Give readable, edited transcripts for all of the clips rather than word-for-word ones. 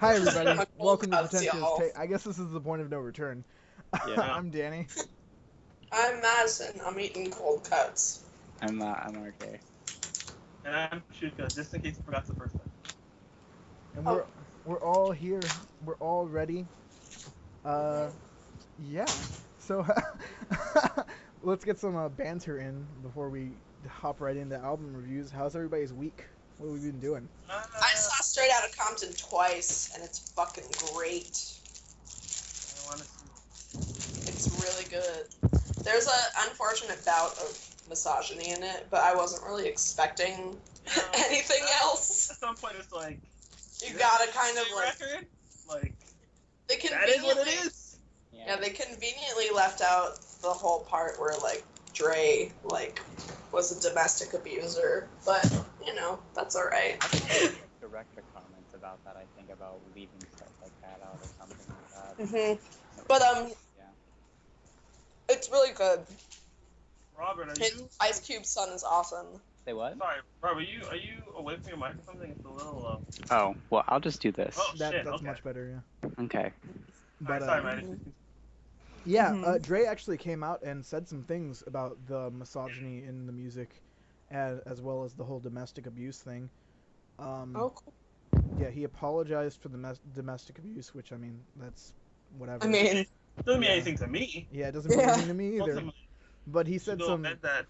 Hi everybody, My cold welcome to cuts, Pretentious y'all. Taste. I guess this is the point of no return. Yeah. I'm Danny. I'm Madison. I'm eating cold cuts. I'm RJ. And I'm Shuka, just in case you forgot the first time. And Oh. we're all here. We're all ready. Yeah. So let's get some banter in before we hop right into album reviews. How's everybody's week? What have we been doing? I saw Straight Outta Compton twice, and it's fucking great. I want to see. It's really good. There's an unfortunate bout of misogyny in it, but I wasn't really expecting anything else. At some point, it's like You gotta kind of like record. Like they that is what it conveniently is. yeah they conveniently left out the whole part where like Dre like was a domestic abuser, but you know that's all right. I think director comments about that. I think about leaving stuff like that out or something like that. But Yeah. it's really good. Robert, are His you? Ice Cube's son is awesome. Say what? Sorry, Robert, are you away from your mic or something? It's a little low. Oh, well, I'll just do this. Oh That's shit. Okay. much better, yeah. Okay. But Sorry, Maddie. yeah, Dre actually came out and said some things about the misogyny in the music, as well as the whole domestic abuse thing. Oh, cool. Yeah, he apologized for the domestic abuse, which I mean, that's whatever. I mean, Doesn't mean Yeah. anything to me. yeah, it doesn't mean Yeah. anything to me either. Ultimately, But he you said go some admit that.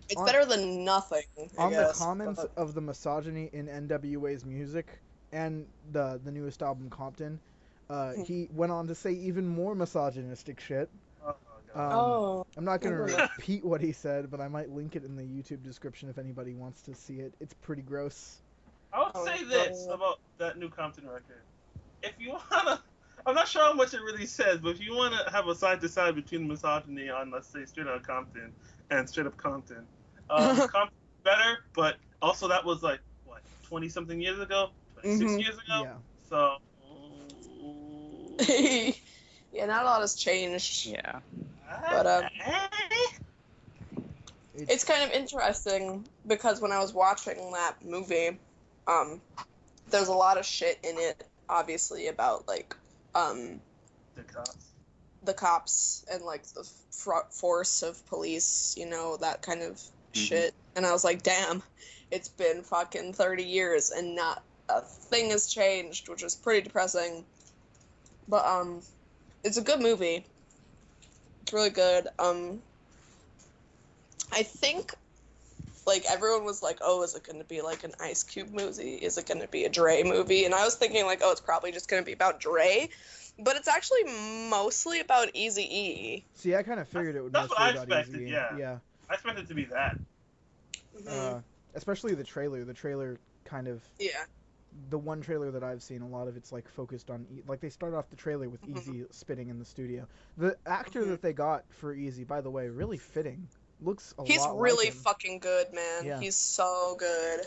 it's on- better than nothing. I on the guess, comments but- of the misogyny in NWA's music and the newest album Compton. He went on to say even more misogynistic shit. Oh god. I'm not going to Oh. repeat what he said, but I might link it in the YouTube description if anybody wants to see it. It's pretty gross. I would say this about that new Compton record. If you wanna, I'm not sure how much it really says, but if you wanna have a side to side between misogyny on, let's say, Straight Outta Compton and Straight Up Compton, Compton's better, but also that was like what 20 something years ago, 26 years ago. Yeah. So. yeah, not a lot has changed. Yeah. But it's kind of interesting because when I was watching that movie, there's a lot of shit in it, obviously, about like the cops and like the force of police, you know, that kind of shit. And I was like, damn, it's been fucking 30 years and not a thing has changed, which is pretty depressing. But it's a good movie. It's really good. I think like everyone was like, oh, is it going to be like an Ice Cube movie? Is it going to be a Dre movie? And I was thinking like, oh, it's probably just going to be about Dre, but it's actually mostly about Eazy-E. See, I kind of figured it would That's mostly what I about expected, Eazy-E. yeah. I expected it to be that. Especially the trailer. The trailer kind of... Yeah. The one trailer that I've seen, a lot of it's like focused on like they start off the trailer with Eazy spitting in the studio. The actor that they got for Eazy, by the way, really fitting. Looks a He's lot really like him. fucking good, man. Yeah. He's so good.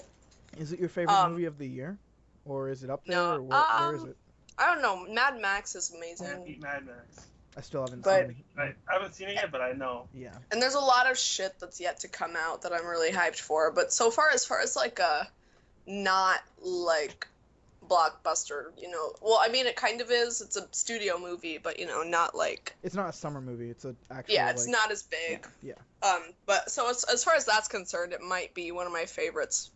Is it your favorite movie of the year, or is it up there? No, Or where is it? I don't know. Mad Max is amazing. Eat Mad Max. I still haven't But- seen. I haven't seen it yet, but I know. Yeah. And there's a lot of shit that's yet to come out that I'm really hyped for. But so far as like a not like blockbuster, you know. Well, I mean, it kind of is. It's a studio movie, but you know, not like. It's not a summer movie. It's a actual. Yeah, it's like, not as big. Yeah. But so as far as that's concerned, it might be one of my favorites.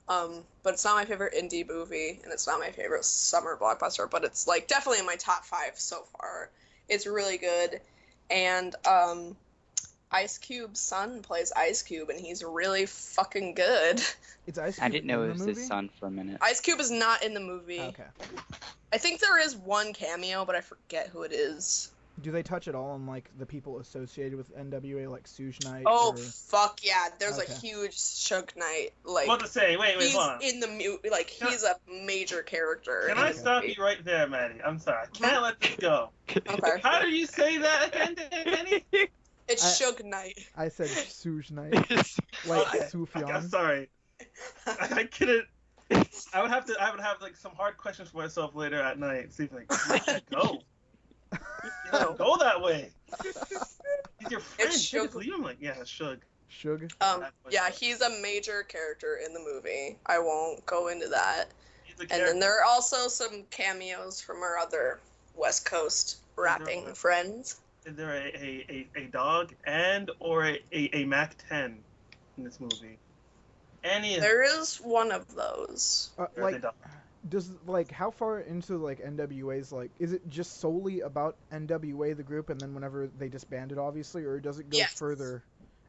But it's not my favorite indie movie, and it's not my favorite summer blockbuster. But it's like definitely in my top 5 so far. It's really good, and Ice Cube's son plays Ice Cube, and he's really fucking good. It's Ice Cube. I didn't know in it was the movie? his son for a minute. Ice Cube is not in the movie. Okay. I think there is one cameo, but I forget who it is. Do they touch at all on like the people associated with NWA, like Suge Knight? Oh, or... fuck yeah. There's Okay. a huge Suge Knight. Like, What to say? Wait, he's hold on. in the like, he's a major character. Can in I the stop movie. you right there, Maddie? I'm sorry. I can't let this go. Okay. How do you say that again, Danny? It's Suge Knight. I said Suge Knight, like Okay. I'm Sufjan. sorry. I couldn't. I would have like some hard questions for myself later at night. See if like where should I go? You don't go that way. He's your friend. It's You just Suge. leave him like yeah, Suge. Suge. Yeah, he's a major character in the movie. I won't go into that. He's a And character. then there are also some cameos from our other West Coast rapping friends. Is there a dog and or a Mac 10 in this movie? Any of There is one of those. there's a Like, dog. does like how far into like NWA's like is it just solely about NWA the group and then whenever they disbanded obviously, or does it go Yes. further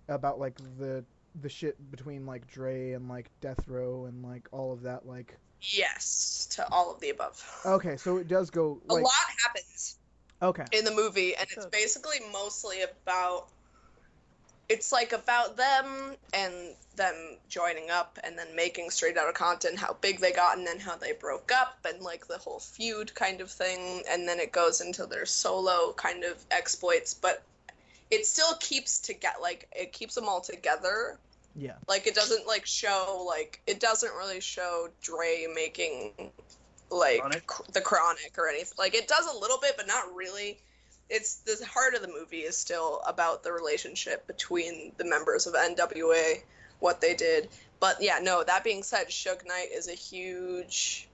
about like the shit between like Dre and like Death Row and like all of that like? Yes, to all of the above. Okay, so it does go A like lot happens okay. in the movie, and it's basically mostly about. It's like about them and them joining up and then making Straight Outta Compton, how big they got, and then how they broke up, and like the whole feud kind of thing, and then it goes into their solo kind of exploits, but it still keeps it keeps them all together. Yeah. Like it doesn't like show like it doesn't really show Dre making like the Chronic or anything. Like it does a little bit, but not really. It's the heart of the movie is still about the relationship between the members of NWA, what they did. But yeah, no, that being said, Suge Knight is a huge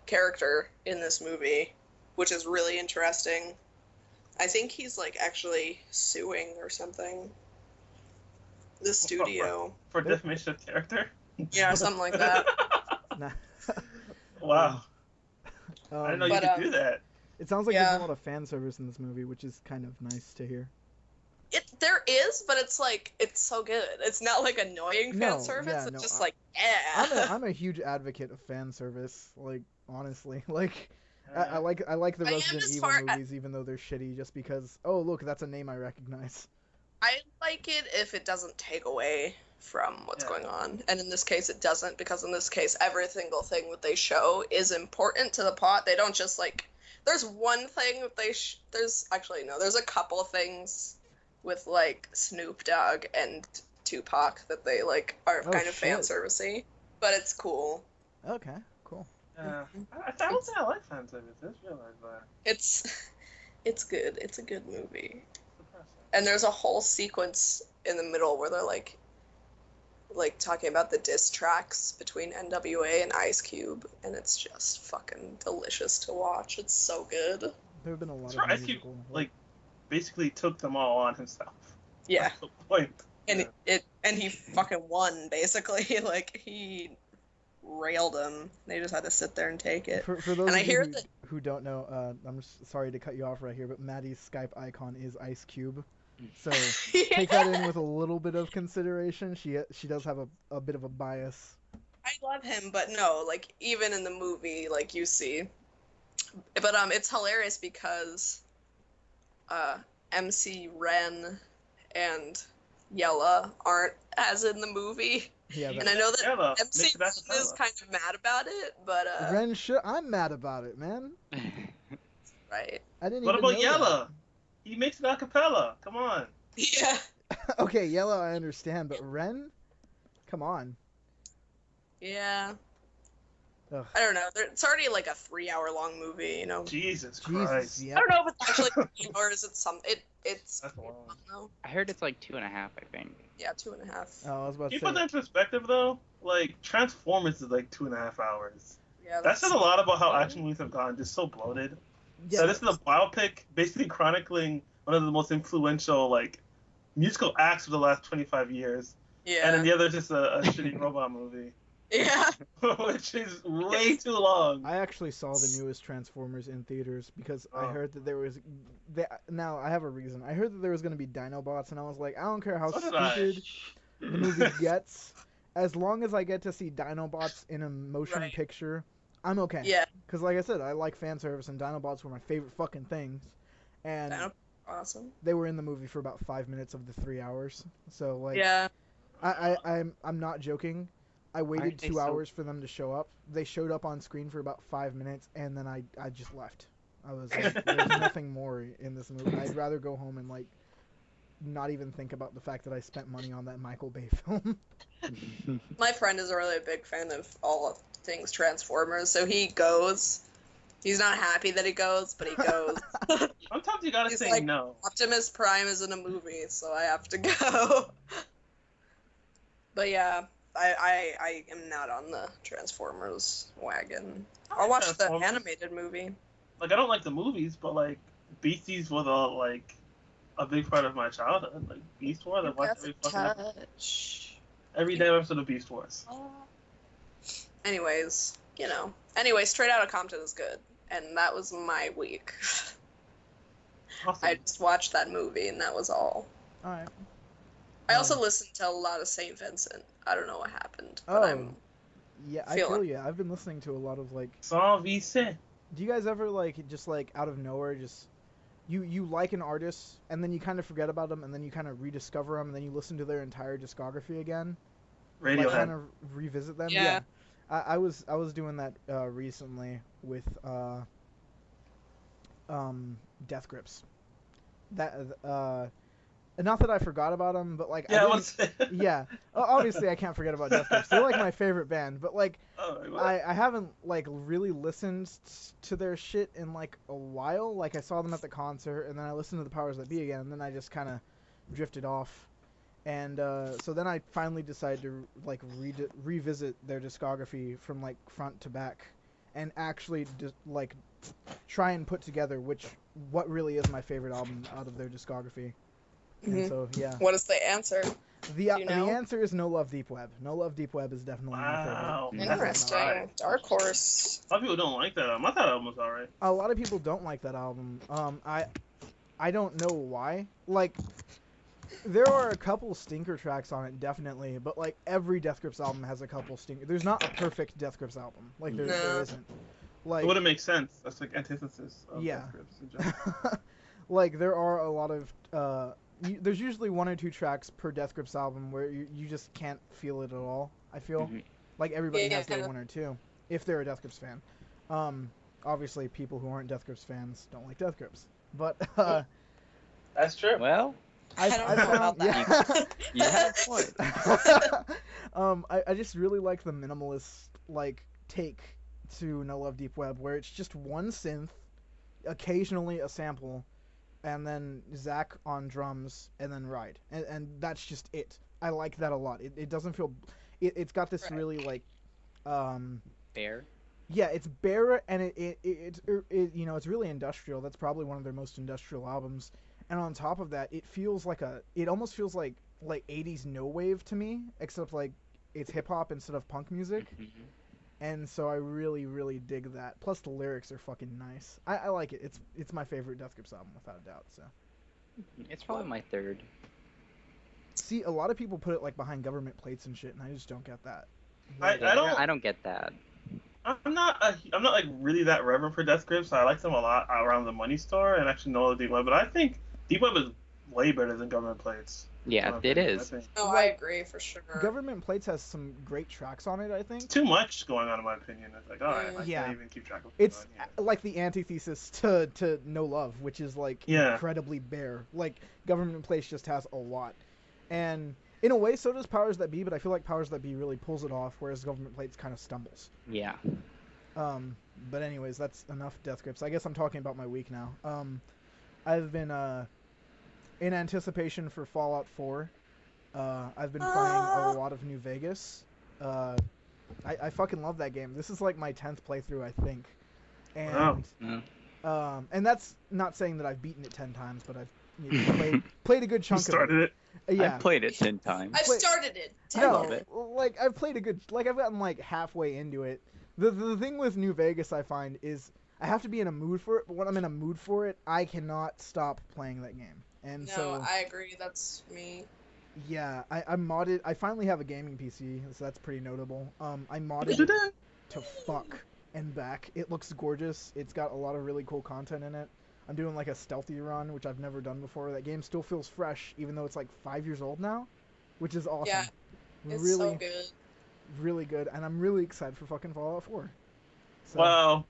character in this movie, which is really interesting. I think he's like actually suing or something. The studio. For defamation of character? Yeah, something like that. Nah. Wow. I didn't know you could do that. It sounds like there's a lot of fan service in this movie, which is kind of nice to hear. There is, but it's like it's so good. It's not like annoying fan service. It's just like I'm a huge advocate of fan service. Like honestly, like I like the Resident Evil movies, even though they're shitty, just because. Oh look, that's a name I recognize. I like it if it doesn't take away from what's going on, and in this case, it doesn't, because in this case, every single thing that they show is important to the plot. They don't just like. There's one thing that there's a couple of things with like Snoop Dogg and Tupac that they like are kind of fan servicey, but it's cool. Okay, cool. Yeah, I don't think I like fan service. I just realized that. It's good. It's a good movie. And there's a whole sequence in the middle where they're like talking about the diss tracks between NWA and Ice Cube, and it's just fucking delicious to watch. It's so good. There have been a lot of Ice Cube basically took them all on himself. Yeah. That's the point. And he fucking won basically. Like he railed them. They just had to sit there and take it. For those of you who don't know, I'm sorry to cut you off right here, but Maddie's Skype icon is Ice Cube. So take that in with a little bit of consideration. She does have a bit of a bias. I love him, but no, like even in the movie, like you see. But it's hilarious because MC Ren and Yella aren't as in the movie. Yeah, and I know that MC Ren is kind of mad about it, but Ren, I'm mad about it, man. Right. I didn't. What even about know Yella? That. He makes it a cappella. Come on. Yeah. Okay, Yellow, I understand, but Ren? Come on. Yeah. Ugh. I don't know. It's already like a 3-hour-long movie, you know. Jesus Christ. Yep. I don't know if it's actually 3 hours. It's some. It's. That's long. I heard it's like 2.5. I think. Yeah, 2.5. Oh, I was about to say. Keep put that in perspective, though. Like Transformers is like 2.5 hours. Yeah. That says a lot about how action movies have gone. Just so bloated. Yeah, So this is a biopic, basically chronicling one of the most influential like musical acts of the last 25 years. Yeah. And then the other is just a shitty robot movie. Yeah. Which is way too long. I actually saw the newest Transformers in theaters because I heard that there was. Now I have a reason. I heard that there was going to be Dinobots, and I was like, I don't care how stupid the movie gets, as long as I get to see Dinobots in a motion picture, I'm okay. Yeah. Because like I said, I like fan service, and Dinobots were my favorite fucking things, and awesome. they were in the movie for about 5 minutes of the 3 hours. So like, yeah. I'm not joking. I waited 2 hours for them to show up. They showed up on screen for about 5 minutes, and then I just left. I was like, there's nothing more in this movie. I'd rather go home and like not even think about the fact that I spent money on that Michael Bay film. My friend is a really big fan of all things Transformers, so he goes. He's not happy that he goes, but he goes. Sometimes you gotta say like, no. Optimus Prime is in a movie, so I have to go. But yeah, I am not on the Transformers wagon. I I'll like watch the Transformers. animated movie. Like, I don't like the movies, but like Beasties was a big part of my childhood. Like Beast Wars, I watched every damn episode of Beast Wars. Anyways, Anyway, Straight Outta Compton is good, and that was my week. Awesome. I just watched that movie, and that was all. All right. I also listened to a lot of St. Vincent. I don't know what happened, but yeah, I feel you. I've been listening to a lot of like. Saint Vincent. Do you guys ever just out of nowhere just you like an artist and then you kind of forget about them and then you kind of rediscover them and then you listen to their entire discography again? Radiohead. Like, kind of revisit them. Yeah. I was doing that recently with Death Grips. That not that I forgot about them, but like yeah. Obviously I can't forget about Death Grips. They're like my favorite band, but like I haven't like really listened to their shit in like a while. Like I saw them at the concert and then I listened to the Powers That Be again and then I just kind of drifted off. And so then I finally decided to like revisit their discography from like front to back and actually just like try and put together what really is my favorite album out of their discography. And so yeah. What is the answer? The answer is No Love Deep Web. No Love Deep Web is definitely my favorite. Interesting. Right. Dark Horse. A lot of people don't like that album. I thought that album was alright. A lot of people don't like that album. I don't know why. Like, there are a couple stinker tracks on it, definitely, but like every Death Grips album has a couple stinker. There's not a perfect Death Grips album. Like there isn't. Like, it wouldn't make sense. That's like antithesis of Death Grips in general. Like there are a lot of there's usually one or two tracks per Death Grips album where you just can't feel it at all. I feel like everybody has their one or two if they're a Death Grips fan. Obviously people who aren't Death Grips fans don't like Death Grips, but that's true. Well, I don't know about that. You have a point. I just really like the minimalist like take to No Love Deep Web, where it's just one synth, occasionally a sample, and then Zach on drums, and then Ride, and that's just it. I like that a lot. It doesn't feel, it's got this really like, bare. Yeah, it's bare, and it's it's really industrial. That's probably one of their most industrial albums. And on top of that, it almost feels like 80s no wave to me, except like it's hip hop instead of punk music. And so I really, really dig that. Plus the lyrics are fucking nice. I like it. It's my favorite Death Grips album without a doubt. So it's probably my third. See, a lot of people put it like behind government plates and shit, and I just don't get that. I don't get that. I'm not like really that reverent for Death Grips. I like them a lot around the Money Store and actually know the Deep Web, but I think Deep Web is way better than Government Plates. Yeah, it is. I agree for sure. Government Plates has some great tracks on it, I think. Too much going on in my opinion. It's like, alright, I can't even keep track of what's it's going on. Like the antithesis to No Love, which is like incredibly bare. Like Government Plates just has a lot. And in a way, so does Powers That Be, but I feel like Powers That Be really pulls it off, whereas Government Plates kind of stumbles. Yeah. But anyways, that's enough Death Grips. I guess I'm talking about my week now. I've been in anticipation for Fallout 4. I've been playing a lot of New Vegas. I fucking love that game. This is like my 10th playthrough, I think. And and that's not saying that I've beaten it 10 times, but I've played a good chunk of it. Started it. Yeah. I've played it 10 times. I've started it. I love it. Like I've played I've gotten like halfway into it. The thing with New Vegas I find is I have to be in a mood for it, but when I'm in a mood for it, I cannot stop playing that game. And so I agree. That's me. Yeah, I modded. I finally have a gaming PC, so that's pretty notable. I modded it to fuck and back. It looks gorgeous. It's got a lot of really cool content in it. I'm doing like a stealthy run, which I've never done before. That game still feels fresh, even though it's like 5 years old now, which is awesome. Yeah, it's really, so good. Really good, and I'm really excited for fucking Fallout 4. So, well,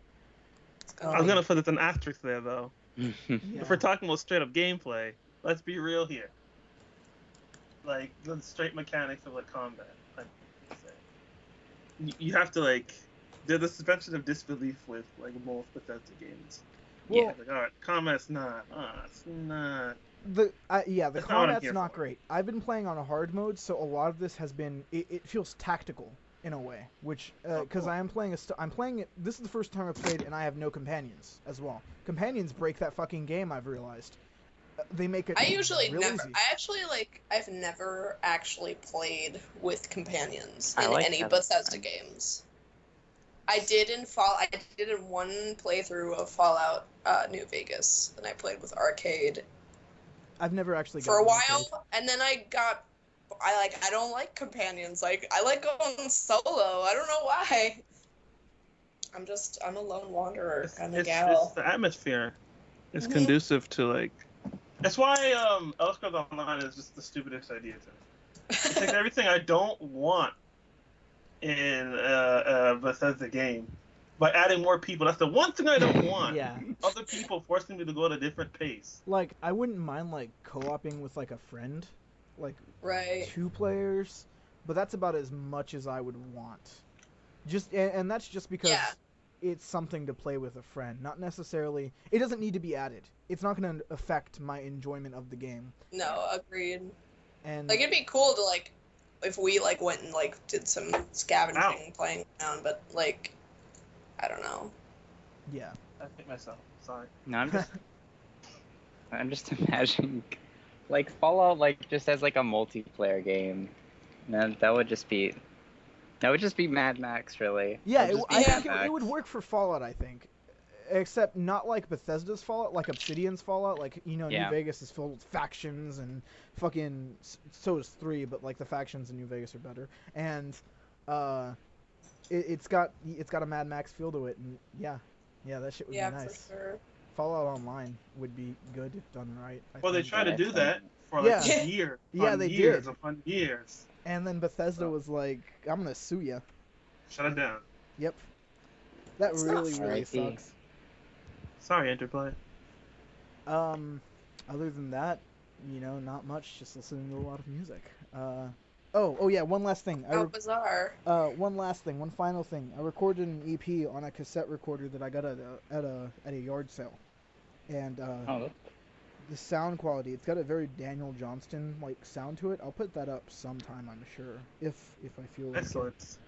I'm gonna put an asterisk there though. yeah. If we're talking about straight up gameplay, let's be real here. Like the straight mechanics of like combat. Like, you have to like, there's a suspension of disbelief with like most Bethesda games. Well, like, all right, combat's not. It's not. the That's not what I'm combat's here not for. great. I've been playing on a hard mode, so a lot of this has been it feels tactical in a way, which because cool. I'm playing it. This is the first time I've played, and I have no companions as well. Companions break that fucking game. I've realized they make it. I usually real never. easy. I've never actually played with companions I in like any having Bethesda friends. games. I did in one playthrough of Fallout New Vegas, and I played with Arcade I've never actually for a gotten Arcade. while, and then I don't like companions. Like I like going solo. I don't know why. I'm a lone wanderer kind of gal. It's the atmosphere. It's Mhm. conducive to like. That's why Elder Scrolls Online is just the stupidest idea to me. It takes everything I don't want in a Bethesda game by adding more people. That's the one thing I don't want. Yeah. Other people forcing me to go at a different pace. Like I wouldn't mind like co-oping with like a friend, like Right. 2 players, but that's about as much as I would want. And that's just because Yeah. it's something to play with a friend, not necessarily. It doesn't need to be added. It's not going to affect my enjoyment of the game. No, agreed. And Like it'd be cool to like if we like went and like did some scavenging, playing around, but like I don't know. yeah, I hate myself. Sorry. No, I'm just imagining, like Fallout, like just as like a multiplayer game. That would just be Mad Max, really. yeah. That would just be I Mad think Max. it would work for Fallout. I think, except not like Bethesda's Fallout, like Obsidian's Fallout. Like New Yeah. Vegas is filled with factions and fucking. So is 3, but like the factions in New Vegas are better. And it's got a Mad Max feel to it, and yeah, that shit would Yeah, be nice. for sure. Fallout Online would be good if done right. I Well, they think. tried to do that for like Yeah. years. Yeah, they years did. upon years. And then Bethesda was like, "I'm gonna sue you." Shut it down. Yep. That That's not really fair. sucks. Sorry, Interplay. Other than that, not much. Just listening to a lot of music. Oh yeah. One last thing. How bizarre. One final thing. I recorded an EP on a cassette recorder that I got at a yard sale, and Oh, the sound quality. It's got a very Daniel Johnston like sound to it. I'll put that up sometime, I'm sure, if I feel like it. Excellent.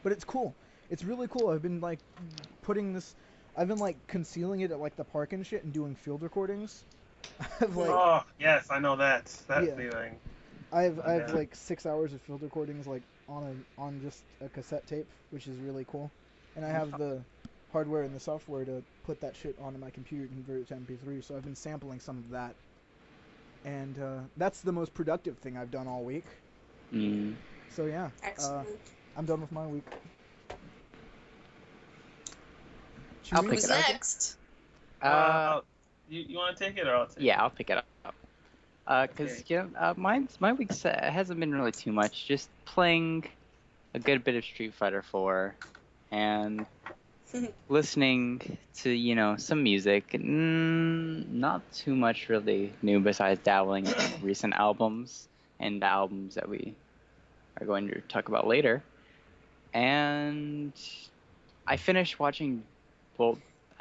But it's cool. It's really cool. I've been like I've been like concealing it at like the park and shit and doing field recordings. I've like Oh yes, I know that Yeah. feeling. I've Yeah. like 6 hours of field recordings like on just a cassette tape, which is really cool. And I have the hardware and the software to put that shit onto my computer and convert it to MP3. So I've been sampling some of that. And that's the most productive thing I've done all week. So yeah, Excellent. I'm done with my week. I'll Chewie? pick Who's it up. next? You want to take it or I'll take it? Yeah, I'll pick it up. Cause my week hasn't been really too much. Just playing a good bit of Street Fighter 4, and listening to some music. Not too much really new besides dabbling in recent albums and the albums that we are going to talk about later. And I finished watching.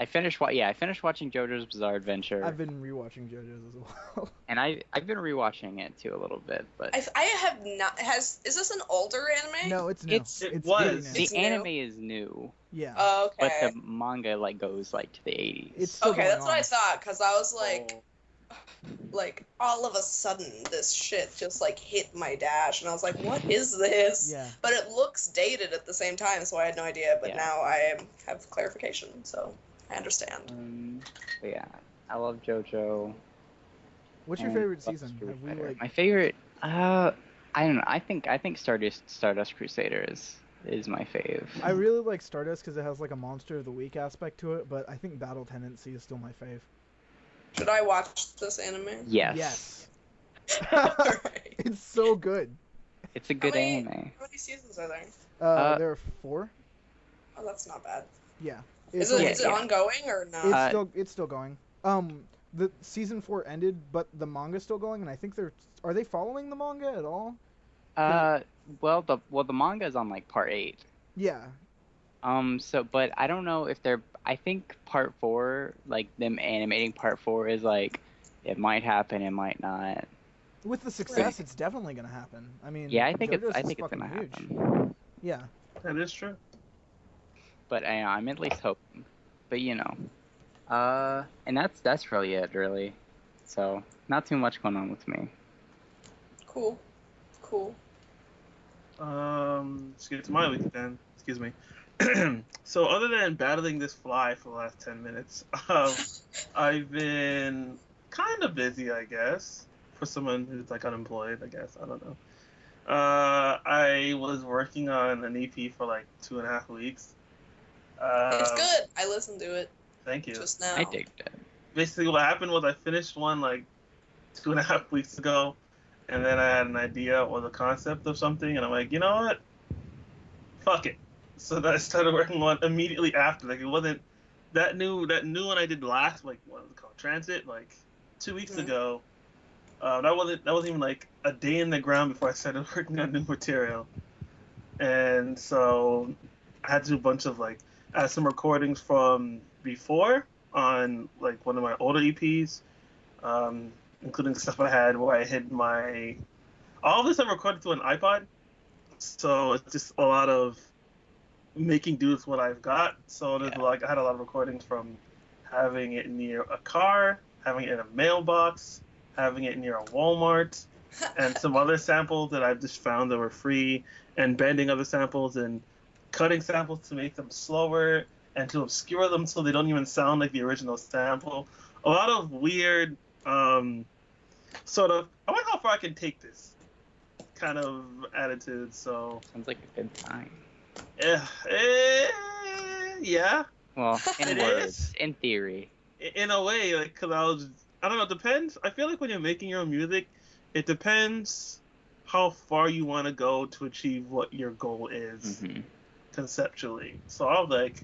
I finished watching JoJo's Bizarre Adventure. I've been rewatching JoJo's as well. And I've been rewatching it too a little bit, but I have not. Is this an older anime? No, it's new. It's- It It's was. really new. the It's new? anime is new, Yeah. Oh, but okay. the manga goes to the 80s. It's still Okay, going that's what I on. thought. Cause I was like, Oh. like all of a sudden this shit just like hit my dash, and I was like, what is this? Yeah. But it looks dated at the same time, so I had no idea. But Yeah. now I have clarification, so I understand. But yeah, I love JoJo. What's your and favorite love season? Street Have we Fighter. like? My favorite? I don't know. I think Stardust Crusader is my fave. I really like Stardust because it has like a Monster of the Week aspect to it, but I think Battle Tendency is still my fave. Should I watch this anime? Yes. Alright. It's so good. It's a good many- anime. How many seasons are there? There are 4. Oh, that's not bad. Yeah. Is It's it only- ongoing or not? It's still going. The season 4 ended, but the manga's still going, and I think are they following the manga at all? Well, the manga is on like part 8. Yeah. But I don't know if I think part 4, like them animating part 4 is like It might happen, it might not. With the success, it's definitely gonna happen. I mean, Yeah, I think JoJo's it's is gonna fucking huge. happen. Yeah. That is true. But I'm at least hoping. But and that's really it, really. So not too much going on with me. Cool. Let's get to my week then. Excuse me. So other than battling this fly for the last 10 minutes, I've been kind of busy, I guess, for someone who's like unemployed, I guess. I don't know. I was working on an EP for like 2.5 weeks. It's good. I listened to it. Thank you. Just now. I dig that. Basically, what happened was I finished one like 2.5 weeks ago, and then I had an idea or the concept of something, and I'm like, you know what? Fuck it. So that I started working on immediately after. Like it wasn't that new one I did last, like what was it called, Transit, like 2 weeks ago. That wasn't even like a day in the ground before I started working on new material. And so I had to do a bunch of like I had some recordings from before on like one of my older EPs, including stuff I had where I hid all of this I recorded through an iPod. So it's just a lot of making do with what I've got. So there's like I had a lot of recordings from having it near a car, having it in a mailbox, having it near a Walmart, and some other samples that I've just found that were free, and bending other samples and cutting samples to make them slower and to obscure them so they don't even sound like the original sample. A lot of weird sort of I wonder how far I can take this kind of attitude. So sounds like a good time. Yeah. Well, in words, in theory. In a way, like, cause I don't know, it depends. I feel like when you're making your own music, it depends how far you want to go to achieve what your goal is conceptually. So I was like,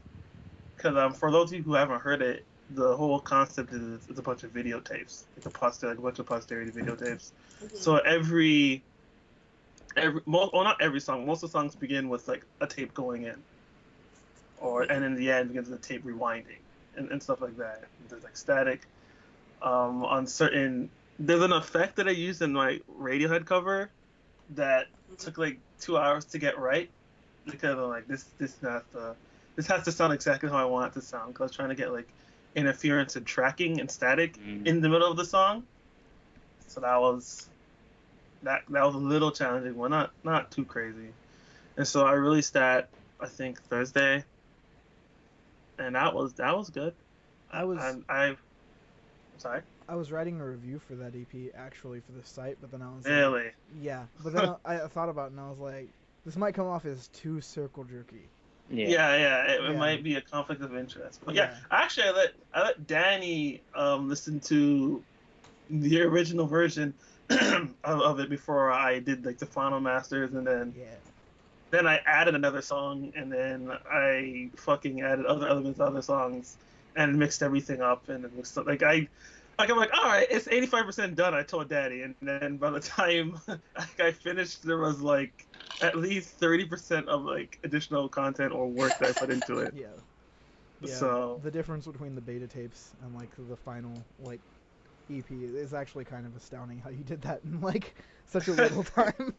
cause for those of you who haven't heard it, the whole concept is it's a bunch of videotapes. It's a bunch of posterity videotapes. So not every song. Most of the songs begin with like a tape going in, and in the end begins with a tape rewinding and stuff like that. There's like static. On certain, there's an effect that I used in my Radiohead cover that took like 2 hours to get right because I'm like this has to sound exactly how I want it to sound. Because I was trying to get like interference and tracking and static in the middle of the song. So that was a little challenging one, not too crazy. And so I released that I think Thursday, and that was good. Sorry. I was writing a review for that EP actually for the site, but then I was really like, yeah. But then I thought about it and I was like, this might come off as too circle jerky. Yeah. It might be a conflict of interest. But actually, I let Danny listen to the original version of it before I did like the final masters, and then I added another song, and then I fucking added other elements of other songs, and mixed everything up, and it was like I'm like, all right, it's 85% done. I told Daddy, and then by the time I finished, there was like at least 30% of like additional content or work that I put into it. Yeah. So the difference between the beta tapes and like the final like EP is actually kind of astounding how you did that in like such a little time.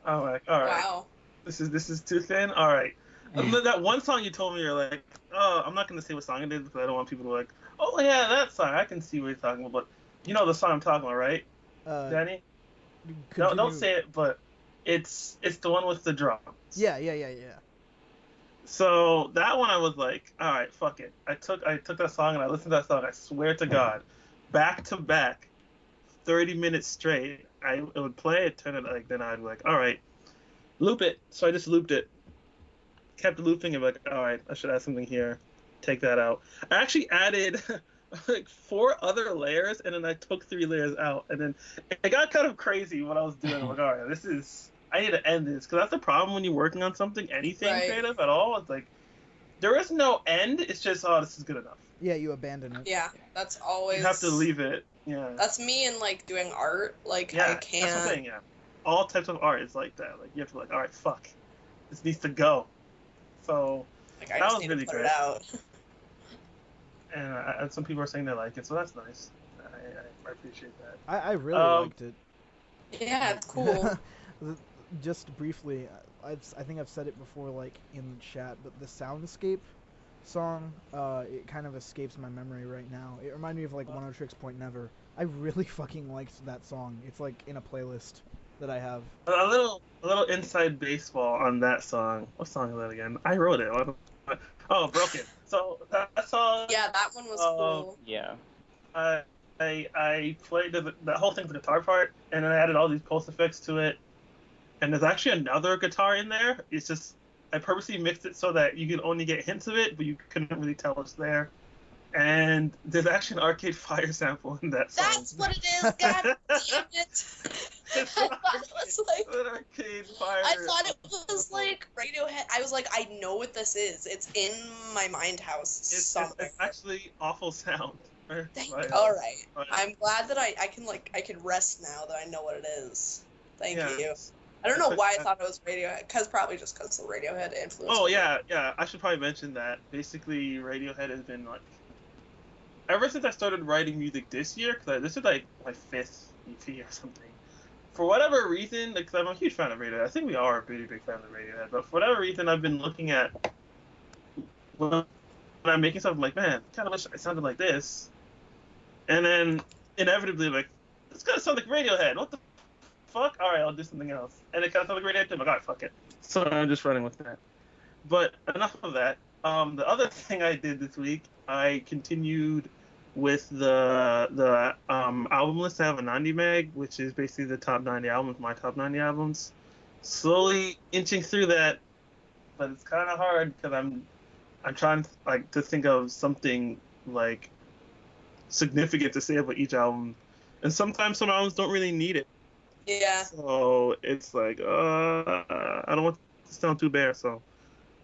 I'm like, all right, wow, this is too thin. All right, that one song you told me, you're like, oh, I'm not gonna say what song it is because I don't want people to like, oh yeah, that song. I can see what you're talking about, but you know the song I'm talking about, right, Danny? No, don't say it, but it's the one with the drums. Yeah. So that one I was like, all right, fuck it. I took that song and I listened to that song. I swear to God, back to back, 30 minutes straight. It would play it, turn it like, then I'd be like, all right, loop it. So I just looped it, kept looping and like, all right, I should add something here, take that out. I actually added like 4 other layers, and then I took 3 layers out, and then it got kind of crazy what I was doing. I'm like, all right, I need to end this, because that's the problem when you're working on something, anything creative at all. It's like there is no end. It's just, oh, this is good enough. Yeah, you abandon it. Yeah, that's always. You have to leave it. Yeah. That's me in like doing art. Like I can't. That's the thing. Yeah. All types of art is like that. Like you have to like, all right, fuck, this needs to go. So like, I just need to put it out. And some people are saying they like it, so that's nice. I appreciate that. I really liked it. Yeah, it's cool. Just briefly, I think I've said it before, like in the chat, but the Soundscape song, it kind of escapes my memory right now. It reminded me of like One O Tricks Point Never. I really fucking liked that song. It's like in a playlist that I have. A little inside baseball on that song. What song is that again? I wrote it. Oh, Broken. So that song. Yeah, that one was cool. Yeah. I played that whole thing, the guitar part, and then I added all these post effects to it. And there's actually another guitar in there. It's just I purposely mixed it so that you can only get hints of it, but you couldn't really tell it's there. And there's actually an Arcade Fire sample in that song. That's what it is. God damn it! I thought it was like an Arcade Fire. I thought it was like Radiohead. I was like, I know what this is. It's in my mind house somewhere. It's actually awful sound. All right. I'm glad that I can rest now that I know what it is. Thank you. I don't know why I thought it was Radiohead. Probably just because the Radiohead influence. Oh yeah. I should probably mention that. Basically, Radiohead has been like ever since I started writing music this year. Because this is like my 5th EP or something. For whatever reason, because I'm a huge fan of Radiohead. I think we are a pretty big fan of Radiohead. But for whatever reason, I've been looking at when I'm making stuff. I'm like, man, I kind of wish I sounded like this. And then inevitably, like, it's gonna sound like Radiohead. What the fuck? All right, I'll do something else. And it kind of sounds like Radiohead. I'm like, all right, fuck it. So I'm just running with that. But enough of that. The other thing I did this week, I continued with the album list. I have a 90 meg, which is basically the top 90 albums, my top 90 albums. Slowly inching through that, but it's kind of hard because I'm trying to think of something like significant to say about each album, and sometimes some albums don't really need it. Yeah. So it's like, I don't want to sound too bare, so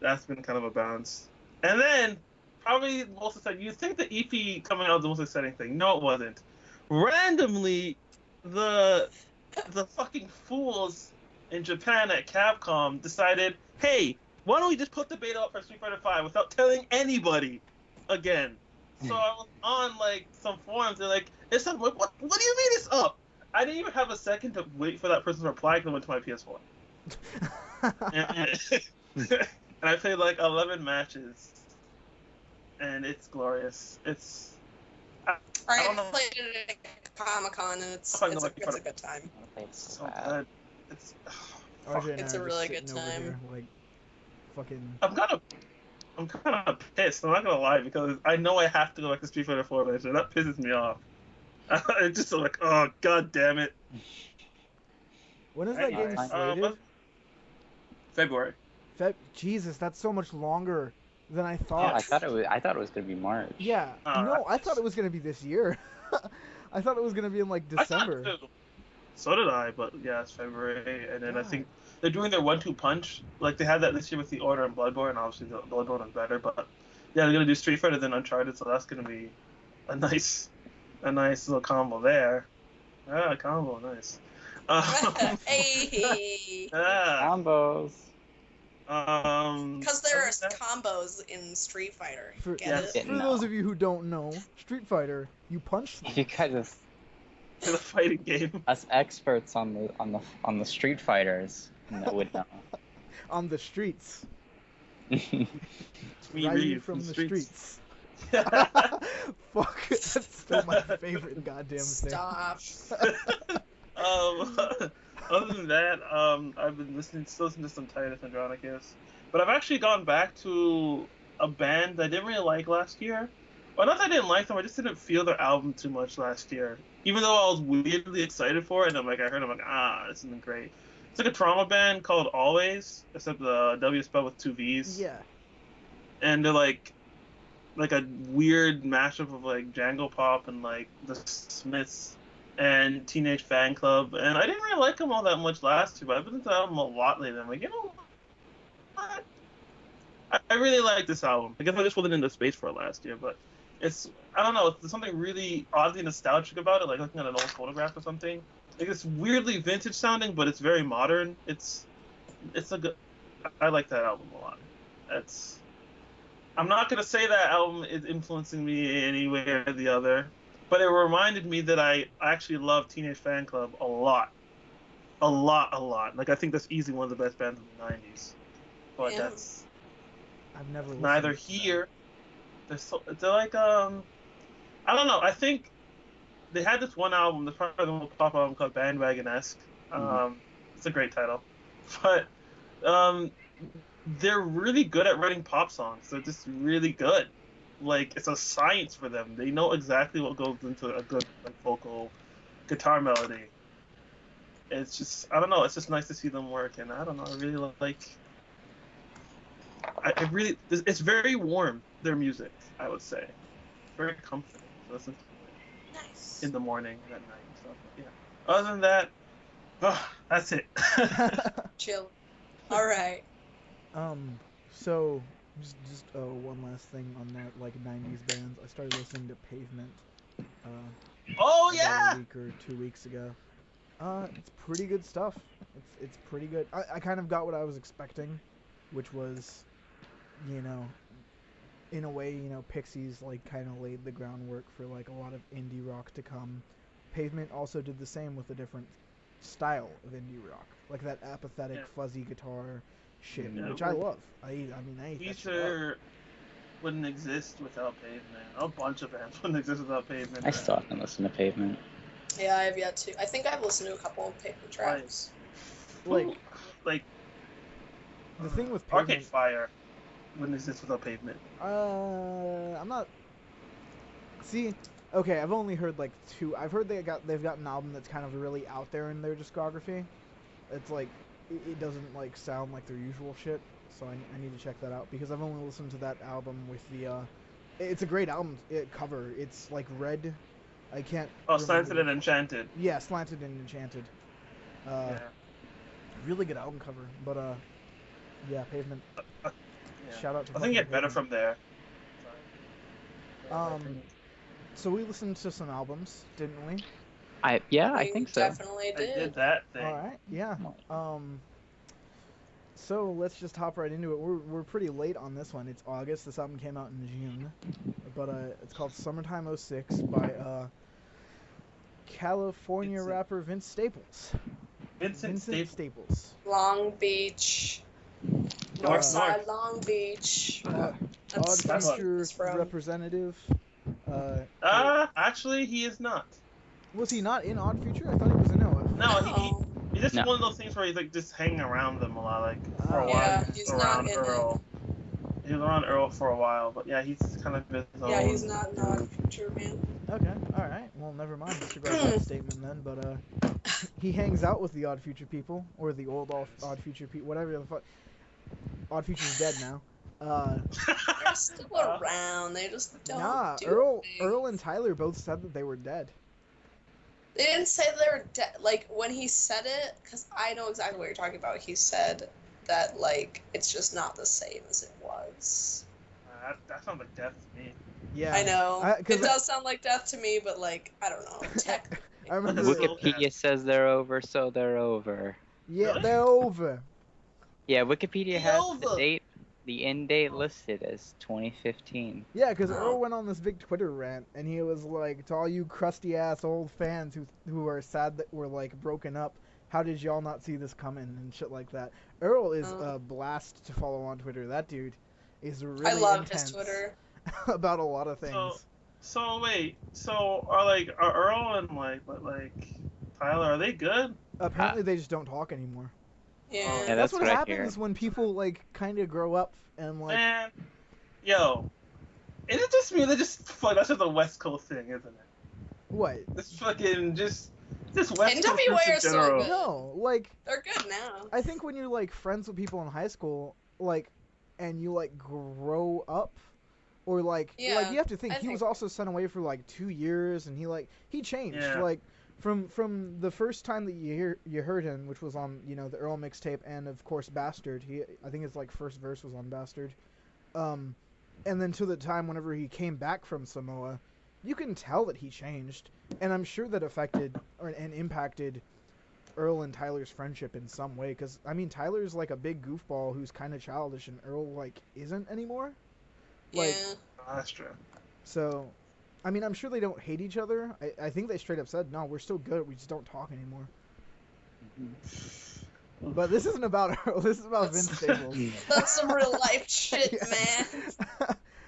that's been kind of a balance. And then, probably the most exciting, you'd think the EP coming out was the most exciting thing. No, it wasn't. Randomly, the fucking fools in Japan at Capcom decided, hey, why don't we just put the beta up for Street Fighter V without telling anybody again? So I was on like some forums. They're like, "It's up." What do you mean it's up? I didn't even have a second to wait for that person's reply because I went to my PS4. and I played like 11 matches, and it's glorious. It's. I played it at Comic-Con, and it's a good time. It's so good. It's a really good time. Here, like, fucking. I'm kind of pissed. I'm not gonna lie because I know I have to go back to Street Fighter 4 eventually. That pisses me off. It's just like, oh god damn it. When is that game slated? February. Jesus, that's so much longer than I thought. Yeah, I thought it was gonna be March. Yeah. No, I thought it was gonna be this year. I thought it was gonna be in like December. So did I, but yeah, it's February, and then I think they're doing their 1-2 punch. Like they had that this year with the Order and Bloodborne. Obviously, the Bloodborne is better, but yeah, they're gonna do Street Fighter then Uncharted, so that's gonna be a nice little combo there. Combo, nice. Hey. Combos. Because there are combos in Street Fighter. For those of you who don't know, Street Fighter, you punch them. You guys are the fighting game. Us experts on the Street Fighters would know. On the streets. Right from the streets. Fuck, that's still my favorite goddamn thing. Stop. Other than that, I've been still listening to some Titus Andronicus, but I've actually gone back to a band I didn't really like last year. Well, not that I didn't like them, I just didn't feel their album too much last year. Even though I was weirdly excited for it, and I heard, I'm like, this isn't great. It's like a trauma band called Always, except the W is spelled with 2 V's. Yeah. And they're like a weird mashup of like Jangle Pop and like the Smiths and Teenage Fan Club. And I didn't really like them all that much last year, but I've been listening to the album a lot lately. I'm like, you know what? I really like this album. I guess I just wasn't in the space for it last year, but I don't know, there's something really oddly nostalgic about it, like looking at an old photograph or something. Like it's weirdly vintage sounding, but it's very modern. It's a good. I like that album a lot. I'm not gonna say that album is influencing me any way or the other. but it reminded me that I actually love Teenage Fan Club a lot. A lot. Like, I think that's easily one of the best bands of the 90s. But that's I've never listened neither here. They're like, I don't know. I think they had this one album, the probably the pop album called Bandwagon-esque. It's a great title. But they're really good at writing pop songs. They're just really good. Like, it's a science for them. They know exactly what goes into a good vocal guitar melody. It's just, I don't know, it's just nice to see them work, and I don't know, I really like, it's very warm, their music, I would say. Very comforting to listen to it. Nice. In the morning, at night, and stuff. Yeah. Other than that, that's it. Chill. Alright. So, just one last thing on that, like, 90s bands. I started listening to Pavement, about a week or 2 weeks ago. It's pretty good stuff. It's pretty good. I kind of got what I was expecting, which was, in a way, Pixies, like, kind of laid the groundwork for, like, a lot of indie rock to come. Pavement also did the same with a different style of indie rock, like that apathetic, fuzzy guitar shit, which I love. I hate that shit. Wouldn't exist without Pavement. A bunch of bands wouldn't exist without Pavement. I still haven't listened to Pavement. Yeah, I have yet to. I think I've listened to a couple of Pavement tracks. Like the thing with Pavement, Arcade Fire wouldn't exist without Pavement. I'm not. See, okay, I've only heard like 2. I've heard they've got an album that's kind of really out there in their discography. It's like it doesn't like sound like their usual shit, so I need to check that out because I've only listened to that album with the. It's a great album cover. It's like red. I can't. Slanted and Enchanted. Yeah, Slanted and Enchanted. Really good album cover, but yeah, Pavement. Shout out to. I think it get better from there. So we listened to some albums, didn't we? I think so. Definitely did. I did that thing. All right, yeah. So let's just hop right into it. We're pretty late on this one. It's August. This album came out in June, but it's called Summertime '06 by California rapper Vince Staples. Vincent Staples. Long Beach. Northside Long Beach. Odd Future representative. Actually, he is not. Was he not in Odd Future? I thought he was in Noah. No, he's just one of those things where he's like just hanging around them a lot, like for a while. Yeah, he's around not in Earl. He was around Earl for a while, but yeah, he's kind of his own. Yeah, he's not in Odd Future, man. Okay, all right. Well, never mind. Disregard that statement then. But he hangs out with the Odd Future people, or the old Odd Future people, whatever the fuck. Odd Future's dead now. They're still around. They just don't do Earl and Tyler both said that they were dead. They didn't say they were dead. Like, when he said it, because I know exactly what you're talking about, he said that, like, it's just not the same as it was. That sounds like death to me. Yeah. I know. It does sound like death to me, but, like, I don't know. I remember Wikipedia says they're over, so they're over. Yeah, Really? they're over. Yeah, Wikipedia has the end date listed as 2015. Yeah, because Earl went on this big Twitter rant, and he was like, to all you crusty ass old fans who are sad that we're like broken up, how did y'all not see this coming and shit like that. Earl is a blast to follow on Twitter. That dude is really I love intense his Twitter about a lot of things. So wait, are Earl and Tyler, are they good? Apparently they just don't talk anymore. Yeah. Yeah, That's what I happens hear. when people like kind of grow up and like. Man, yo, is it just me? That's just a West Coast thing, isn't it? What? This fucking just West Coast NWA in are so general. good. No, like. They're good now. I think when you're like friends with people in high school, like, and you like grow up, or like you have to think he was also sent away for like 2 years, and he changed like. From the first time that you heard him, which was on the Earl mixtape and of course Bastard. I think his like first verse was on Bastard, and then to the time whenever he came back from Samoa, you can tell that he changed, and I'm sure that affected and impacted Earl and Tyler's friendship in some way. Because I mean Tyler's like a big goofball who's kind of childish, and Earl like isn't anymore. Like, Yeah. That's true. So. I mean, I'm sure they don't hate each other. I think they straight up said, no, we're still good. We just don't talk anymore. But this isn't about her. This is about Vince Staples. That's some real life shit, man.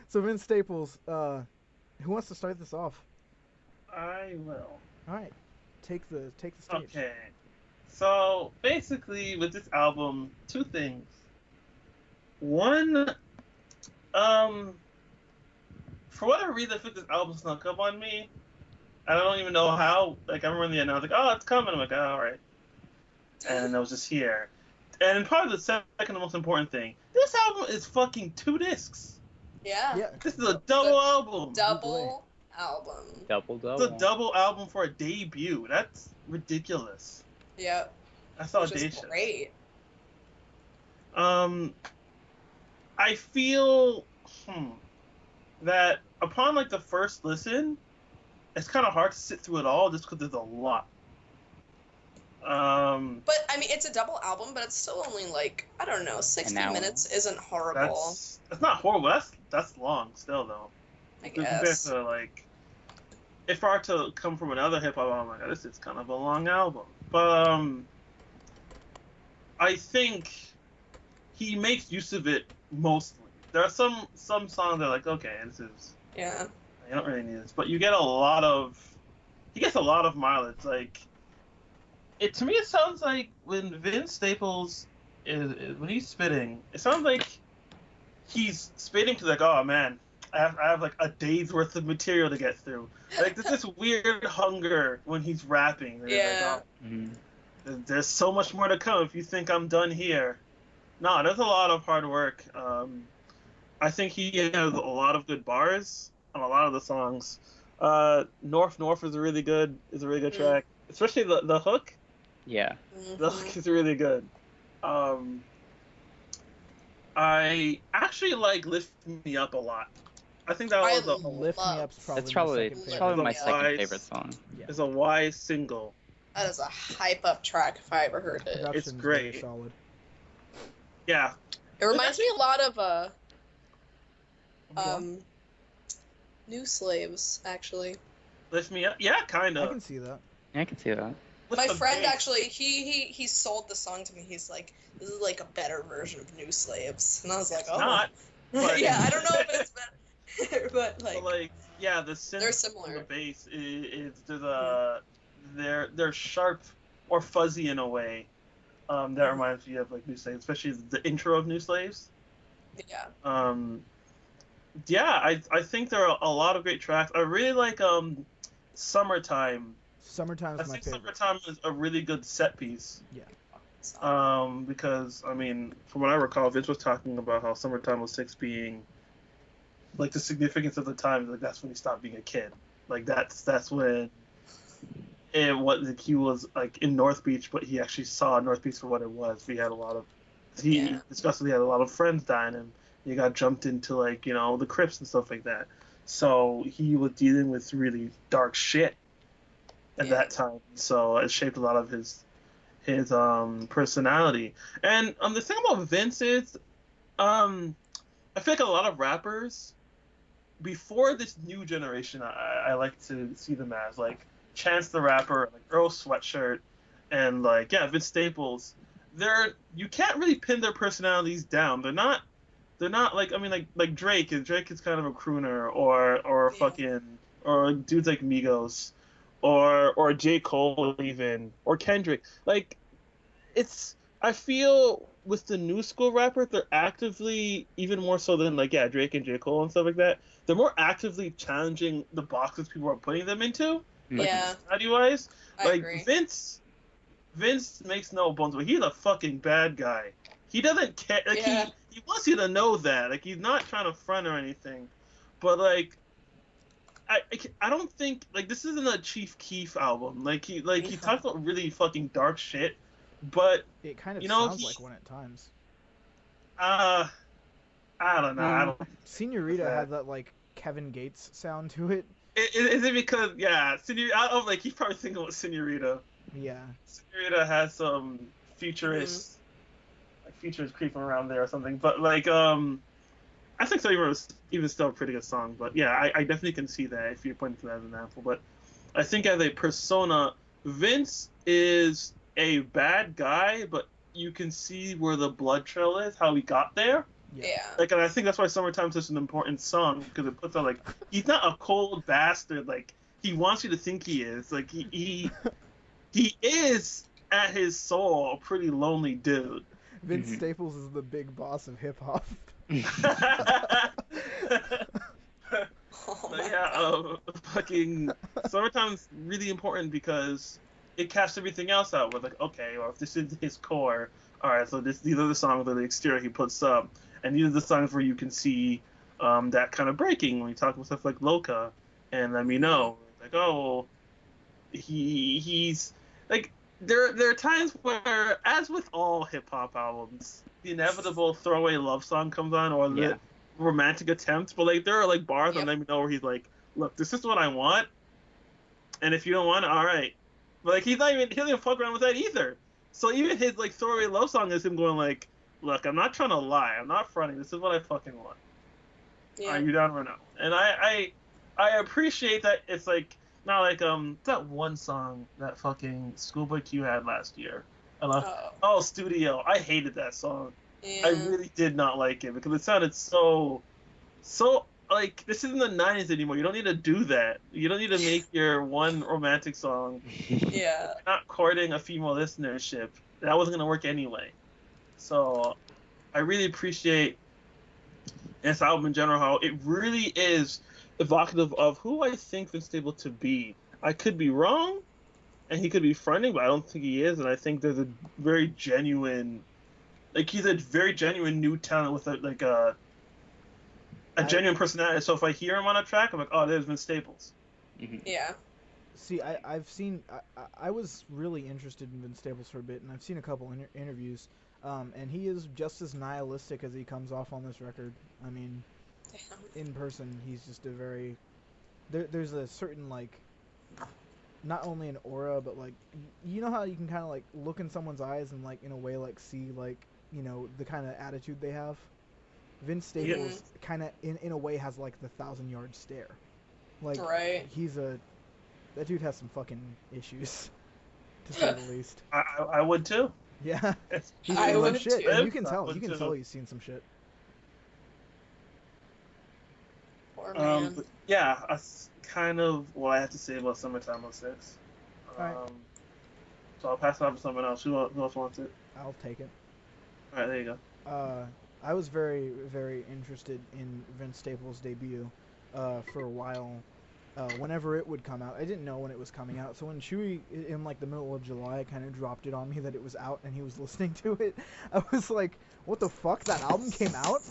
So Vince Staples, who wants to start this off? I will. All right, take the stage. Okay. So basically, with this album, two things. One, for whatever reason, I think this album snuck up on me. I don't even know how. Like, I remember in the end, I was like, "Oh, it's coming." I'm like, "Oh, all right," and I was just here. And probably the second most important thing: this album is fucking 2 discs. Yeah. This is a double album. Double album. Double. It's a double album for a debut. That's ridiculous. Yep. That's Which audacious. is great. I feel that upon like the first listen, it's kind of hard to sit through it all just because there's a lot. But I mean, it's a double album, but it's still only like, I don't know, 60 minutes isn't horrible. That's not horrible. That's long still though. I Compared guess. to like, if I were to come from another hip hop album, like this is kind of a long album. But I think he makes use of it mostly. There are some songs that are like, okay, this is, Yeah. I don't really need this, but you get he gets a lot of mileage. Like, to me, it sounds like when Vince Staples is when he's spitting, it sounds like he's spitting to like, oh man, I have like a day's worth of material to get through. Like, there's this weird hunger when he's rapping. Yeah. Like, oh, there's so much more to come if you think I'm done here. No, there's a lot of hard work. I think he has a lot of good bars on a lot of the songs. North is a really good track, especially the hook. Yeah. The hook is really good. I actually like "Lift Me Up" a lot. I think that was a Lift Me Up's probably That's probably my second favorite song. Yeah. It's a wise single. That is a hype up track if I ever heard it. Production's It's great. very solid. Yeah. It reminds me a lot of New Slaves, actually. Lift Me Up. Yeah, kind I of. can see that. Yeah, I can see that. My friend actually, he sold the song to me. He's like, this is like a better version of New Slaves, and I was like, oh. Not. But Yeah, I don't know if it's better, but like, yeah, the synth they're similar. and the bass they're sharp or fuzzy in a way. That reminds me of like New Slaves, especially the intro of New Slaves. Yeah. Yeah, I think there are a lot of great tracks. I really like Summertime. Summertime's I my think favorite. Summertime is a really good set piece. Yeah. Because I mean, from what I recall, Vince was talking about how Summertime 06 being like the significance of the time. Like that's when he stopped being a kid. Like that's when he was like in North Beach, but he actually saw North Beach for what it was. He had a lot of discussed that he had a lot of friends dying, and he got jumped into like the Crips and stuff like that. So he was dealing with really dark shit at that time. So it shaped a lot of his personality. And the thing about Vince is, I feel like a lot of rappers before this new generation, I like to see them as like Chance the Rapper, like Earl Sweatshirt, and like Vince Staples. You can't really pin their personalities down. They're not like, I mean, like Drake is kind of a crooner, or fucking, or dudes like Migos, or J. Cole even, or Kendrick. Like, I feel with the new school rappers, they're actively, even more so than like Drake and J. Cole and stuff like that, they're more actively challenging the boxes people are putting them into. Like, personality-wise. I agree. Vince makes no bones, but he's a fucking bad guy. He doesn't care. Like, he wants you to know that. Like, he's not trying to front or anything. But like, I don't think like this isn't a Chief Keef album. Like he talks about really fucking dark shit, but it kind of sounds like one at times. I don't know. Senorita had that like Kevin Gates sound to it. Is it because Senorita? I was like, he's probably thinking about Senorita. Yeah. Senorita has some futurist, like futures creeping around there or something. But like, I think Cellular was even still a pretty good song, but yeah, I definitely can see that if you're pointing to that as an example. But I think as a persona, Vince is a bad guy, but you can see where the blood trail is, how he got there. Yeah. Yeah. And I think that's why "Summertime's" such an important song because it puts out he's not a cold bastard. He wants you to think he is. He is at his soul a pretty lonely dude. Vince Staples is the big boss of hip hop. Fucking "Summertime's" really important because it casts everything else out. With okay, or if this is his core, all right. So these are the songs of the exterior he puts up, and these are the songs where you can see that kind of breaking when you talk about stuff like Loca and Let Me Know. He's there are times where, as with all hip hop albums, the inevitable throwaway love song comes on or the romantic attempt, but there are bars on Let Me Know where he's like, look, this is what I want, and if you don't want it, all right. But he doesn't even fuck around with that either. So even his throwaway love song is him going look, I'm not trying to lie, I'm not fronting, this is what I fucking want. Yeah. Are you down or no? And I appreciate that it's not that one song that fucking Schoolboy Q had last year. Studio. I hated that song. Yeah. I really did not like it because it sounded so this isn't the 90s anymore. You don't need to do that. You don't need to make your one romantic song. Yeah. You're not courting a female listenership. That wasn't gonna work anyway. So I really appreciate this album in general, how it really is evocative of who I think Vince Staples to be. I could be wrong, and he could be fronting, but I don't think he is. And I think there's a very genuine, he's a very genuine new talent with a genuine personality. So if I hear him on a track, I'm like, oh, there's Vince Staples. Mm-hmm. Yeah. See, I've seen. I was really interested in Vince Staples for a bit, and I've seen a couple interviews. And he is just as nihilistic as he comes off on this record. I mean, in person, he's just a very... There's a certain, not only an aura, but, you know how you can kind of, look in someone's eyes and, in a way, see, the kind of attitude they have? Vince Staples kind of, in a way, has, the 1,000-yard stare. Right. That dude has some fucking issues, to say the least. I would, too. Yeah, he's seen some shit. Too. And you can tell he's seen some shit. Poor man. But yeah, that's kind of what I have to say about Summertime 06. Right. So I'll pass it off to someone else. Who else wants it? I'll take it. All right, there you go. I was very, very interested in Vince Staples' debut for a while. Whenever it would come out, I didn't know when it was coming out. So when Chewy, in the middle of July, kind of dropped it on me that it was out and he was listening to it, I was like, "What the fuck? That album came out?"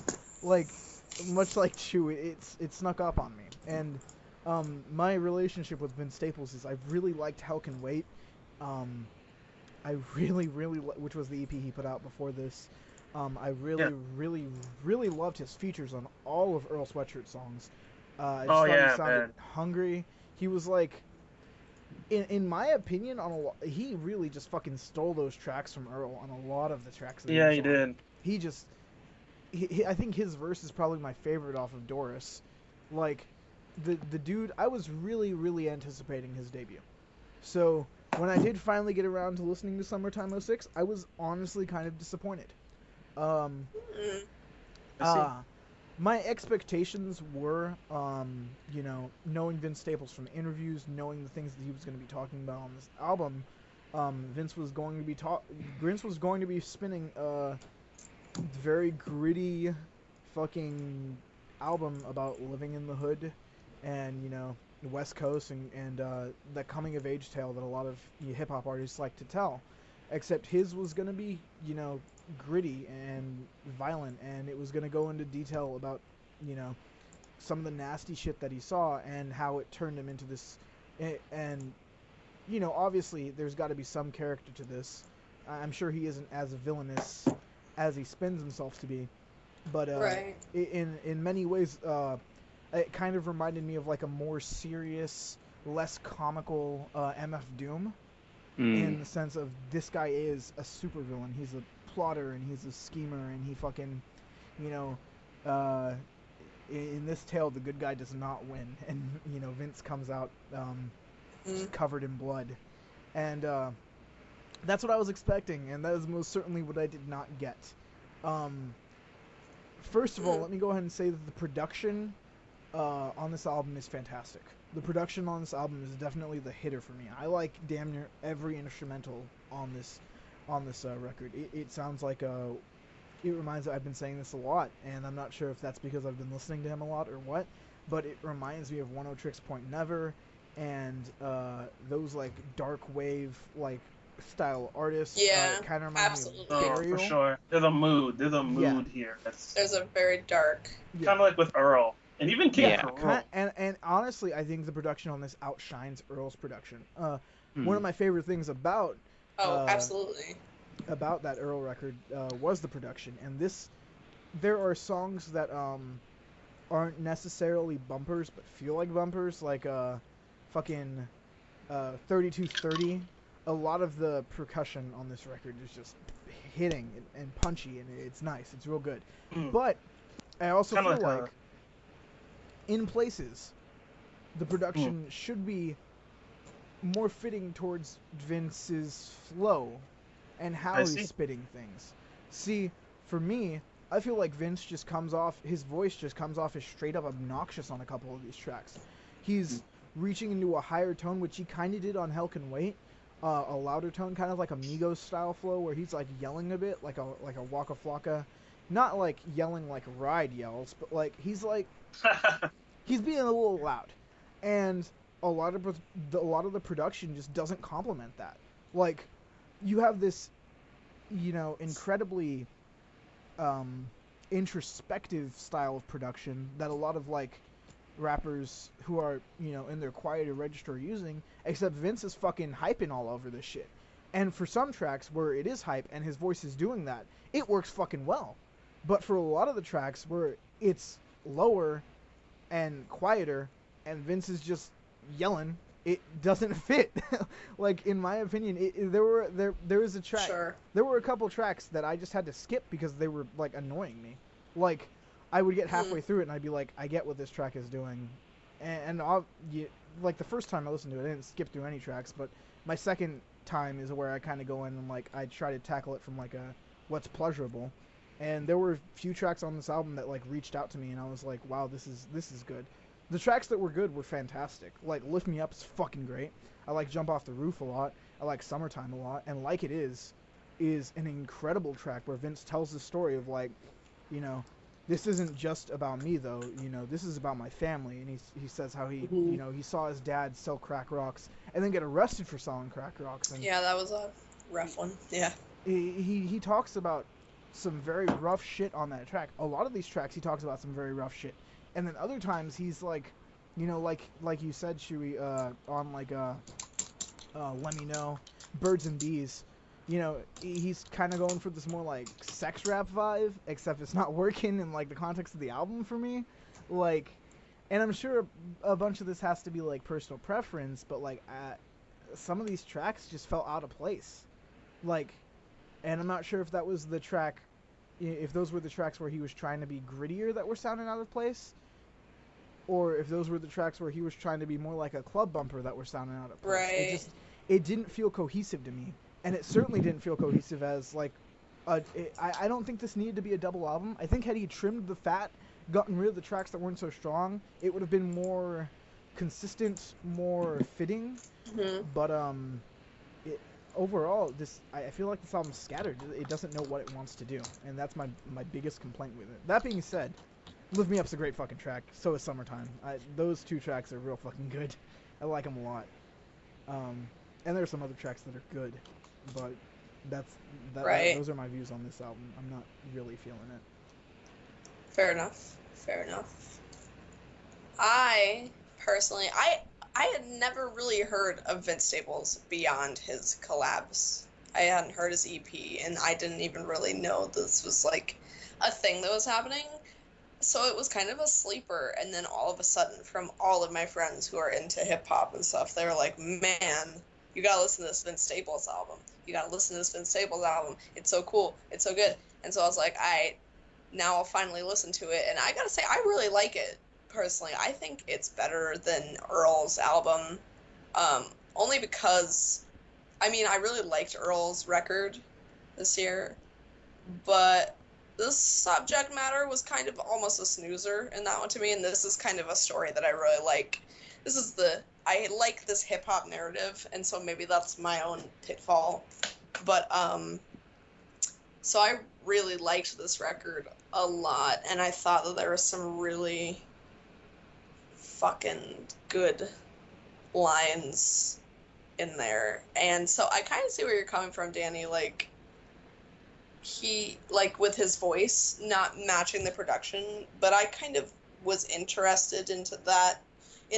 Much like Chewy, it snuck up on me. And my relationship with Vince Staples is I really liked Hell Can Wait. I really, which was the EP he put out before this. I really loved his features on all of Earl Sweatshirt's songs. I just thought he sounded hungry. He was in my opinion, he really just fucking stole those tracks from Earl on a lot of the tracks. He did. I think his verse is probably my favorite off of Doris. The dude, I was really, really anticipating his debut. So when I did finally get around to listening to Summertime 06, I was honestly kind of disappointed. My expectations were, knowing Vince Staples from interviews, knowing the things that he was going to be talking about on this album, Vince was going to be spinning a very gritty fucking album about living in the hood and, the West Coast and that coming of age tale that a lot of hip hop artists like to tell. Except his was going to be, gritty and violent, and it was going to go into detail about, some of the nasty shit that he saw and how it turned him into this. And, obviously there's got to be some character to this. I'm sure he isn't as villainous as he spins himself to be. But right. in many ways, it kind of reminded me of a more serious, less comical MF Doom. In the sense of this guy is a supervillain. He's a plotter and he's a schemer and he fucking, in this tale, the good guy does not win, and Vince comes out covered in blood, and that's what I was expecting, and that is most certainly what I did not get. First of all, let me go ahead and say that the production on this album is fantastic. The production on this album is definitely the hitter for me. I like damn near every instrumental on this record. It sounds like it reminds me, I've been saying this a lot, and I'm not sure if that's because I've been listening to him a lot or what, but it reminds me of One O Tricks Point Never, and those like dark wave like style artists. Yeah, kind of reminds me of Burial. For sure. There's a mood here. There's a very dark. Kind of like with Earl. And even King Earl. And honestly, I think the production on this outshines Earl's production. One of my favorite things about absolutely about that Earl record was the production. And there are songs that aren't necessarily bumpers, but feel like bumpers, like fucking 3230. A lot of the percussion on this record is just hitting and punchy, and it's nice. It's real good. But I also feel like in places, the production should be more fitting towards Vince's flow and how he's spitting things. See, for me, I feel like Vince just his voice just comes off as straight up obnoxious on a couple of these tracks. He's reaching into a higher tone, which he kind of did on Hell Can Wait. A louder tone, kind of like a Migos style flow, where he's like yelling a bit, like a Waka Flocka, not like yelling like Ride yells, but like he's being a little loud, and a lot of the production just doesn't complement that. Like, you have this, incredibly introspective style of production that a lot of like rappers who are in their quieter register are using, except Vince is fucking hyping all over this shit. And for some tracks where it is hype and his voice is doing that, it works fucking well. But for a lot of the tracks where it's lower and quieter and Vince is just yelling, it doesn't fit. Like, in my opinion, there was a track. Sure. There were a couple tracks that I just had to skip because they were like annoying me. Like, I would get halfway through it and I'd be like, I get what this track is doing, and like the first time I listened to it, I didn't skip through any tracks, but my second time is where I kind of go in and like I try to tackle it from like what's pleasurable, and there were a few tracks on this album that like reached out to me and I was like, wow, this is good. The tracks that were good were fantastic. Like Lift Me Up is fucking great. I like Jump Off the Roof a lot. I like Summertime a lot, and Like It Is an incredible track where Vince tells the story of like, this isn't just about me though, this is about my family, and he says how he he saw his dad sell crack rocks and then get arrested for selling crack rocks. And yeah, that was a rough one. Yeah. He talks about some very rough shit on that track. A lot of these tracks he talks about some very rough shit. And then other times he's like, like you said, Chewy, on like Let Me Know, Birds and Bees. He's kind of going for this more like sex rap vibe, except it's not working in like the context of the album for me. Like, and I'm sure a bunch of this has to be like personal preference, but like some of these tracks just felt out of place. Like, and I'm not sure if that was the track, if those were the tracks where he was trying to be grittier that were sounding out of place, or if those were the tracks where he was trying to be more like a club bumper that were sounding out of place. Right. It didn't feel cohesive to me. And it certainly didn't feel cohesive as, like, I don't think this needed to be a double album. I think had he trimmed the fat, gotten rid of the tracks that weren't so strong, it would have been more consistent, more fitting. But, overall, I feel like this album's scattered. It doesn't know what it wants to do. And that's my biggest complaint with it. That being said, Lift Me Up's a great fucking track. So is Summertime. Those two tracks are real fucking good. I like them a lot. And there are some other tracks that are good. But those are my views on this album. I'm not really feeling it. Fair enough. I personally, I had never really heard of Vince Staples beyond his collabs. I hadn't heard his EP, and I didn't even really know this was like a thing that was happening. So it was kind of a sleeper, and then all of a sudden, from all of my friends who are into hip hop and stuff, they were like, man, you gotta listen to this Vince Staples album. You gotta listen to this Vince Staples album. It's so cool. It's so good. And so I was like, now I'll finally listen to it, and I gotta say, I really like it, personally. I think it's better than Earl's album, only because, I mean, I really liked Earl's record this year, but this subject matter was kind of almost a snoozer in that one to me, and this is kind of a story that I really like. I like this hip-hop narrative, and so maybe that's my own pitfall, but, so I really liked this record a lot, and I thought that there was some really fucking good lines in there, and so I kind of see where you're coming from, Danny, like, he, like, with his voice not matching the production, but I kind of was interested in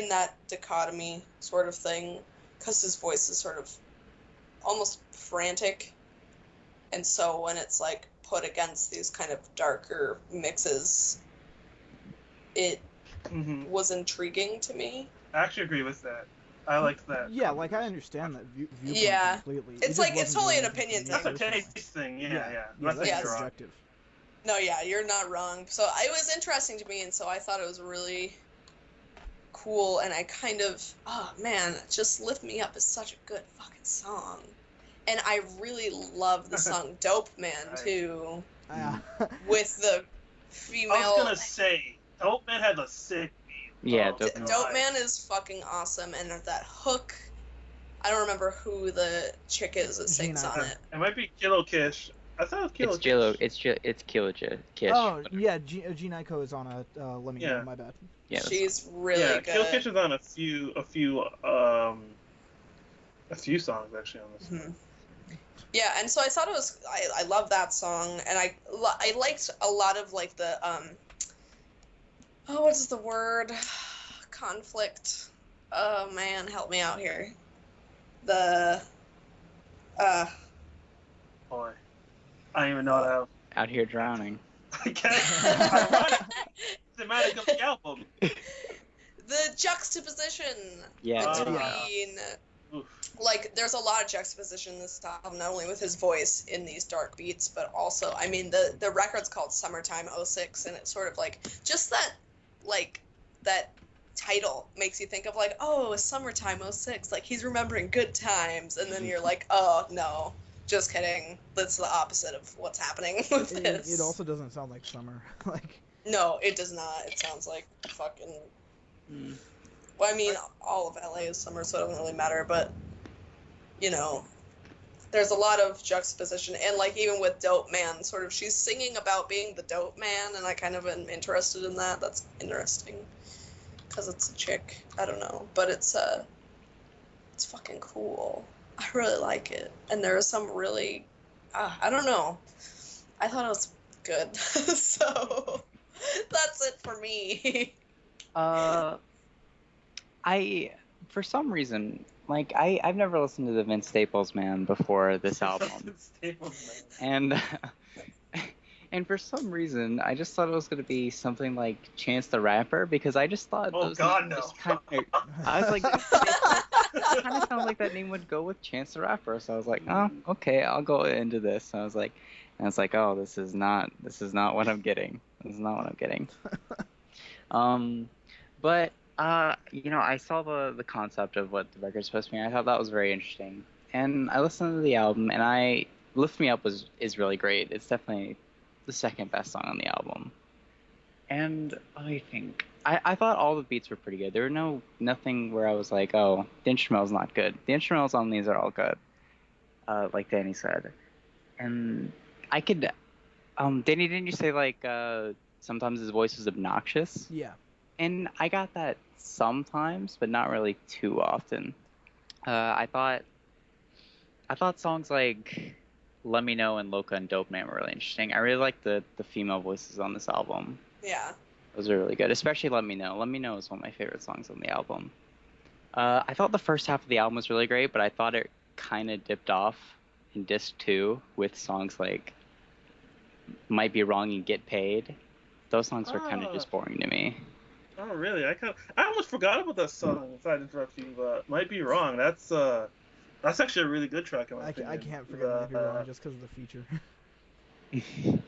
that dichotomy sort of thing, because his voice is sort of almost frantic, and so when it's, like, put against these kind of darker mixes, it was intriguing to me. I actually agree with that. I liked that. Yeah, like, I understand that viewpoint completely. It's like, it's totally an opinion thing. That's a taste thing, yeah. That's subjective. No, yeah, you're not wrong. So it was interesting to me, and so I thought it was really cool, and I kind of, oh man, Just Lift Me Up is such a good fucking song. And I really love the song Dope Man, too, with the female... I was gonna say, Dope Man had a sick beat. Yeah, Dope Man is fucking awesome, and that hook, I don't remember who the chick is that sings on it. It might be Kilo Kish. I thought it was Kilo Kish. It's Kilo Kish. Oh, yeah, G-Nyko is on a Let Me Know, my bad. Yeah, she's really good. Kilo Kish is on a few songs, actually, on this one. Yeah, and so I thought it was, I love that song, and I liked a lot of, like, the, what is the word? Conflict. Oh, man, help me out here. Boy. I don't even know how. Out here drowning. I can't. Thematic of the album. The juxtaposition between... Like, there's a lot of juxtaposition in this album, not only with his voice in these dark beats, but also, I mean, the record's called Summertime '06, and it's sort of like, just that, like, that title makes you think of, like, oh, Summertime '06, like, he's remembering good times, and then you're like, oh, no, just kidding, that's the opposite of what's happening with this. It also doesn't sound like summer, like... No, it does not, it sounds like fucking... Well, I mean, all of LA is summer, so it doesn't really matter, but, you know, there's a lot of juxtaposition, and, like, even with Dope Man, sort of, she's singing about being the dope man, and I kind of am interested in that. That's interesting, because it's a chick. I don't know, but it's fucking cool. I really like it, and there are some really, I don't know, I thought it was good, so that's it for me. For some reason, like, I've never listened to the Vince Staples Man before this album. And for some reason, I just thought it was going to be something like Chance the Rapper, because I just thought I was like, it kind of sounded like that name would go with Chance the Rapper, so I was like, oh, okay, I'll go into this. So I was like, oh, this is not what I'm getting. This is not what I'm getting. But you know, I saw the concept of what the record's supposed to be. I thought that was very interesting, and I listened to the album, and Lift Me Up is really great. It's definitely the second best song on the album. And let me think. I thought all the beats were pretty good. There were nothing where I was like, oh, the instrumental's not good. The instrumentals on these are all good, like Danny said. And I could, Danny, didn't you say like sometimes his voice was obnoxious? Yeah. And I got that sometimes, but not really too often. I thought songs like Let Me Know and Loca and Dope Man were really interesting. I really liked the female voices on this album. Yeah. Those are really good, especially Let Me Know. Let Me Know is one of my favorite songs on the album. I thought the first half of the album was really great, but I thought it kind of dipped off in disc 2 with songs like Might Be Wrong and Get Paid. Those songs were kind of just boring to me. Oh, really? I almost forgot about that song, if I interrupt you, but Might Be Wrong. That's actually a really good track in my opinion. I can't forget Might Be Wrong just because of the feature.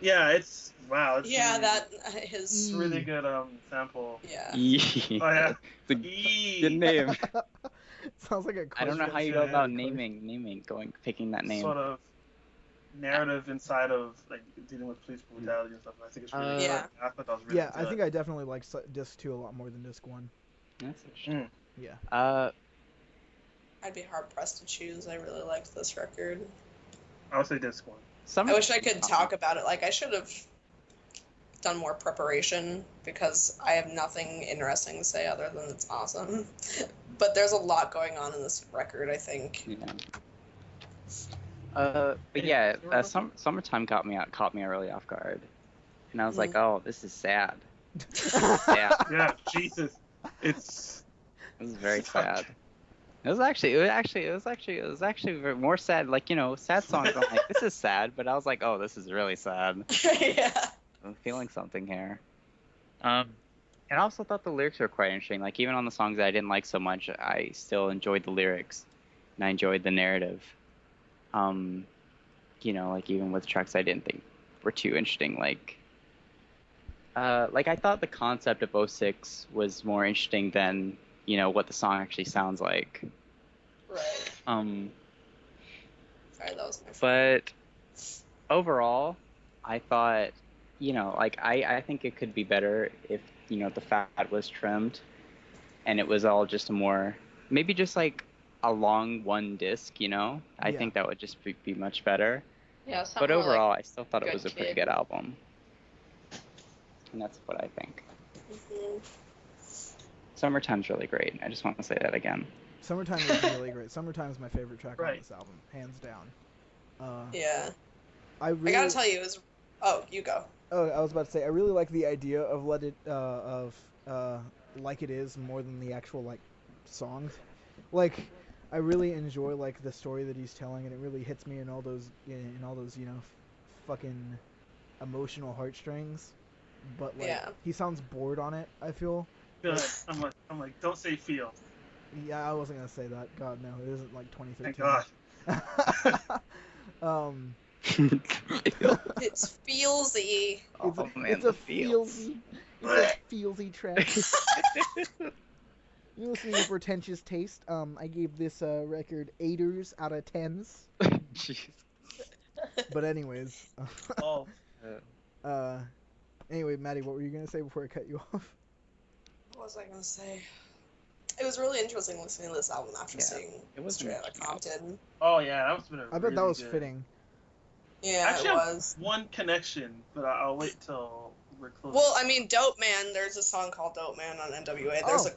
Yeah, it's wow. It's Yeah, really, that his. it's really good sample. Yeah. Yeah. Oh yeah. It's a good name. Sounds like a I don't know question. how you go about picking that name. Sort of narrative inside of like dealing with police brutality and stuff. I think it's really good. Yeah. I thought that was really Yeah, good. I think I definitely like disc 2 a lot more than disc 1. That's interesting. Yeah. I'd be hard pressed to choose. I really liked this record. I would say disc 1. I wish I could talk about it. Like, I should have done more preparation because I have nothing interesting to say other than it's awesome. But there's a lot going on in this record, I think. Yeah. But yeah, summertime caught me really off guard, and I was like, oh, this is sad. Yeah. Yeah, Jesus, it was very sad. It was actually more sad. Like, sad songs. I'm like, this is sad, but I was like, oh, this is really sad. Yeah. I'm feeling something here. And I also thought the lyrics were quite interesting. Like, even on the songs that I didn't like so much, I still enjoyed the lyrics, and I enjoyed the narrative. Like, even with tracks I didn't think were too interesting, like I thought the concept of '06 was more interesting than what the song actually sounds like. Right. Sorry, that was my favorite. But overall, I thought, I think it could be better if the fat was trimmed, and it was all just maybe just like a long one disc. I think that would just be much better. Yeah. But overall, like I still thought it was a pretty good album, and that's what I think. Mm-hmm. Summertime's really great. I just want to say that again. Summertime is really great. Summertime's my favorite track on this album, hands down. Yeah. I gotta tell you, oh, you go. Oh, I was about to say, I really like the idea of Like It Is more than the actual like songs. Like, I really enjoy like the story that he's telling, and it really hits me in all those fucking emotional heartstrings. But like, he sounds bored on it. I feel. Good. I'm like, don't say feel. Yeah, I wasn't gonna say that. God no, it isn't like 2013. Thank God. It's feelsy. It's a feelsy track. You're listening to Pretentious Taste. I gave this record 8ers out of 10s. Jeez. But anyways. Oh. Anyway, Maddie, what were you gonna say before I cut you off? What was I gonna say? It was really interesting listening to this album after seeing Straight Outta Compton. Oh yeah, that was been I bet that was fitting. Yeah, actually, it was. I have one connection, but I'll wait till we're close. Well, I mean, Dope Man. There's a song called Dope Man on NWA.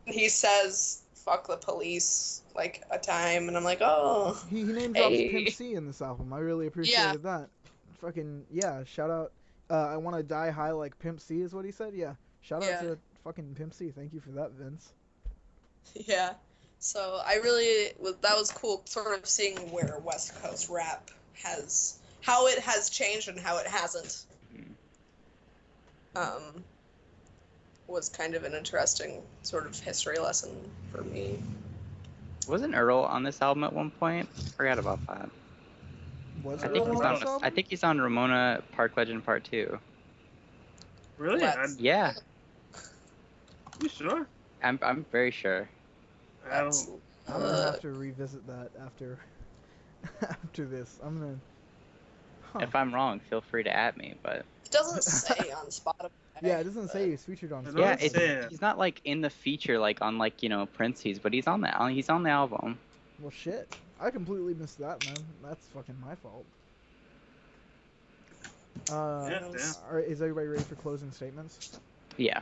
He says "fuck the police" like a time, and I'm like, oh. He name drops Pimp C in this album. I really appreciated that. Fucking yeah! Shout out. I want to die high like Pimp C is what he said. Yeah. Shout out to fucking Pimp C. Thank you for that, Vince. Yeah. So that was cool, sort of seeing where West Coast rap how it has changed and how it hasn't. Was kind of an interesting sort of history lesson for me. Wasn't Earl on this album at one point? Forgot about that. I think he's on Ramona Park Legend Part 2. Really? Yeah. You sure? I'm very sure. I'm gonna have to revisit that after this. I'm gonna. If I'm wrong, feel free to at me, but. It doesn't say on Spotify. Yeah, it doesn't say he's featured on Spotify. Yeah, he's not like in the feature like on like Prince's, but he's on the album. Well, shit. I completely missed that, man. That's fucking my fault. Is everybody ready for closing statements? Yeah.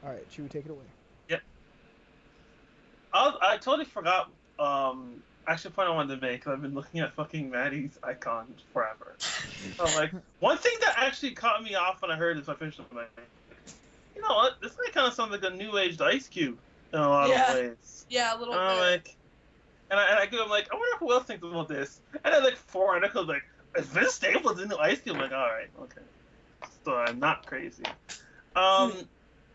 All right, Chewy, take it away. Yep. I totally forgot. Actually, point I wanted to make, because I've been looking at fucking Maddie's icon forever. So I'm like, one thing that actually caught me off when I heard this, I finished it, I'm like, you know what? This guy kind of sounds like a new aged Ice Cube in a lot of ways. Yeah, a little bit. Like, and I'm like, I wonder who else thinks about this. And then like 4 articles like, is Vince Staples the new Ice Cube? I'm like, all right, okay. So I'm not crazy.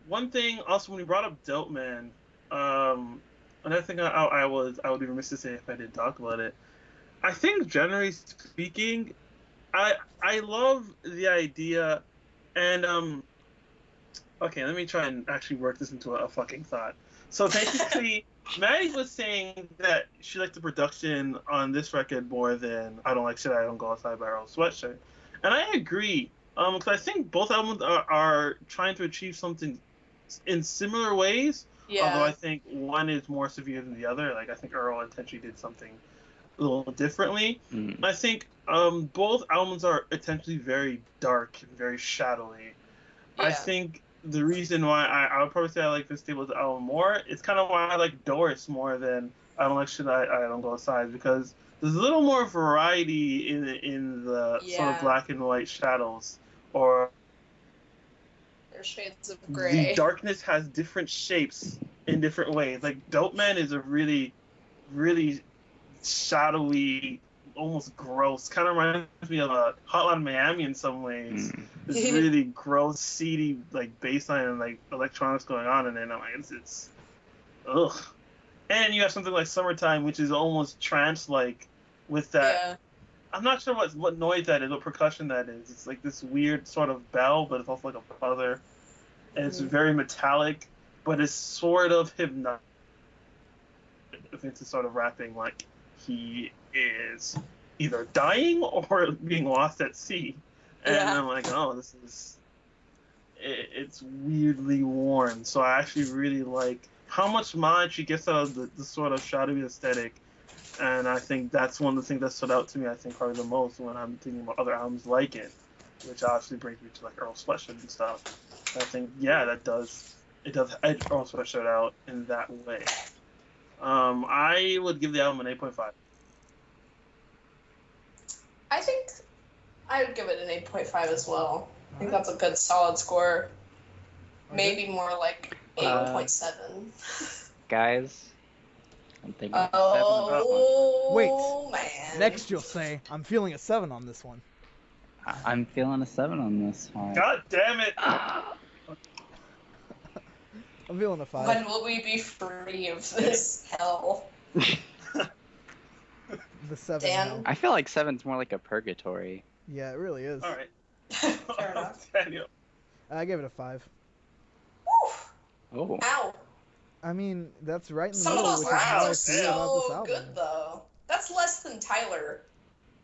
One thing also when you brought up Dope Man, another thing I would be remiss to say if I didn't talk about it. I think generally speaking, I love the idea, and okay, let me try and actually work this into a fucking thought. So basically, Maddie was saying that she liked the production on this record more than I Don't Like Shit, I Don't Go Outside by Earl Sweatshirt, and I agree. Because I think both albums are trying to achieve something in similar ways. Yeah. Although I think one is more severe than the other. Like I think Earl intentionally did something a little differently. I think both albums are intentionally very dark and very shadowy. Yeah. I think the reason why I would probably say I like Vince Staples' album more, it's kind of why I like Doris more than I Don't Like Shit, I Don't Go Outside, because there's a little more variety in the sort of black and white shadows, or there's shades of gray. The darkness has different shapes in different ways. Like Dope Man is a really, really shadowy, almost gross. Kind of reminds me of a Hotline Miami in some ways. This really gross, seedy like bass line and like electronics going on in it. And I'm like, it's ugh. And you have something like Summertime, which is almost trance-like with that. Yeah. I'm not sure what noise that is, what percussion that is. It's like this weird sort of bell, but it's also like a buzzer. And it's very metallic, but it's sort of hypnotic. Vince is sort of rapping like he is either dying or being lost at sea. And I'm like, oh, this is... It's weirdly warm. So I actually really like how much mind she gets out of the sort of shadowy aesthetic. And I think that's one of the things that stood out to me, I think, probably the most when I'm thinking about other albums like it, which obviously brings me to like Earl Sweatshirt and stuff. I think, yeah, it does edge Earl Sweatshirt out in that way. I would give the album an 8.5. I think I would give it an 8.5 as well. I think that's a good solid score. Maybe more like 8.7. Guys, I'm thinking Wait. Man. Next you'll say, I'm feeling a 7 on this one. I'm feeling a 7 on this one. God damn it! I'm feeling a 5. When will we be free of this hell? The 7. Dan? I feel like 7's more like a purgatory. Yeah, it really is. Alright. Fair enough. Daniel. I gave it a 5. Woo! Oh. Ow. I mean, that's right in the Some of middle, those which is how I rounds are feel about this so album. good, though. That's less than Tyler,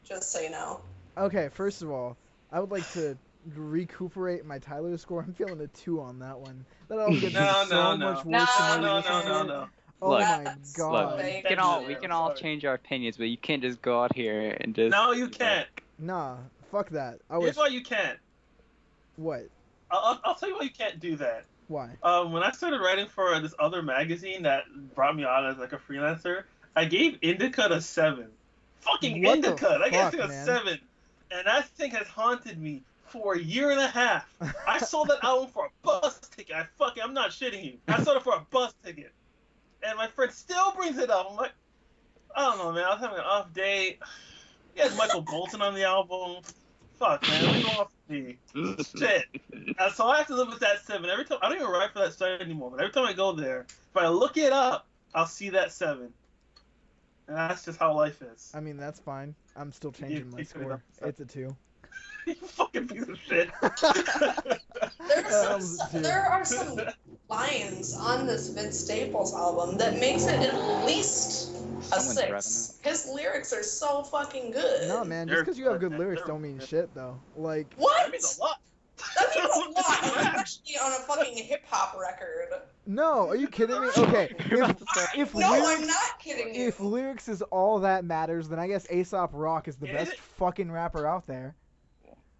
just so you know. Okay, first of all, I would like to recuperate my Tyler score. I'm feeling a 2 on that one. That album gets so much worse than No. Oh Look, my god. Look, we can all change our opinions, but you can't just go out here and just... No, you can't. Nah, fuck that. Here's why you can't. What? I'll tell you why you can't do that. Why? When I started writing for this other magazine that brought me on as like a freelancer, I gave Indica a 7. Fucking What Indica! I gave it a man? 7. And that thing has haunted me for a year and a half. I sold that album for a bus ticket. I'm not shitting you. I sold it for a bus ticket. And my friend still brings it up. I'm like, I don't know, man. I was having an off day. He has Michael Bolton on the album. Fuck, man. Leave him off me. Shit. So I have to live with that 7. Every time, I don't even write for that site anymore, but every time I go there, if I look it up, I'll see that 7. And that's just how life is. I mean, that's fine. I'm still changing my score. It's a 2. You fucking piece of shit. There are some lines on this Vince Staples album that makes it at least a 6. His lyrics are so fucking good. No, man, just because you have good lyrics don't mean shit, though. Like, what? That means a lot. That means a lot. I'm actually on a fucking hip hop record. no, are you kidding me? Okay, if No, lyrics, I'm not kidding you. if lyrics is all that matters, then I guess Aesop Rock is the Is best it? fucking rapper out there.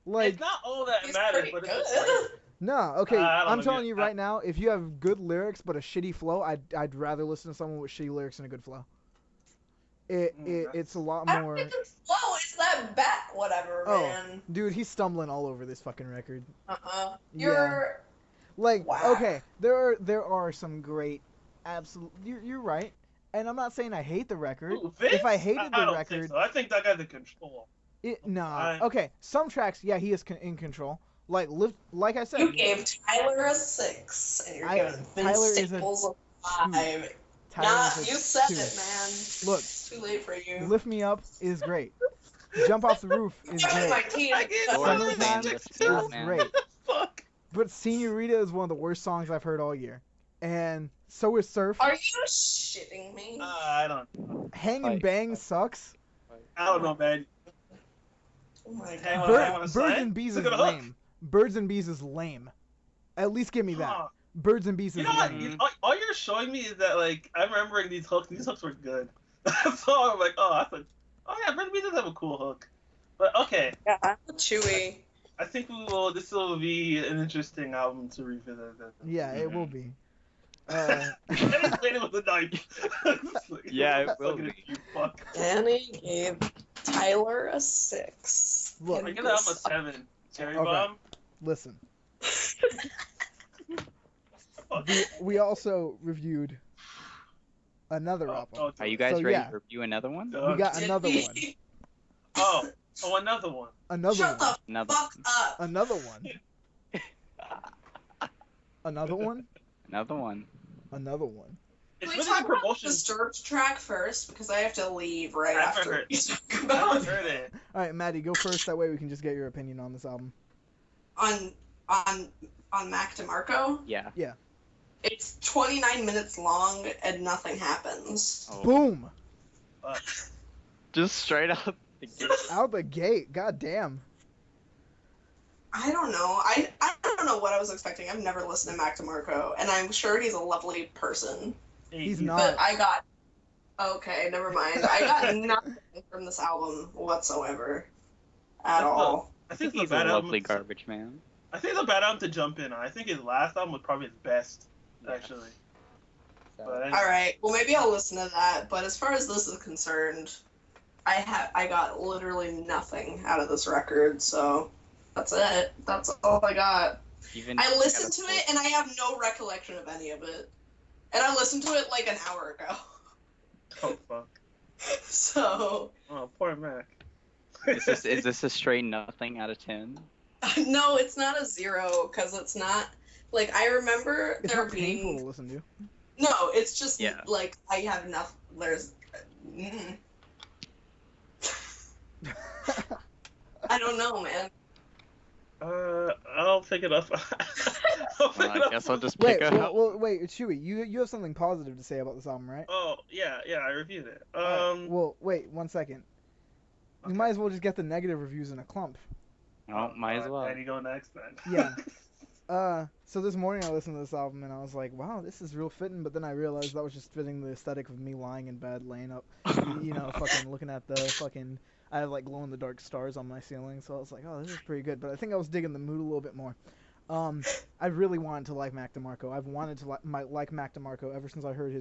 Like, It's not all that He's matters, pretty but good. it's no, okay, I don't I'm know, telling yeah. you right now, if you have good lyrics but a shitty flow, I'd rather listen to someone with shitty lyrics and a good flow. It's a lot I don't more. think the flow is that bad. Whatever, man. Dude, he's stumbling all over this fucking record. You're Like, wow. okay, there are some great, absolute. You're right, and I'm not saying I hate the record. Ooh, Vince? If I hated I the don't record, think so. I think that guy's in control. Okay, some tracks, yeah, he is in control. Like I said, You gave Tyler a 6, and you're giving Vince Tyler is a Staples a 5. Tyler is a You said 2. it, man. Look, It's too late for you. Lift Me Up is great. Jump Off the Roof is Definitely my great. team. Summertime Stand is up, man. great. Fuck. But Senorita is one of the worst songs I've heard all year. And so is Surf. Are you shitting me? I don't. Hang and Fight. Bang sucks. I don't know, man. Oh my Hang god. on, hang on. Birds Side? and Bees Is it is gonna hook? lame. Birds and Bees is lame. At least give me that. Huh. Birds and Bees You is know what? lame. All you're showing me is that, like, I'm remembering these hooks. These hooks were good. So I'm like, oh yeah, Brandon B does have a cool hook. But okay, Yeah, Chewy. I think this will be an interesting album to revisit. Yeah, it will be. And it's played it with a knife. Yeah, it will Fucking be. You fuck. Danny gave Tyler a 6. Look. I give that album a 7. Cherry Okay. Bomb. Listen. Fuck. We also reviewed another album. Are you guys So, ready yeah. to review another one? We got another one. Oh, another one. Another Shut one. the Another fuck up. Another one. Another one. Another one. Another one. It's Can we really talk a about promotion. the Disturbed track first? Because I have to leave right I after heard you it. talk I about haven't heard it. All right, Maddie, go first. That way we can just get your opinion on this album. on Mac DeMarco. Yeah. It's 29 minutes long and nothing happens. Oh. Boom! Just straight up. The gate. Out the gate. God damn. I don't know. I don't know what I was expecting. I've never listened to Mac DeMarco, and I'm sure he's a lovely person. He's Hey, not. But I got okay, never mind. I got nothing from this album whatsoever at all. I I think think it's he's a bad a lovely album. garbage man. I think it's a bad album to jump in on. I think his last album was probably his best, actually. So, But All right. Well, maybe I'll listen to that. But as far as this is concerned, I got literally nothing out of this record. So that's it. That's all I got. even I listened to it and I have no recollection of any of it. And I listened to it like an hour ago. Oh fuck. So Oh, poor Mac. Is this a straight nothing out of 10? no, it's not a 0 because it's not like I remember It's there not painful being. to listen to. No, it's just Yeah. like I have enough. There's. I don't know, man. I'll pick it up. I'll pick Well, it I up. guess I'll just Wait, pick up. wait, Chewy, you have something positive to say about this album, right? Oh yeah, I reviewed it. Well, wait, 1 second. You might as well just get the negative reviews in a clump. Oh, might as well. And you go next then. Yeah. So this morning I listened to this album and I was like, wow, this is real fitting, but then I realized that was just fitting the aesthetic of me lying in bed, laying up, fucking looking at the fucking, I have like glow-in-the-dark stars on my ceiling, so I was like, oh, this is pretty good, but I think I was digging the mood a little bit more. I really wanted to like Mac DeMarco. I've wanted to like Mac DeMarco ever since I heard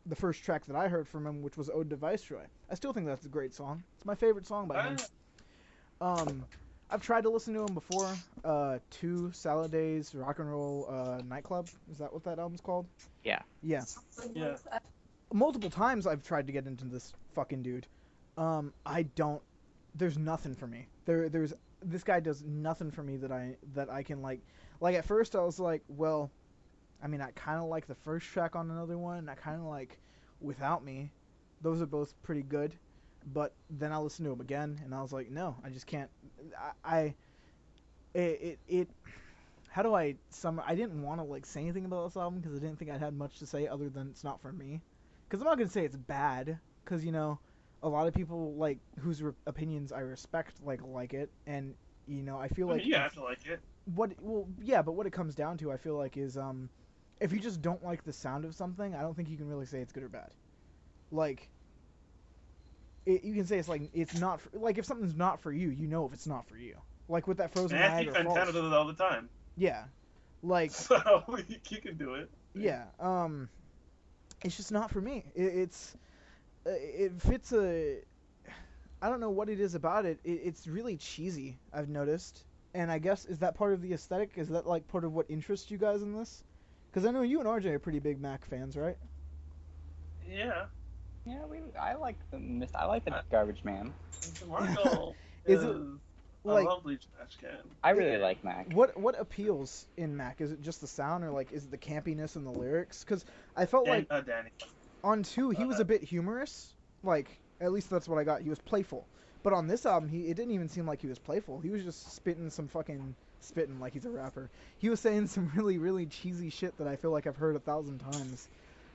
the first track that I heard from him, which was Ode to Viceroy. I still think that's a great song. It's my favorite song by him. I've tried to listen to him before. 2 Salad Days Rock and Roll Nightclub. Is that what that album's called? Yeah. Yeah. Yeah. Multiple times I've tried to get into this fucking dude. There's nothing for me. This guy does nothing for me that I can like. Like at first I was like, well, I mean I kind of like the first track on another one, and I kind of like Without Me. Those are both pretty good. But then I listened to him again, and I was like, no, I just can't. How do I I didn't want to like say anything about this album because I didn't think I had much to say other than it's not for me. Because I'm not gonna say it's bad, because a lot of people like whose opinions I respect like it, and I feel like you have to like it. but what it comes down to, I feel like, is if you just don't like the sound of something, I don't think you can really say it's good or bad. Like, you can say it's not like if something's not for you, if it's not for you. Like with that Frozen Matthew Niagara Fantana Falls. does it all the time. Yeah, like So you can do it. yeah, it's just not for me. It fits I don't know what it is about it. It's really cheesy, I've noticed. And I guess, is that part of the aesthetic? Is that like part of what interests you guys in this? Because I know you and RJ are pretty big Mac fans, right? Yeah. Yeah, I like the garbage man. DeMarco Is is it, a like- lovely trash can. I really like Mac. What appeals in Mac? Is it just the sound, or like is it the campiness in the lyrics? Because I felt like Danny. on 2 he was a bit humorous. Like, at least that's what I got. He was playful. But on this album, it didn't even seem like he was playful. He was just spitting like he's a rapper. He was saying some really, really cheesy shit that I feel like I've heard 1,000 times.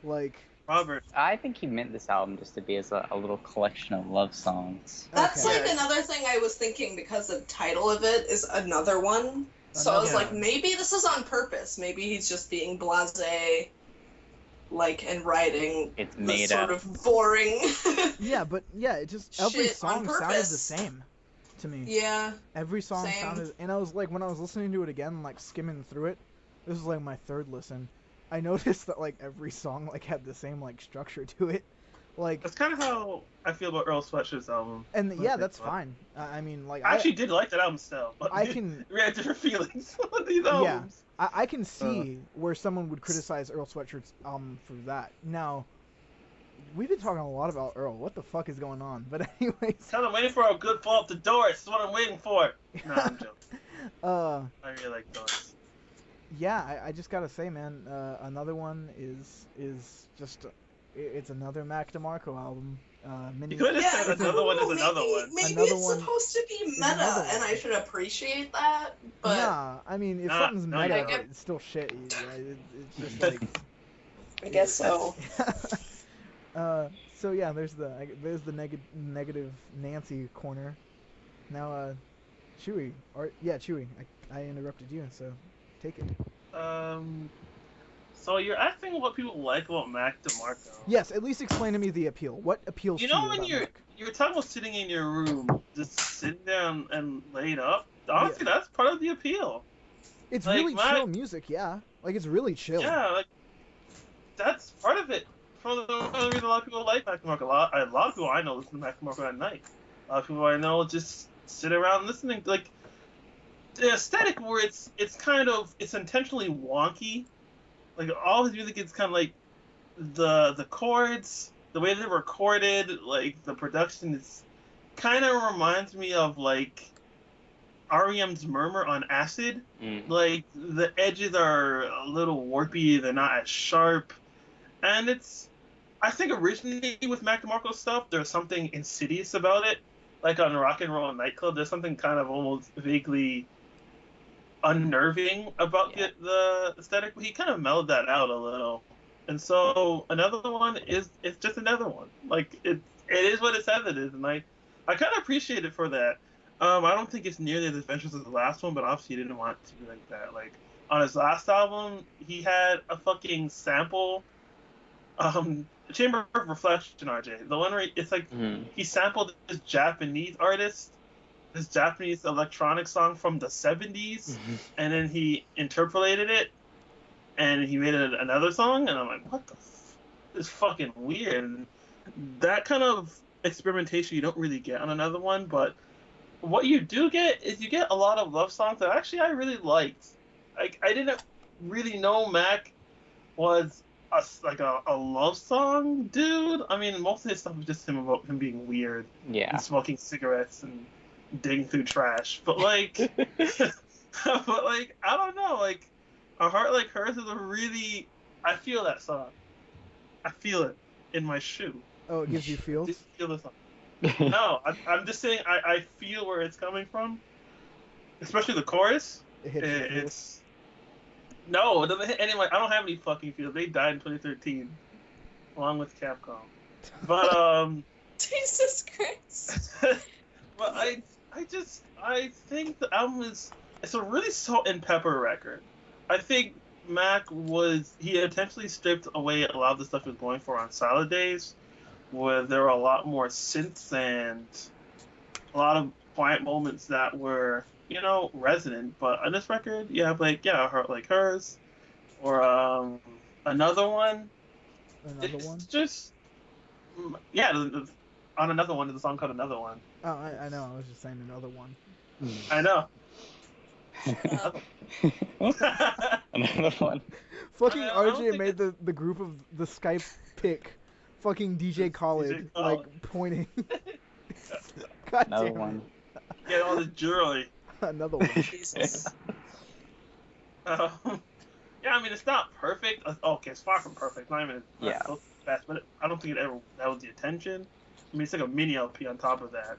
Like, Robert. I think he meant this album just to be as a little collection of love songs. That's Okay. like another thing I was thinking, because the title of it is Another One. So I was like, maybe this is on purpose. Maybe he's just being blasé, like, and writing It's this made sort up. of boring. yeah, but yeah, it just every Shit on song sounded the purpose. same to me. Yeah. Every song Same. sounded, and I was like, when I was listening to it again, like skimming through it, this was like my third listen. I noticed that like every song like had the same like structure to it, like. That's kind of how I feel about Earl Sweatshirt's album. And yeah, that's fine. I mean, like I actually did like that album still, but I can. we had different feelings on these albums. Yeah, I can see where someone would criticize Earl Sweatshirt's album for that. Now, we've been talking a lot about Earl. What the fuck is going on? But anyways. Tell I'm waiting for a good fall up the door. This is what I'm waiting for. No, I'm joking. I really like Doors. Yeah, I just gotta say, man, another one is just it's another Mac DeMarco album. You could have said another one is another one. Maybe Another it's one supposed to be is meta, another and one. I should appreciate that. But Nah, I mean, if something's no, meta, you don't. it's still shit. It's just like. I guess so. So yeah, there's the negative Nancy corner. Now, Chewy, Chewy, I interrupted you, so take it. So you're asking what people like about Mac DeMarco. Yes, at least explain to me the appeal. What appeals to You you know when about you're Mac? talking about sitting in your room, just sitting down and laid up. Honestly, that's part of the appeal. It's like, really Mac- chill music, yeah. Like it's really chill. Yeah, like that's part of it. For the reason a lot of people like Mac DeMarco. A lot of people I know listen to Mac DeMarco at night. A lot of people I know just sit around listening. Like the aesthetic where it's intentionally wonky. Like all his music is kind of like the chords, the way they're recorded, like the production is kind of reminds me of like REM's Murmur on acid. Like the edges are a little warpy, they're not as sharp, and I think originally with Mac DeMarco stuff, there's something insidious about it. Like on Rock and Roll Nightclub, there's something kind of almost vaguely unnerving about the aesthetic, but he kind of mellowed that out a little. And so another one it's just another one. Like it is what it says it is, and I kind of appreciate it for that. I don't think it's nearly as adventurous as the last one, but obviously he didn't want it to be like that. Like on his last album, he had a fucking sample. Chamber of Reflection, RJ. The one where it's like he sampled this Japanese artist, this Japanese electronic song from the 70s, and then he interpolated it, and he made it another song, and I'm like, what the It's fucking weird. And that kind of experimentation you don't really get on another one, but what you do get is you get a lot of love songs that actually I really liked. Like, I didn't really know Mac was a love song dude. I mean, most of his stuff was just him about him being weird and smoking cigarettes and digging through trash. But like, I don't know. Like, A Heart Like Hers is a really, I feel that song. I feel it in my shoe. Oh, it gives you feels? I feel the song. No, I'm just saying I feel where it's coming from, especially the chorus. It's no, it doesn't hit anyone. I don't have any fucking feels. They died in 2013, along with Capcom. But Jesus Christ. But I think the album it's a really salt and pepper record. I think Mac he intentionally stripped away a lot of the stuff he was going for on Salad Days, where there were a lot more synths and a lot of quiet moments that were, resonant. But on this record, you have A Heart Like Hers, or another one. It's just, on another one, there's a song called Another One. Oh, I know. I was just saying another one. I know. Another one. Fucking I don't RJ think made the group of the Skype pic. Fucking DJ Khaled, like pointing. God Another damn one. Get all the jewelry. Another one. Jesus. Yeah, I mean, it's not perfect. Okay, it's far from perfect. Not even close to the best, but I don't think that was the intention. I mean, it's like a mini LP on top of that.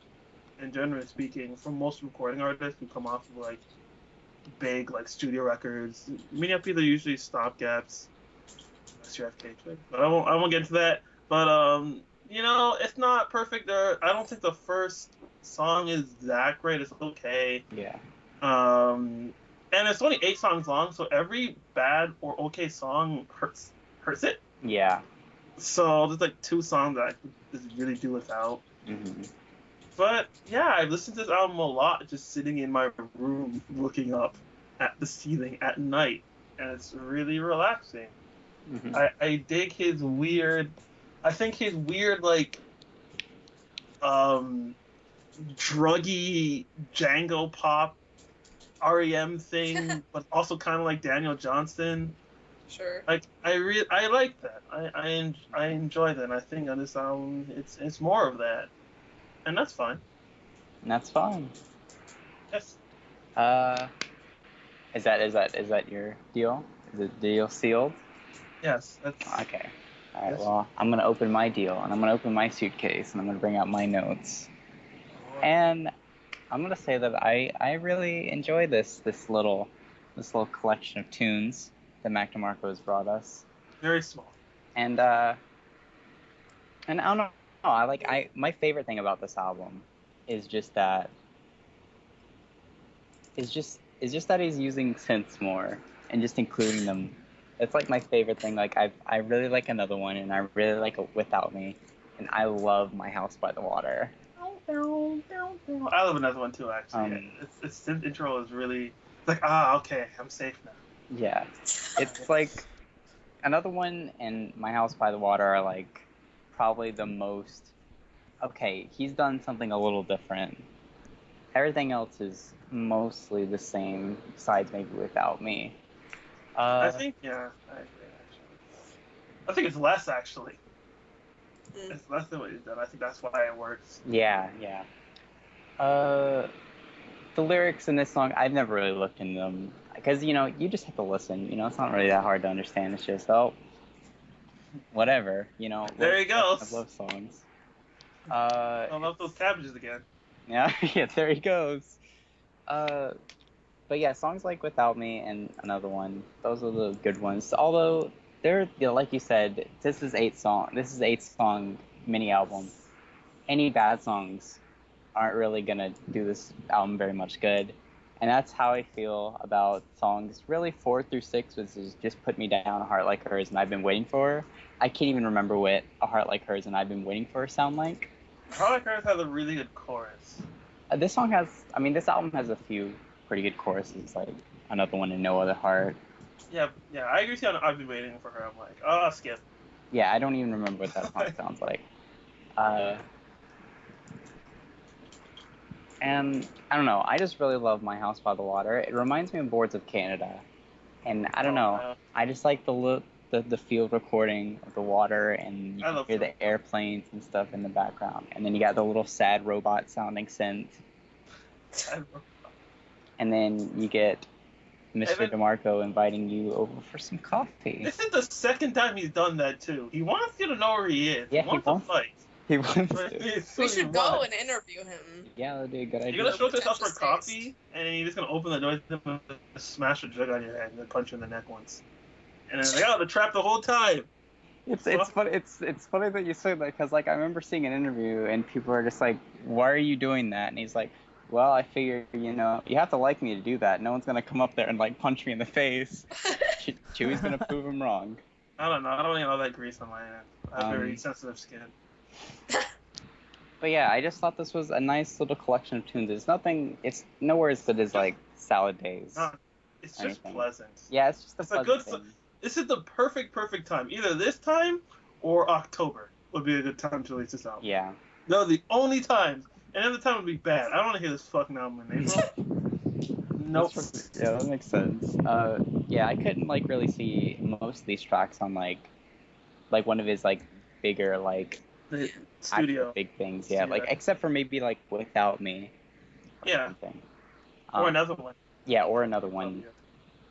in generally speaking, for most recording artists who come off of like big like studio records, mini LPs are usually stopgaps. Unless you're FKH, but I won't get into that. But it's not perfect. I don't think the first song is that great. It's okay. Yeah. And it's only 8 songs long, so every bad or okay song hurts it. Yeah. So there's like 2 songs that I could just really do without. Mm-hmm. But yeah, I've listened to this album a lot, just sitting in my room looking up at the ceiling at night, and it's really relaxing. Mm-hmm. I dig his weird, like druggy Django pop REM thing, but also kind of like Daniel Johnston. Sure. Like I like that. I enjoy that. And I think on this album it's more of that, and that's fine. And that's fine. Yes. Is that your deal? Is the deal sealed? Yes. That's okay. All right. Yes. Well, I'm gonna open my deal, and I'm gonna open my suitcase, and I'm gonna bring out my notes, and I'm gonna say that I really enjoy this little collection of tunes that Mac DeMarco has brought us. Very small. And I don't know. My favorite thing about this album is just that that he's using synths more and just including them. It's like my favorite thing. Like I really like Another One, and I really like Without Me, and I love My House by the Water. I love Another One too, actually. Its synth intro is really like, okay, I'm safe now. Yeah, it's like Another One and My House by the Water are like probably the most. Okay, he's done something a little different. Everything else is mostly the same, besides maybe Without Me. I think, yeah, I agree, actually. I think it's less, actually. It's less than what he's done. I think that's why it works. Yeah. The lyrics in this song, I've never really looked into them. Because, you just have to listen. It's not really that hard to understand. It's just, whatever, There you go. I love songs. I love those cabbages again. Yeah, there he goes. But yeah, songs like Without Me and Another One, those are the good ones. Although they're, like you said, this is 8-song mini album. Any bad songs aren't really gonna do this album very much good, and that's how I feel about songs really 4 through 6, which is Just Put Me Down, A Heart Like Hers, and I've Been Waiting For Her. I can't even remember what A Heart Like Hers and I've Been Waiting For Her sound like. A Heart Like Hers has a really good chorus. This album has a few pretty good choruses, like Another One and No Other Heart. Yeah, I agree with you on I've Been Waiting For Her. I'm like, skip. Yeah, I don't even remember what that song sounds like. And I don't know, I just really love My House by the Water. It reminds me of Boards of Canada. And I don't know, I just like the field recording of the water, and you can hear the airplanes and stuff in the background. And then you got the little sad robot sounding synth. And then you get Mr. DeMarco inviting you over for some coffee. This is the second time he's done that too. He wants you to know where he is. Yeah, he wants to fight. He wants to. We should go and interview him. Yeah, that'd be a good idea. You're gonna show up to his house for coffee, and then you're just gonna open the door and smash a jug on your head and then punch you in the neck once. And then they're trapped the whole time. It's funny. It's funny that you say that, because like I remember seeing an interview and people are just like, "Why are you doing that?" And he's like, "Well, I figure you have to like me to do that. No one's gonna come up there and like punch me in the face." Chewie's gonna prove him wrong. I don't know. I don't even know that grease on my hand. I have very sensitive skin. But yeah, I just thought this was a nice little collection of tunes. It's nowhere as good as like Salad Days. No, it's just pleasant. Yeah, it's just a good thing. This is the perfect time. Either this time or October would be a good time to release this album. Yeah. No, the only times. And every time would be bad. I don't want to hear this fucking album in April. Nope. Yeah, that makes sense. Yeah, I couldn't like really see most of these tracks on like one of his like bigger like the studio big things. Yeah, like except for maybe like Without Me. Yeah. Something. Or Another One. Yeah, or Another One. Yeah.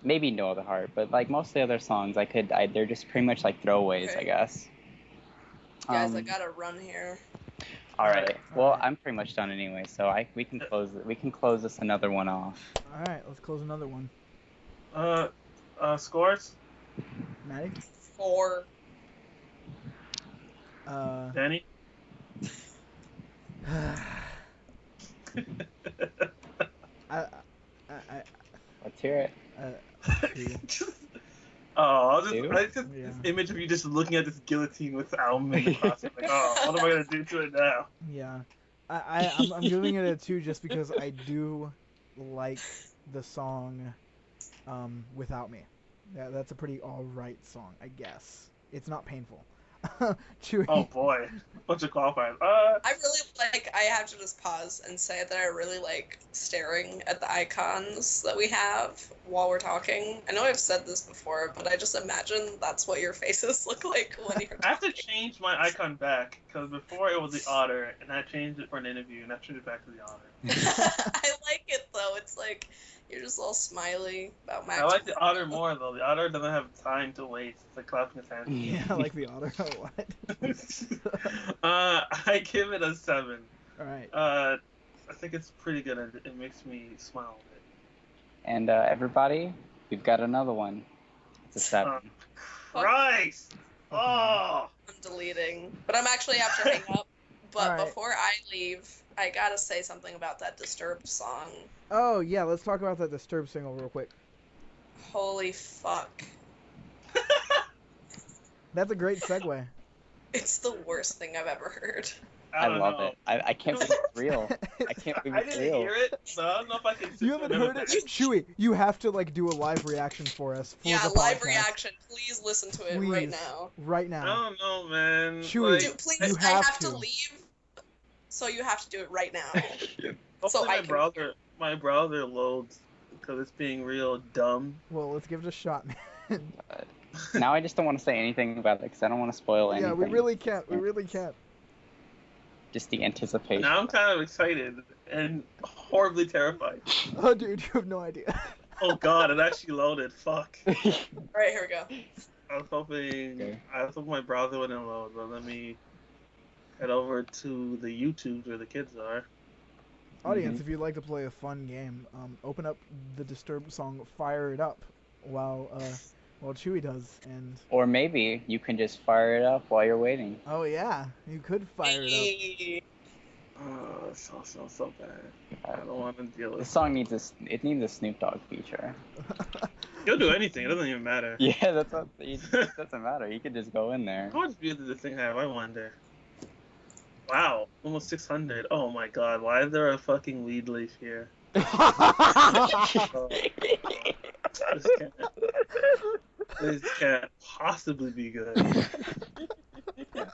Maybe No Other Heart, but like most of the other songs, they're just pretty much like throwaways, okay. I guess. Guys, I gotta run here. All right. All Well, right. I'm pretty much done anyway, so we can close it. We can close this another one off. All right, let's close another one. Scores. Maddie. 4. Danny. Let's hear it. 2. This image of you just looking at this guillotine with almond across it. Like, oh, what am I gonna do to it now? Yeah, I'm giving it a 2 just because I do like the song, "Without Me." That's a pretty alright song, I guess. It's not painful. Chewy. Oh boy, bunch of qualifiers. I have to just pause and say that I really like staring at the icons that we have while we're talking. I know I've said this before, but I just imagine that's what your faces look like when you're talking. I have to change my icon back, because before it was the otter, and I changed it for an interview, and I changed it back to the otter. I like it, though. It's like, you're just all smiley about Mac. I like the otter more, though. The otter doesn't have time to waste. It's like clapping his hands. Yeah, I like the otter. What? I give it a 7. Alright. I think it's pretty good. It makes me smile a bit. And everybody, we've got another one. It's a 7. Christ! Oh! I'm deleting. But I'm actually have to hang up. But Alright. before I leave, I gotta say something about that Disturbed song. Oh, yeah, let's talk about that Disturbed single real quick. Holy fuck. That's a great segue. It's the worst thing I've ever heard. I love it. I can't believe it's real. I can't believe I it's didn't real. hear it, so I don't know if I can. You haven't heard it? Chewy, you have to, do a live reaction for us. For Yeah, the live podcast. reaction. Please listen to it right now. Right now. I don't know, man. Chewy, Dude, please, you I have have to. to leave. So you have to do it right now. Hopefully So my browser loads, because it's being real dumb. Well, let's give it a shot, man. Now I just don't want to say anything about it because I don't want to spoil anything. Yeah, we really can't. We really can't. Just the anticipation. Now I'm kind of excited and horribly terrified. Oh, dude, you have no idea. Oh god, it actually loaded. Fuck. Alright, here we go. I was hoping my browser wouldn't load, but let me head over to the YouTube where the kids are. Audience, if you'd like to play a fun game, open up the Disturbed song "Fire It Up" while Chewy does, and. Or maybe you can just fire it up while you're waiting. Oh yeah, you could fire it up. Oh, it's so bad. I don't want to deal with This song needs a Snoop Dogg feature. He'll do anything. It doesn't even matter. Yeah, it doesn't matter. You could just go in there. How much views does this thing have? I wonder. Wow, almost 600. Oh my god, why is there a fucking weed leaf here? This can't possibly be good. Yeah,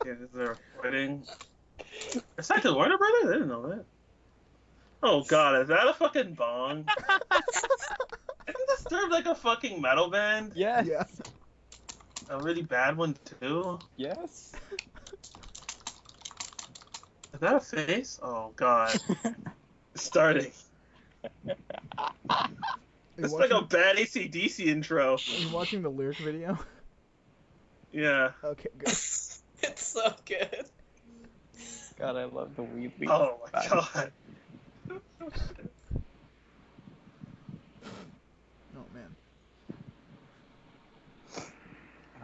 is there a recording? Is that the Warner Brothers? I didn't know that. Oh god, is that a fucking bong? Isn't Disturbed like a fucking metal band? Yes. Yeah. A really bad one too? Yes. Is that a face? Oh god. It's starting. It's like a bad AC/DC intro. Are you watching the lyric video? Yeah. Okay, good. It's so good. God, I love the weed leaf. Oh my god. Oh man.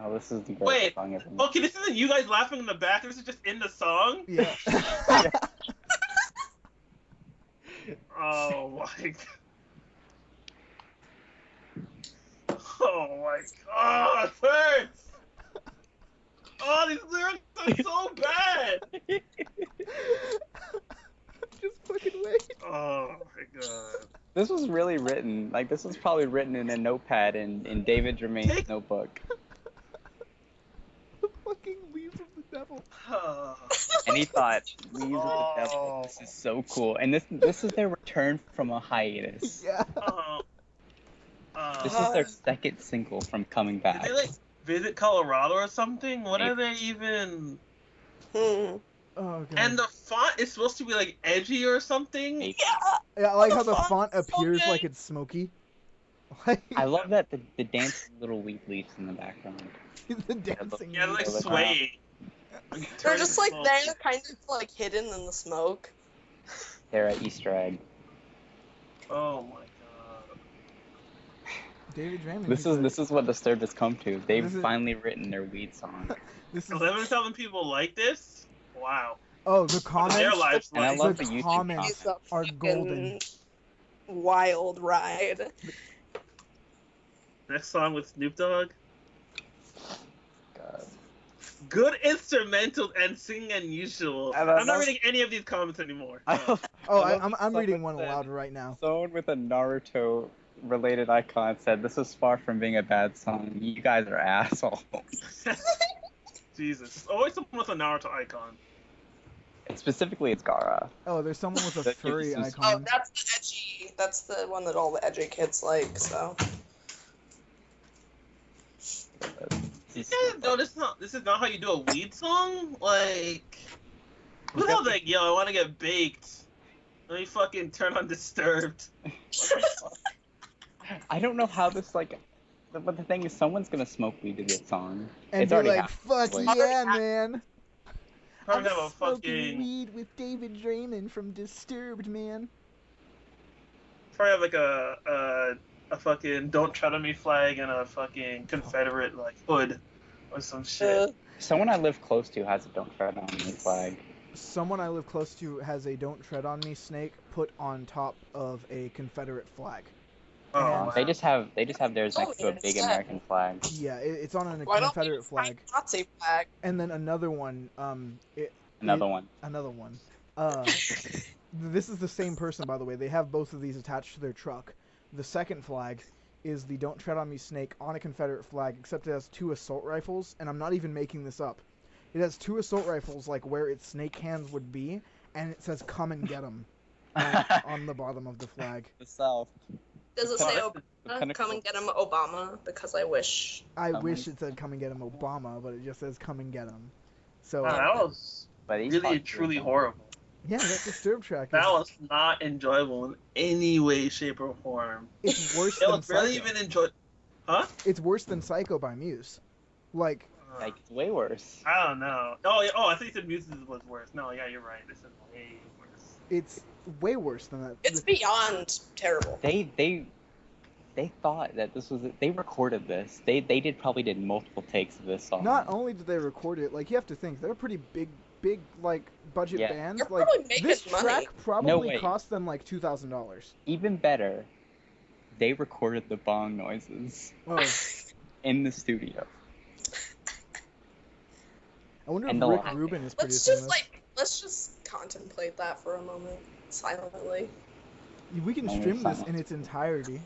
Oh, this is the greatest Wait. song ever. Okay, this isn't you guys laughing in the back. This is just in the song. Yeah. Oh my god. Oh my god, it hurts! Oh, these lyrics are so bad! Just fucking wait. Oh my god. This was really written. This was probably written in a notepad in David Germain's notebook. The fucking leaves of the devil. And he thought, "Leaves of the Devil, this is so cool." And this is their return from a hiatus. Yeah. This is their second single from coming back. Did they visit Colorado or something? What are they even? Oh god. And the font is supposed to be edgy or something. Yeah. Yeah, I like how the font's font so appears good. like it's smoky. I love that the dancing little weed leaves in the background. The dancing. Yeah, they're needle. swaying. They're just like they're kind of like hidden in the smoke. They're an Easter egg. Oh my god. David Draymond. This is what Disturbed has come to. They've finally written their weed song. This is 11,000 people like this? Wow. Oh, the comments. Their lives And I love the the YouTube comments comments. are golden. Wild ride. Next song with Snoop Dogg. God. Good instrumental and singing unusual. I'm not reading any of these comments anymore. I'm reading one aloud right now. Someone with a Naruto related icon said, "This is far from being a bad song. You guys are assholes." Jesus. Always someone with a Naruto icon. Specifically, it's Gaara. Oh, there's someone with a furry Oh, icon. that's the edgy. That's the one that all the edgy kids like. So. No, this is not how you do a weed song. Like, who the hell's like, yo, I want to get baked. Let me fucking turn on Disturbed. I don't know how this but the thing is, someone's gonna smoke weed to this song. And It's be already like, fuck happened. yeah, man. Probably I'm have a smoking fucking. weed with David Draymond from Disturbed, man. Probably have like a fucking "Don't Tread on Me" flag and a fucking Confederate like hood or some shit. Someone I live close to has a "Don't Tread on Me" flag. Someone I live close to has a "Don't Tread on Me" snake put on top of a Confederate flag. Oh, wow. They just have theirs next to a big American flag. Yeah, it's on a Why Confederate don't flag. Nazi flag. And then another one. Another one. This is the same person, by the way. They have both of these attached to their truck. The second flag is the "Don't Tread on Me" snake on a Confederate flag, except it has 2 assault rifles, and I'm not even making this up. It has 2 assault rifles, like where its snake hands would be, and it says "Come and get 'em" on the bottom of the flag. The South. Does it say The Obama? pinnacle. Come and get him, Obama, because I wish. I wish it said "Come and get 'em, Obama," but it just says "Come and get 'em." So Wow, that was But he's really popular. truly horrible. yeah, that Disturbed track. That was not enjoyable in any way, shape, or form. It's worse It than was barely Psycho. even enjoyed. Huh? It's worse than Psycho by Muse. Like, Like, it's way worse. I don't know. Oh, I think the music was worse. No, yeah, you're right. This is way worse. it's way worse than that. It's beyond terrible. They thought that this was. They recorded this. They probably did multiple takes of this song. Not only did they record it, like, you have to think, they're a pretty big like budget Yeah. band. They're Like, probably making this money. track No probably way. cost them like $2,000. Even better, they recorded the bong noises Oh, in the studio. I wonder And if the Rick line. Rubin is Let's producing just let's just contemplate that for a moment, silently. this. We can Only stream this silence. in its entirety.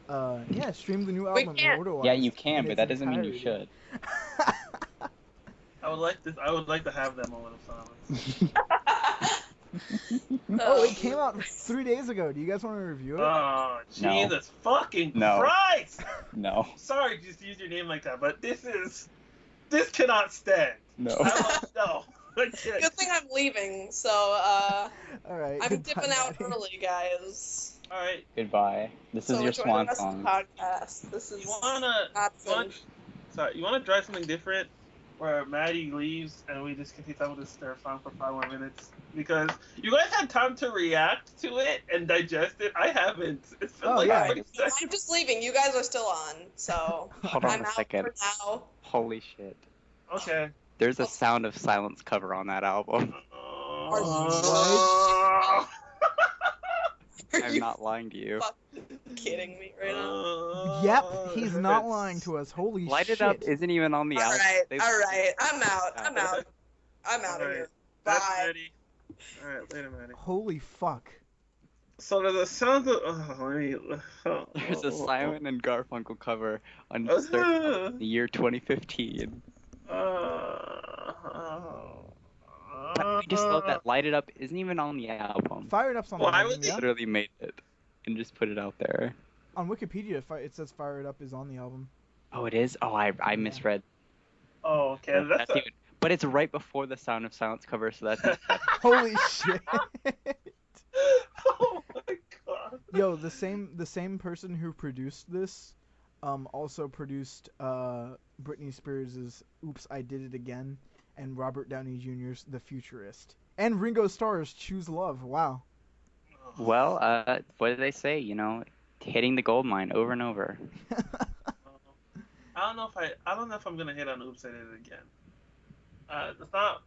Yeah, stream the new We album. can't. Immortalized Yeah, you can, in but its that doesn't mean you entirety. should. I would like to have them a little silence. Oh, it came out 3 days ago. Do you guys want to review it? Oh, No. Jesus fucking No. Christ! No, Sorry to just use your name like that, but this cannot stand. no. No. I can't. Good thing I'm leaving, so All right. I'm goodbye, dipping out Maddie. early, guys. All right. Goodbye. This is So your enjoy swan the rest song. of the podcast. This is You wanna you wanna try something different, where Maddie leaves and we just continue talking about this Stir song for 5 more minutes, because you guys had time to react to it and digest it. I haven't. It's been Oh, like yeah. 20 I'm seconds. just leaving. You guys are still on, so Hold on I'm a out second. for now. Holy shit. Okay. There's a Sound of Silence cover on that album. Are you Uh, Are I'm you not lying to you. fucking kidding me right now? Yep, Uh, he's not lying to us. Holy Light shit. It Up isn't even on the All album. right, They- all right. I'm out. I'm out. I'm out of Alright. here. That's Bye. Maddie. Alright, later, Maddie. Holy fuck. So there's a sound of. Let me. There's a Simon and Garfunkel cover on the year 2015. I just love that Light It Up isn't even on the album. Fire It Up's on the Why album, would they- yeah? Literally made it and just put it out there. On Wikipedia, it says Fire It Up is on the album. Oh, it is? Oh, I misread. Oh, okay. That's a, even, but it's right before the Sound of Silence cover, so that's Holy shit. Oh my god. Yo, the same person who produced this also produced Britney Spears' Oops, I Did It Again and Robert Downey Jr.'s The Futurist, and Ringo Starr's Choose Love. Wow. Well, what do they say? You know, hitting the gold mine over and over. I don't know if I'm gonna hit on Oops, I Did It Again. It's not.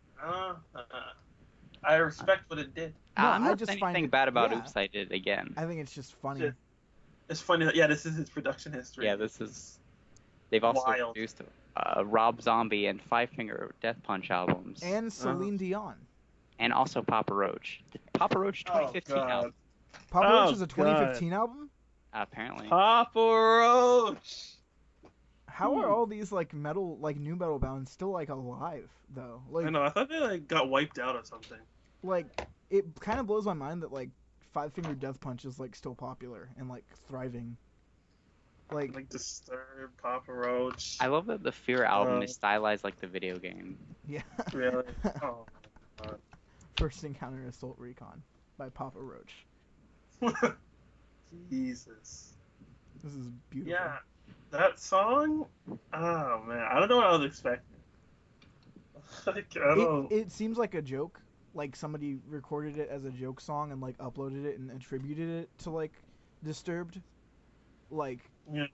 I respect what it did. No, I'm I not just saying find anything it- bad about yeah. Oops, I Did It Again. I think it's just funny. It's funny. Yeah, this is his production history. Yeah, this is. They've also Wild. produced Rob Zombie and Five Finger Death Punch albums, And Celine Dion. and also Papa Roach. The Papa Roach 2015 album, Papa Oh, Roach is a 2015 album? apparently. Papa Roach. How are all these like metal, like new metal bands still like alive though? I Like, know. I thought they like got wiped out or something. like it kind of blows my mind that like Five Finger Death Punch is like still popular and like thriving. Like Disturbed, Papa Roach. I love that the Fear album is stylized like the video game. Yeah. Really? Oh my God. First Encounter Assault Recon by Papa Roach. Jesus. This is beautiful. Yeah, that song. Oh man, I don't know what I was expecting. Like, I don't. It seems like a joke. Like somebody recorded it as a joke song and like uploaded it and attributed it to like Disturbed. Like, Yeah.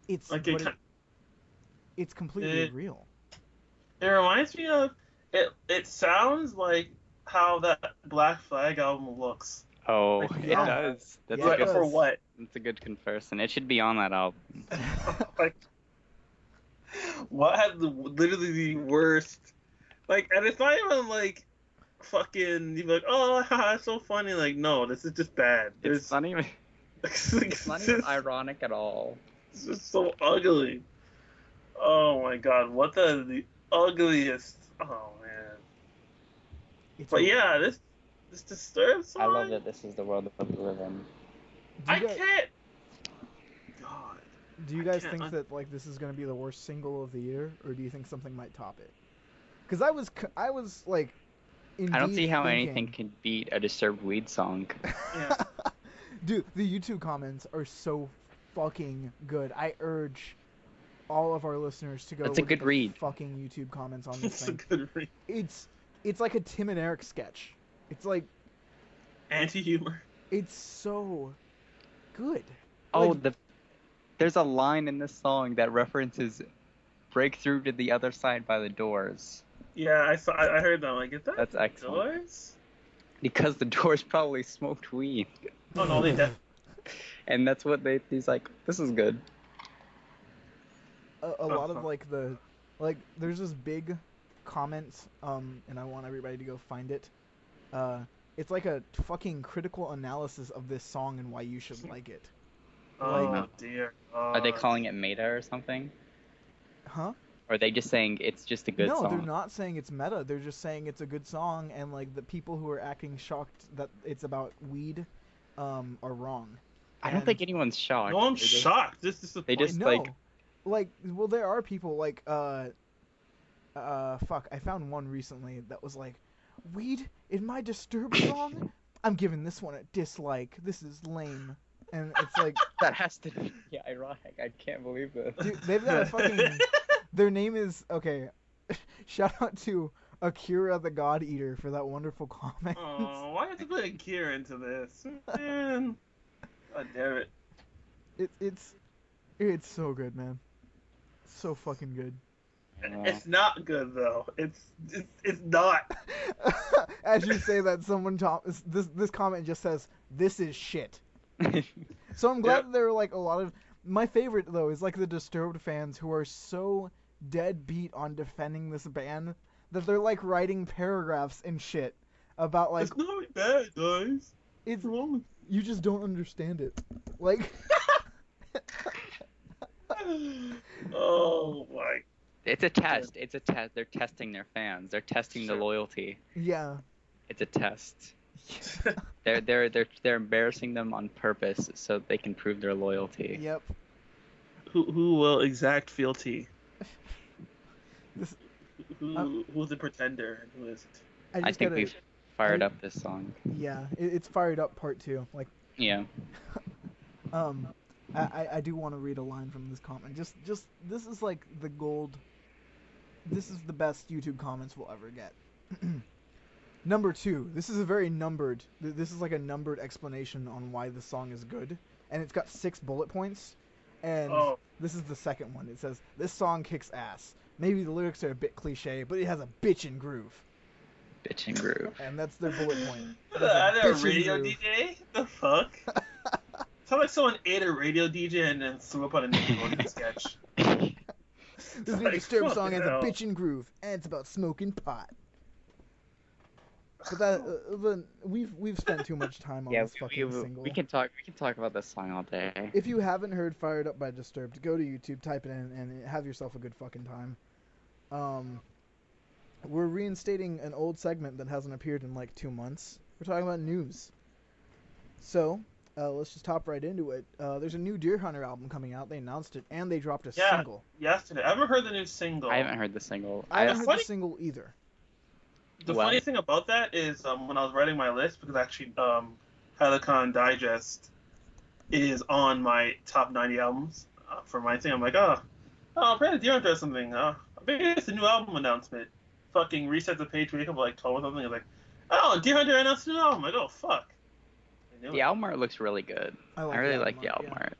it's Like but it's completely real. It reminds me of it. It sounds like how that Black Flag album looks. Oh, Like, it yeah. does. That's Yeah, a it good. does. For what? That's a good comparison. It should be on that album. Like, what had literally the worst? Like, and it's not even like fucking. You're like, oh, haha, it's so funny. Like, no, this is just bad. It's not even. It's Not even ironic at all. It's just so ugly. Oh my god, what the ugliest. Oh man. It's But a- yeah, this Disturbed song. I love that this is the world that we live in. I can't. God. Do you I guys can't think that like this is gonna be the worst single of the year, or do you think something might top it? Because I was like, I don't see how thinking- anything can beat a Disturbed Weed song. Yeah. Dude, the YouTube comments are so fucking good. I urge all of our listeners to go. That's a look good at the read. Fucking YouTube comments on this It's a thing. good read. It's like a Tim and Eric sketch. It's like Anti-humor. it's so good. Oh, Like, there's a line in this song that references "Breakthrough to the Other Side" by the Doors. Yeah, I heard that. Like, is that That's excellent. Doors? Because the Doors probably smoked weed, Oh no, they def- and that's what he's like. This is good. a lot of like there's this big comment, and I want everybody to go find it. It's like a fucking critical analysis of this song and why you should like it. Oh dear. Are they calling it meta or something? Huh? Or are they just saying it's just a good No, song? they're not saying it's meta. They're just saying it's a good song, and like the people who are acting shocked that it's about weed, are wrong. I don't think anyone's shocked. No, I'm They're just- shocked. This is They just No, like well, there are people like fuck. I found one recently that was like, weed in my Disturbed song. I'm giving this one a dislike. This is lame, and it's like, that has to be ironic. I can't believe this. dude, they've got a fucking. Their name is okay. Shout out to Akira the God Eater for that wonderful comment. Oh, why did you put Akira into this? Man. God damn it. It's so good, man. So fucking good. It's not good though. It's not. As you say that, this comment just says, "This is shit." So I'm glad that there are like a lot of. My favorite though is like the Disturbed fans who are so dead beat on defending this band that they're like writing paragraphs and shit about like It's not bad, guys. it's What's wrong with you just don't understand it. Like Oh my. It's a test. It's a test. They're testing their fans. They're testing the Sure. loyalty. yeah. It's a test. They're embarrassing them on purpose so they can prove their loyalty. Yep. Who will exact fealty? This Who's the pretender and who isn't? I I just think gotta, we've fired up this song. yeah, it's fired up part 2. Like Yeah. I do want to read a line from this comment. Just this is like the gold This is the best YouTube comments we'll ever get. Number 2. This is a very numbered. This is like a numbered explanation on why the song is good, and it's got 6 bullet points. And this is the second one. It says, "This song kicks ass. Maybe the lyrics are a bit cliche, but it has a bitchin' groove." Bitchin' groove. And that's their bullet point. Are they a radio groove. DJ? The fuck? Sounds like someone ate a radio DJ and then threw up on a Nickelodeon sketch. This new Disturbed song has a bitchin' groove, and it's about smoking pot. But that we've spent too much time on this fucking single. We can talk about this song all day. If you haven't heard "Fired Up" by Disturbed, go to YouTube, type it in, and have yourself a good fucking time. We're reinstating an old segment that hasn't appeared in like 2 months. We're talking about news. So let's just hop right into it. There's a new Deer Hunter album coming out. They announced it, and they dropped a single. Yesterday. I haven't heard the new single. I haven't heard the single. I haven't heard the single either. The funny thing about that is when I was writing my list, because actually Helicon Digest is on my top 90 albums for my thing. I'm like, I'm ready to Deer Hunter or something. Maybe it's a new album announcement. Fucking reset the page, wake up like 12 or something. It's like, Deer Hunter announced a new album. I'm like, oh, fuck. The album art looks really good. I really like the album art.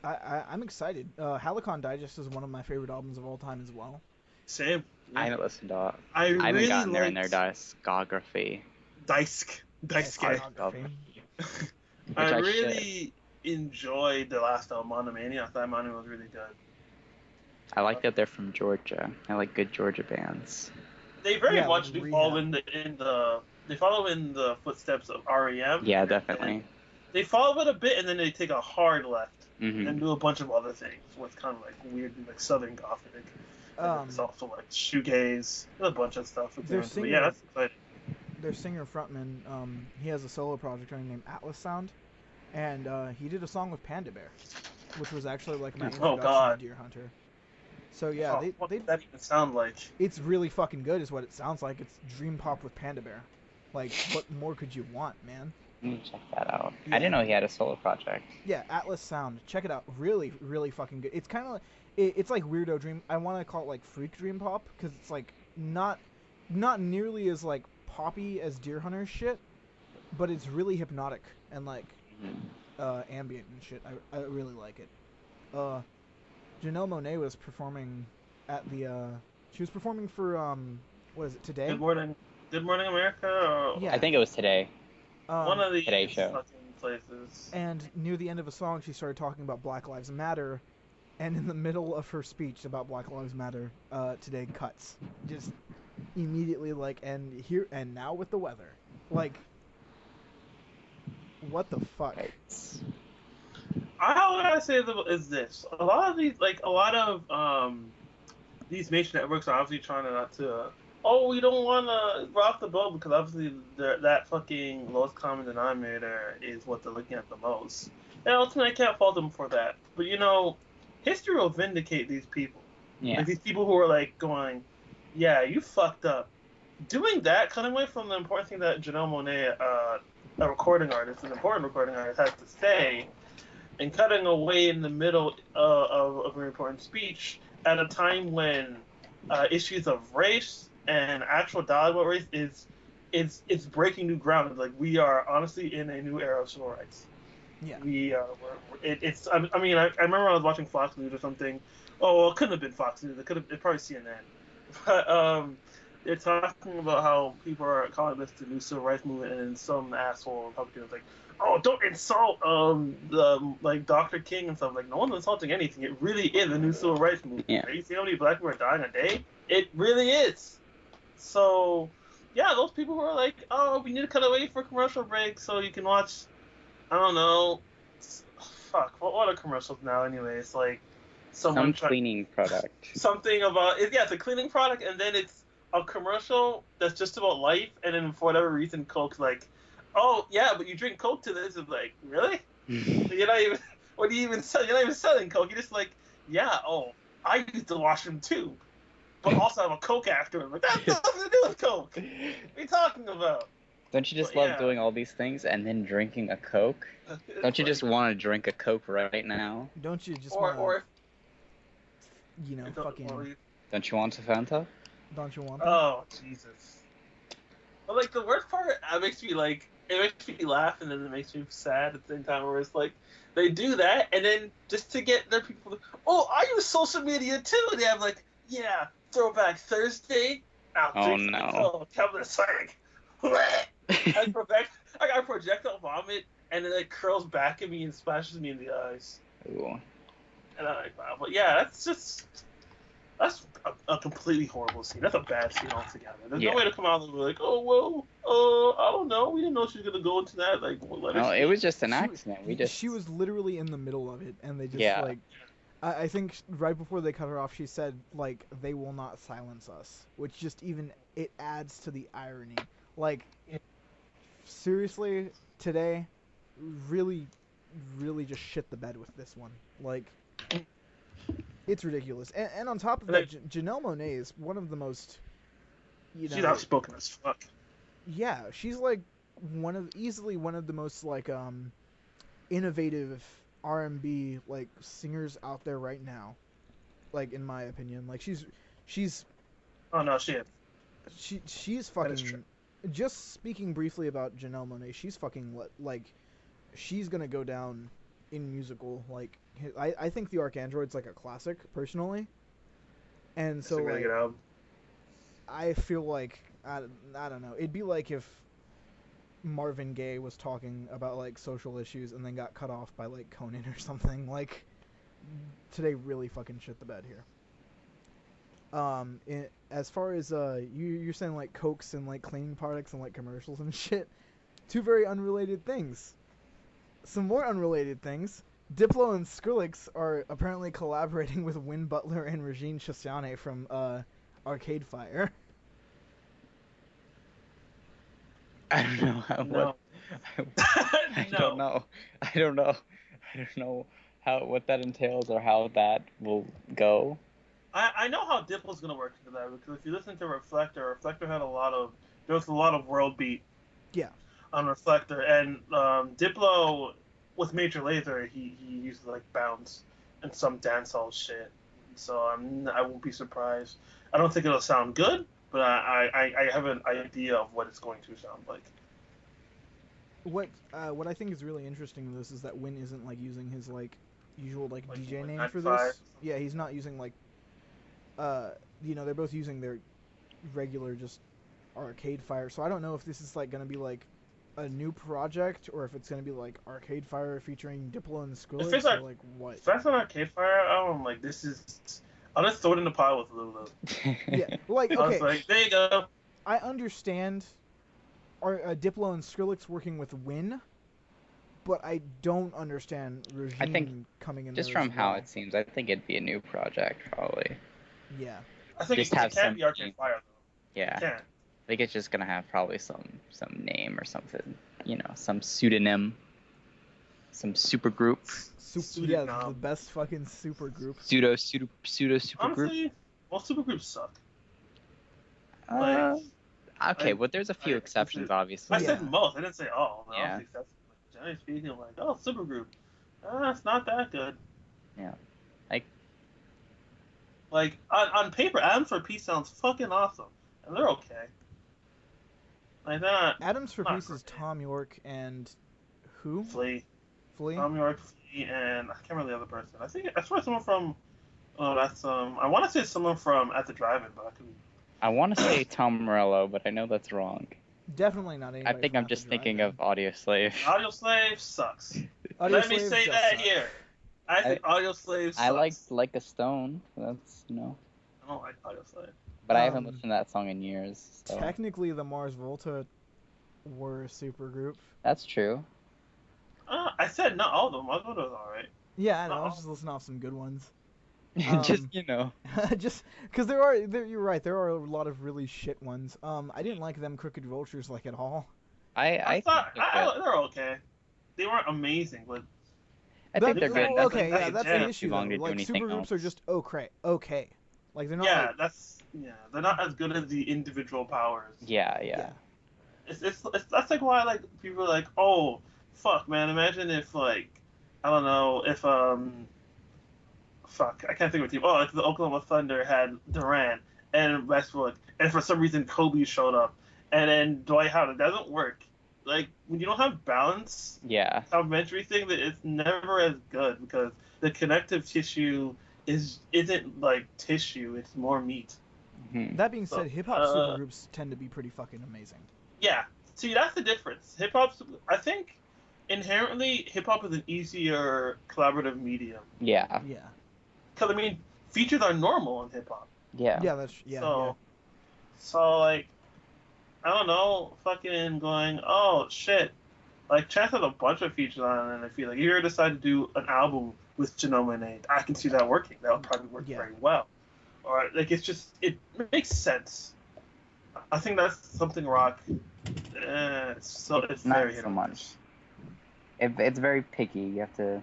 I'm excited. Helicon Digest is one of my favorite albums of all time as well. Same. Yeah. I haven't listened to it. I haven't gotten there in their discography. Discography. I really enjoyed the last album, Monomania. I thought Monomania was really good. I like that they're from Georgia. I like good Georgia bands. They very much do follow they follow in the footsteps of REM. Yeah, definitely. They follow it a bit, and then they take a hard left and do a bunch of other things. What's kind of like weird, like Southern Gothic. It's also like shoegaze, a bunch of stuff. That's exciting. Their singer frontman, he has a solo project named Atlas Sound, and he did a song with Panda Bear, which was actually like my introduction to Deer Hunter. So yeah, what does that even sound like? It's really fucking good, is what it sounds like. It's dream pop with Panda Bear. Like, what more could you want, man? Let me check that out. Yeah. I didn't know he had a solo project. Yeah, Atlas Sound. Check it out. Really, really fucking good. It's kind of like, it's like weirdo dream. I want to call it like freak dream pop, because it's like not nearly as like poppy as Deer Hunter shit, but it's really hypnotic and like ambient and shit. I really like it. Janelle Monáe was performing at the she was performing for what is it, Today? Good Morning America? Yeah. I think it was Today. One of the Today show. Fucking places. And near the end of a song, she started talking about Black Lives Matter, and in the middle of her speech about Black Lives Matter, Today cuts. Just immediately like, and now with the weather. Like, what the fuck? All I gotta say is this: a lot of these major networks are obviously trying to we don't want to rock the boat, because obviously that fucking lowest common denominator is what they're looking at the most. And ultimately, I can't fault them for that. But history will vindicate these people. Yeah. Like these people who are like going, yeah, you fucked up. Doing that, cutting away from the important thing that Janelle Monáe, an important recording artist, has to say, and cutting away in the middle of an important speech at a time when issues of race and actual dialogue about race it's breaking new ground. It's like we are honestly in a new era of civil rights. Yeah. We are. I remember I was watching Fox News or something. Oh, well, it couldn't have been Fox News. It probably CNN. But they're talking about how people are calling this the new civil rights movement, and then some asshole Republican is like, "Oh, don't insult Dr. King and stuff." Like, no one's insulting anything. It really is a new civil rights movement. Yeah. You see how many black people are dying a day? It really is. So, yeah, those people who are like, "Oh, we need to cut away for commercial break so you can watch," I don't know. Fuck, what are commercials now anyway? It's like some cleaning product. Something about it's a cleaning product, and then it's a commercial that's just about life, and then for whatever reason, Coke's like, "Oh yeah, but you drink Coke to this." It's like, really? You're not even. What do you even sell? You're not even selling Coke. You're just like, yeah. Oh, I use the washroom too, but also have a Coke after. But that has nothing to do with Coke. What are you talking about? Don't you just love doing all these things and then drinking a Coke? Don't you just want to drink a Coke right now? Don't you just fucking... Don't you want a Fanta? Don't you want them? Oh Jesus! But like the worst part, it makes me laugh, and then it makes me sad at the same time. Where it's like they do that, and then just to get their people, oh, I use social media too. And they have like, yeah, Throwback Thursday. Oh no! It's like, I got projectile vomit, and it like curls back at me and splashes me in the eyes. Ooh. And I'm like, wow. But yeah, that's a completely horrible scene. That's a bad scene altogether. There's no way to come out and be like, oh, well, I don't know. We didn't know she was going to go into that. Like, no, it was just an accident. She was literally in the middle of it, and they just, like... I think right before they cut her off, she said, like, they will not silence us. Which just even... It adds to the irony. Like, seriously, today, really, really just shit the bed with this one. Like... It's ridiculous. And on top of that, Janelle Monáe is one of the most, she's outspoken as fuck. Yeah, she's like easily one of the most like innovative R&B like singers out there right now. Like in my opinion, like she's. Oh no, she is. She's fucking. Just speaking briefly about Janelle Monáe, she's fucking like, she's gonna go down in musical like. I think The Arcandroid's like a classic personally, and so really good album. I feel like I don't know. It'd be like if Marvin Gaye was talking about like social issues and then got cut off by like Conan or something. Like today really fucking shit the bed here. As far as you're saying like Cokes and like cleaning products and like commercials and shit, two very unrelated things. Some more unrelated things. Diplo and Skrillex are apparently collaborating with Win Butler and Regine Chassagne from Arcade Fire. I don't know I don't know. I don't know what that entails or how that will go. I know how Diplo's gonna work into that because if you listen to Reflector had there was a lot of world beat. Yeah. On Reflector, and Diplo with Major Lazer, he uses like bounce and some dancehall shit. So I won't be surprised. I don't think it'll sound good, but I have an idea of what it's going to sound like. What I think is really interesting in this is that Win isn't like using his like usual like DJ name for this. Yeah, he's not using like they're both using their regular just Arcade Fire. So I don't know if this is like gonna be like a new project or if it's gonna be like Arcade Fire featuring Diplo and Skrillex or like what. If that's an Arcade Fire album, like this is, I'll just throw it in the pile with Lulu. Yeah, like okay. I was like, there you go. I understand Diplo and Skrillex working with Win, but I don't understand Regine coming in. Just there from how it seems, I think it'd be a new project probably. Yeah. I think just it can't be Arcade Fire though. Yeah. It can't. I think it's just gonna have probably some name or something, some pseudonym, some super group. Yeah, the best fucking super group. Pseudo super Honestly, group. Well, super groups suck. Okay, well, there's a few exceptions, obviously. I said most. I didn't say all. Yeah. Generally speaking, I'm like, oh, super group. It's not that good. Yeah. Like on paper, Atoms for Peace sounds fucking awesome, and they're okay. Like that. Atoms for Peace is Tom York and who? Flea. Tom York, Flea, and I can't remember the other person. I think I swear someone from. Oh, that's I want to say someone from At the Drive-In, but I could. I want to say Tom Morello, but I know that's wrong. Definitely not anybody. I think I'm just thinking of Audio Slave. Audio Slave sucks. Let me say that here. I think Audio Slave sucks. I like a Stone. That's I don't like Audio Slave. But I haven't listened to that song in years. So. Technically, the Mars Volta were a super group. That's true. I said not all of them. Mars Volta was alright. Yeah, I know. I was just listening off some good ones. Just just because you're right. There are a lot of really shit ones. I didn't like them Crooked Vultures like at all. I thought they're okay. They weren't amazing, but I think they're good. Okay, yeah, that's an issue. Like super groups are just okay. Like they're not. They're not as good as the individual powers. Yeah. It's that's like why like people are like, oh fuck man, imagine if like I don't know if fuck, I can't think of a team. Oh, the Oklahoma Thunder had Durant and Westbrook, and for some reason Kobe showed up, and then Dwight Howard. It doesn't work. Like when you don't have balance, complementary thing, that it's never as good because the connective tissue isn't like tissue; it's more meat. Mm-hmm. That being said, hip hop supergroups tend to be pretty fucking amazing. Yeah, see that's the difference. Hip hop, I think, inherently hip hop is an easier collaborative medium. Yeah. Yeah. Because I mean, features are normal in hip hop. Yeah. Yeah, that's So like, I don't know, fucking going, oh shit, like Chance has a bunch of features on it, and I feel like if you ever decide to do an album with Genoma and I can see that working. That would probably work very well. Or like it makes sense. I think that's something rock. It's not very so much. It's very picky. You have to,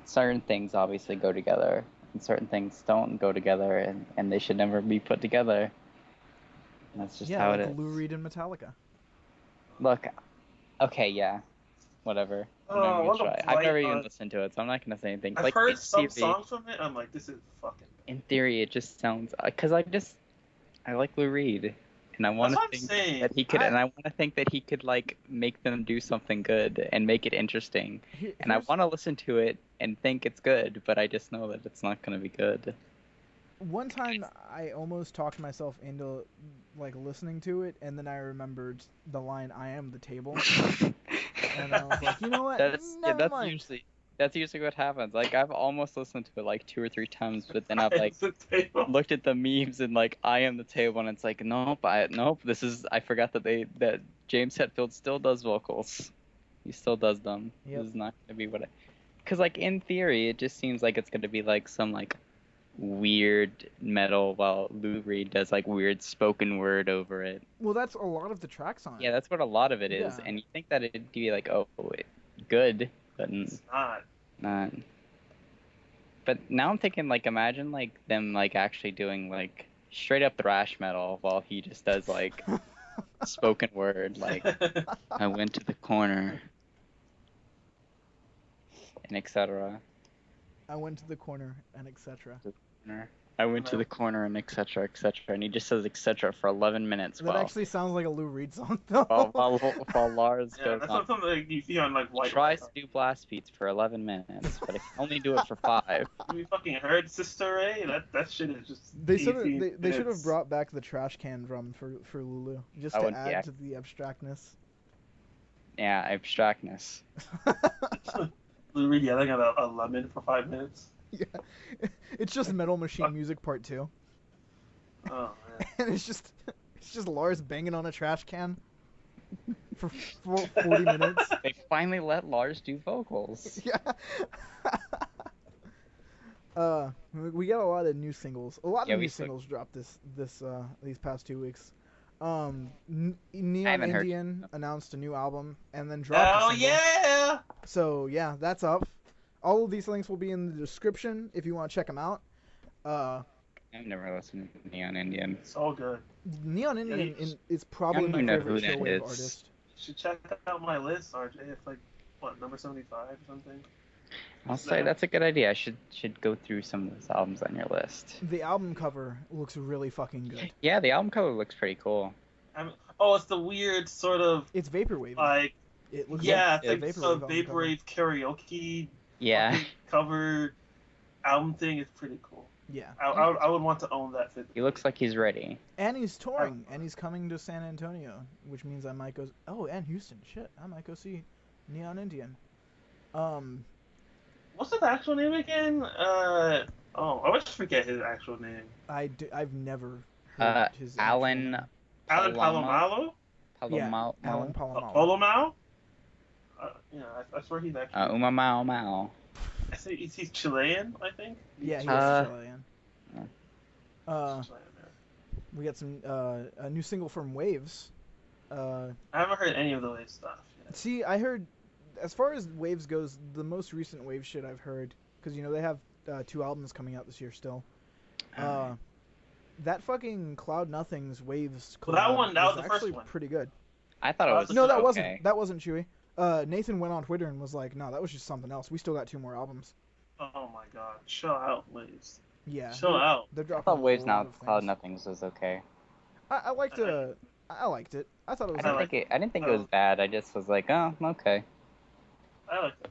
certain things obviously go together, and certain things don't go together, and they should never be put together. And that's just how it is. Lou Reed and Metallica. Look, okay, yeah, whatever. I've never even listened to it, so I'm not gonna say anything. I've heard some songs from it. I'm like, this is fucking. In theory, it just sounds because I like Lou Reed, and I want to think that he could, and I want to think that he could like make them do something good and make it interesting. And I want to listen to it and think it's good, but I just know that it's not gonna be good. One time, I almost talked myself into like listening to it, and then I remembered the line "I am the table," and I was like, you know what? Never mind. That's usually what happens. Like I've almost listened to it like 2 or 3 times, but then I've like looked at the memes and like "I am the table," and it's like nope. I forgot that James Hetfield still does vocals. He still does them. Yep. This is not gonna be because like in theory, it just seems like it's gonna be like some like weird metal while Lou Reed does like weird spoken word over it. Well, that's a lot of the tracks on it. Yeah, that's what a lot of it is, and you think that it'd be like good, but it's not. But now I'm thinking like imagine like them like actually doing like straight up thrash metal while he just does like spoken word like I went to the corner and etc. I went to the corner and etc. I went to the corner and etc. and he just says etc. for 11 minutes. That actually sounds like a Lou Reed song though. While Lars goes that's on. Something like you see on like White. Tries to do blast beats for 11 minutes, but I can only do it for 5. You fucking heard Sister Ray? That shit is just. They should have brought back the trash can drum for Lulu just to add to the abstractness. Yeah, abstractness. Lou Reed yelling at a lemon for 5 minutes. Yeah, it's just Metal Machine Music Part 2. Oh man. And it's just Lars banging on a trash can for 40 minutes. They finally let Lars do vocals. Yeah. We got a lot of new singles. A lot of new singles dropped these past 2 weeks. Neon Indian announced a new album and then dropped. Oh yeah! So yeah, that's up. All of these links will be in the description if you want to check them out. I've never listened to Neon Indian. It's all good. Neon Indian is probably my favorite showwave artist. You should check out my list, RJ. It's like number 75 or something. I'll say that's a good idea. I should go through some of those albums on your list. The album cover looks really fucking good. Yeah, the album cover looks pretty cool. It's the weird sort of. It's vaporwave. Like. It looks it's like vaporwave karaoke. Yeah. Cover album thing is pretty cool. Yeah. I would want to own that. He looks like he's ready. And he's touring, and he's coming to San Antonio, which means I might go. Oh, and Houston. Shit, I might go see Neon Indian. What's his actual name again? I always forget his actual name. I've never heard his Alan. Alan Palomalo? Yeah, Alan Palomalo. Palomalo? I swear he's actually. Uma Mao Mao. I say he's Chilean, I think. Yeah, he's Chilean. We got a new single from Waves. I haven't heard any of the Waves stuff yet. See, I heard, as far as Waves goes, the most recent Waves shit I've heard, because they have 2 albums coming out this year still. That fucking Cloud Nothing's Waves collab that was the actually first one. Pretty good. I thought it was. No, that wasn't. That wasn't Chewy. Nathan went on Twitter and was like, "No, that was just something else. We still got 2 more albums." Oh my god, chill out, Waves. Yeah, Chill out. they're I dropping thought a Waves lot Now of Cloud things. Nothings was okay. I liked I liked it. I thought it was. I like didn't think it was bad. I just was like, oh, okay. I like it.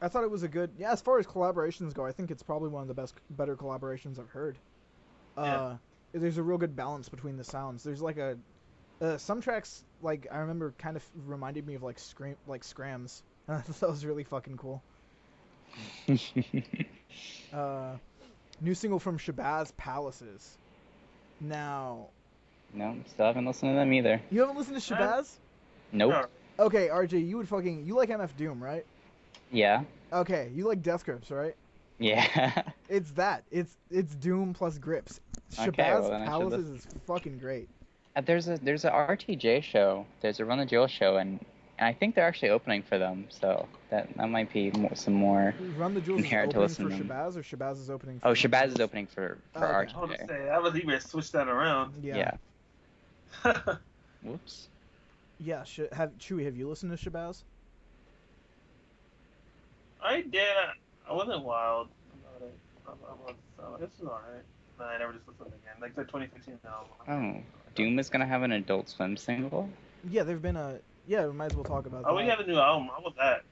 I thought it was a good. Yeah, as far as collaborations go, I think it's probably one of the better collaborations I've heard. Yeah. There's a real good balance between the sounds. There's like some tracks, like I remember, kind of reminded me of like Scrams. That was really fucking cool. New single from Shabazz, Palaces. Now, No, still haven't listened to them either. you haven't listened to Shabazz? Nope. Sure. Okay, RJ, you like MF Doom, right? Yeah. Okay, you like Death Grips, right? Yeah. It's that. It's Doom plus Grips. Okay, Shabazz well, then I should Palaces is fucking great. There's a RTJ show. There's a Run the Jewels show, and I think they're actually opening for them. So that might be some more. Run the Jewels is Inherent to opening listen for to them. Shabazz, or Shabazz is opening for Oh, Run the Shabazz is Jewels? opening for Okay. I was RTJ. gonna say, I was even switch that around. Yeah. Whoops. Yeah, Chewy, have you listened to Shabazz? I did. I wasn't wild about it. I was, this is alright. I never just listened again. Like the 2015 album. Oh, Doom is gonna have an Adult Swim single. Yeah, there've been yeah, we might as well talk about Oh, that. we have a new album. How about that?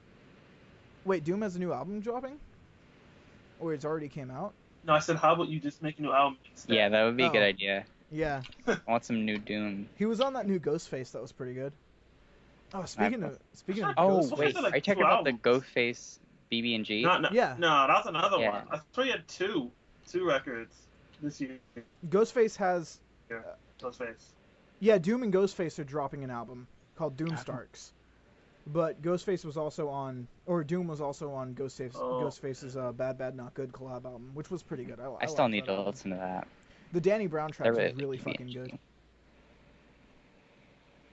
Wait, Doom has a new album dropping? Or it's already came out? No, I said, how about you just make a new album instead? Yeah, that would be a good Oh. idea. Yeah. I want some new Doom. He was on that new Ghostface that was pretty good. Oh, speaking of Oh Ghostface. wait, like are you talking two about the albums. Ghostface BB&G? No, Yeah. No, that's another Yeah. one. I thought you had two records this year. Ghostface has Ghostface. yeah, Doom and Ghostface are dropping an album called Doomstarks. But Ghostface was also on, or Doom was also on Ghostface's Bad Bad Not Good collab album, which was pretty good. I still liked need that to album. listen to that. The Danny Brown track They're was really fucking BB&G. good.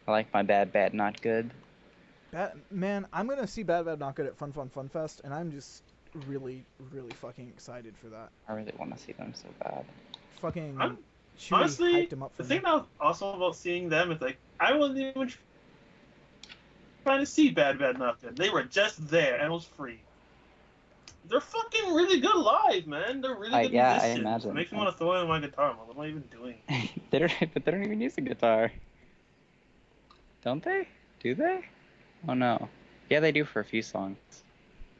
I like my Bad Bad Not Good. Man, I'm gonna see Bad Bad Not Good at Fun Fest, and I'm just really, really fucking excited for that. I really want to see them so bad. Fucking I'm- Chewy Honestly, hyped him up for the me. thing that was awesome about seeing them is like I wasn't even trying to see Bad Bad Not Good. They were just there and it was free. They're fucking really good live, man. They're really good yeah, I musicians. imagine. It makes me want to throw in my guitar. What am I even doing? But they don't even use a guitar. Don't they? Do they? Oh no. Yeah, they do for a few songs.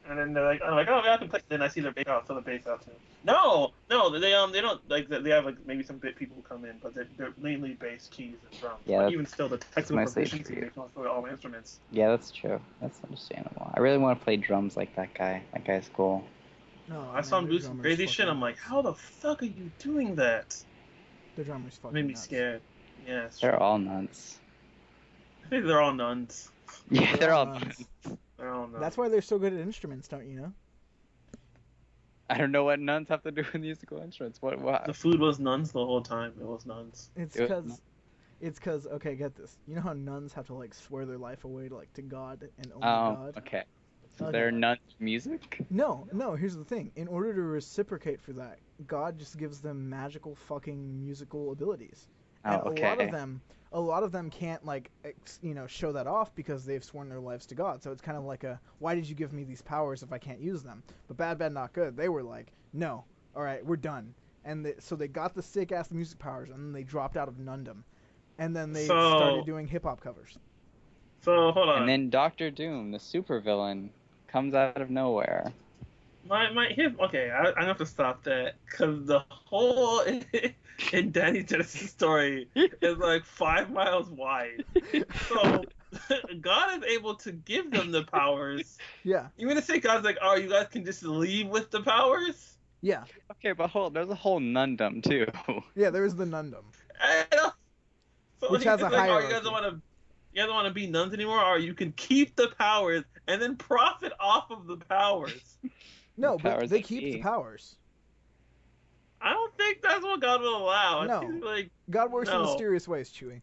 And then they're like, I'm like, oh, yeah, I can play. Then I see their bass out, so the bass out too. No, they don't like they have like maybe some bit people who come in, but they're mainly bass, keys, and drums. Yeah, But that's- even still, the technical mostly proficiency true. makes me want to throw all my instruments. Yeah, that's true. That's understandable. I really want to play drums like that guy. That guy's cool. No, I saw him man, do their some drummer's crazy shit. fucking I'm like, nuts. how the fuck are you doing that? The drummer's fucking Made me nuts. scared. Yeah, it's They're true. all nuts. I think they're all nuns. Yeah, they're all nuts. nuts. They're all nuns. That's why they're so good at instruments, don't you know? I don't know what nuns have to do with musical instruments. What? The food was nuns the whole time. It was nuns. It's It was because okay, get this. You know how nuns have to like swear their life away to God and only Oh, God? okay. So Okay. they're nuns music? No, here's the thing. In order to reciprocate for that, God just gives them magical fucking musical abilities. Oh, And okay. a lot of them can't show that off because they've sworn their lives to God. So it's kind of like why did you give me these powers if I can't use them? But Bad Bad Not Good, they were like, no, all right, we're done. And so they got the sick ass music powers, and then they dropped out of nundom, and then they started doing hip hop covers. So hold on. And then Doctor Doom, the supervillain, comes out of nowhere. Okay, I'm gonna have to stop that because the whole in Danny Genesis story is like 5 miles wide. So God is able to give them the powers. Yeah, You mean to say God's like, oh, you guys can just leave with the powers? yeah, Okay, but there's a whole nundom too. yeah. There is the nundom. I don't- So Which he's has a like, oh, hierarchy. you guys don't want to be nuns anymore, or you can keep the powers and then profit off of the powers. No, but Powers they that keep be. the powers. I don't think that's what God will allow. No. It seems like God works in No. mysterious ways, Chewy.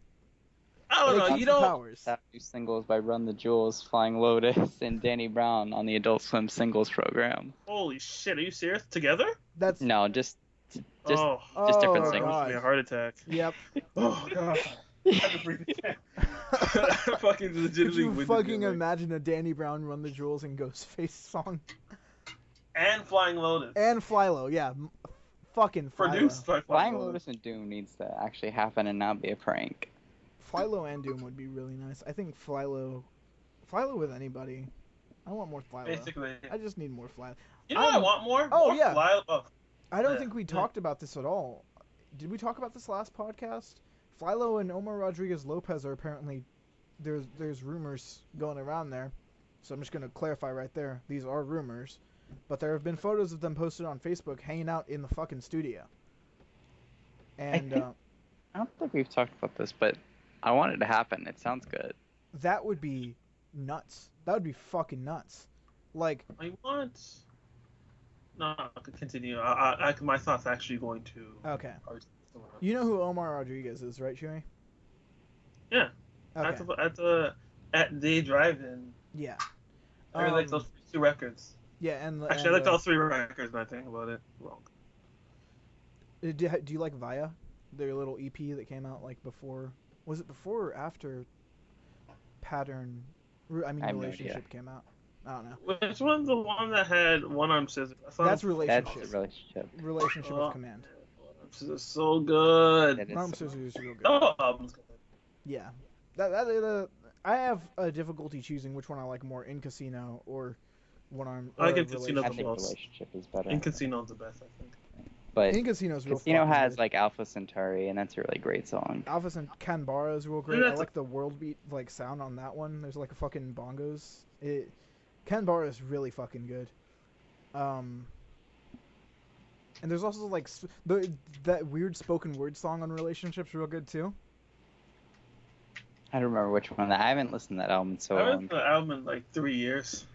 I don't They know. keep You the don't. powers. That new singles by Run the Jewels, Flying Lotus, and Danny Brown on the Adult Swim singles program. Holy shit! Are you serious? Together? That's No, just Oh, just different oh, that singles. must God. be a heart attack. Yep. Oh god. I had to breathe again. I fucking Could legitimately you winded fucking me, like- imagine a Danny Brown Run the Jewels and Ghostface song? And Flying Lotus. And Flylo, yeah. Fucking Flylo. Produced by Flying Lotus and Doom needs to actually happen and not be a prank. Flylo and Doom would be really nice. I think Flylo with anybody. I want more Flylo. Basically. I just need more Flylo. You know what I want more? Oh, more yeah. Flylo. I don't think we talked about this at all. Did we talk about this last podcast? Flylo and Omar Rodriguez Lopez are apparently there's rumors going around there. So I'm just gonna clarify right there. These are rumors, but there have been photos of them posted on Facebook hanging out in the fucking studio. And I don't think we've talked about this, but I want it to happen. It sounds good. That would be nuts. That would be fucking nuts. Like I want. No, continue. My thought's actually going to. Okay. You know who Omar Rodriguez is, right, Chewy? Yeah. Okay. At the drive-in. Yeah. I really like those 2 records. Yeah, and actually, I liked all 3 records. When I think about it, wrong. Do you like Via? Their little EP that came out like before. Was it before or after Pattern? Relationship came out. I don't know. Which one's the one that had One-Armed Scissors? That's Relationship. That's Relationship. Relationship of Command. One-Armed Scissors is so good. One-Armed Scissors is real good. Oh, album's good. Yeah. I have a difficulty choosing which one I like more, In Casino or One-Armed. I like In Casino the most. I think Relationship is better. In Casino's the best, I think. But In Casino's real Casino has good. like Alpha Centauri, and that's a really great song. Alpha Canberra is real great. I like the world beat like sound on that one. There's like a fucking bongos. Canberra is really fucking good. And there's also like that weird spoken word song on Relationships real good too. I don't remember which one. I haven't listened to that album in so long. I haven't listened to the album in like 3 years.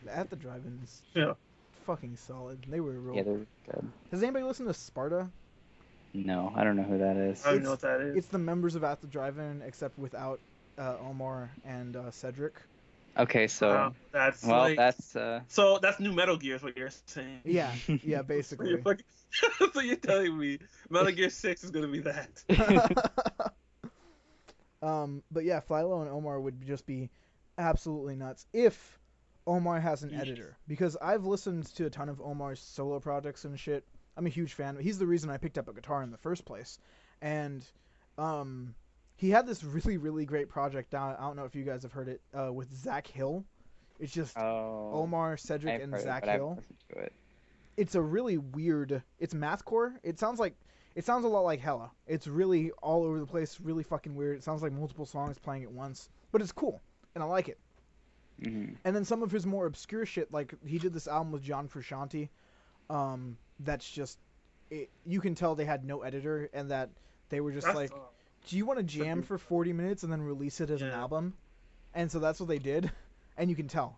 At the drive-ins. Yeah. Fucking solid. They were real. Yeah, they're good. Has anybody listened to Sparta? No, I don't know who that is. I don't know what that is. It's the members of At the Drive-In, except without Omar and Cedric. Okay, so that's so that's new Metal Gear is what you're saying. Yeah, basically. So you're telling me Metal Gear 6 is gonna be that. But yeah, Flylo and Omar would just be absolutely nuts if Omar has an editor, because I've listened to a ton of Omar's solo projects and shit. I'm a huge fan. He's the reason I picked up a guitar in the first place, and he had this really, really great project down. I don't know if you guys have heard it with Zach Hill. It's just Omar, Cedric, and Zach Hill. To it. It's a really weird. It's mathcore. It sounds a lot like Hella. It's really all over the place, really fucking weird. It sounds like multiple songs playing at once, but it's cool, and I like it. Mm-hmm. And then some of his more obscure shit, like he did this album with John Frusciante. That's just, you can tell they had no editor, and that they were just like, do you want to jam for 40 minutes and then release it as an album? And so that's what they did, and you can tell.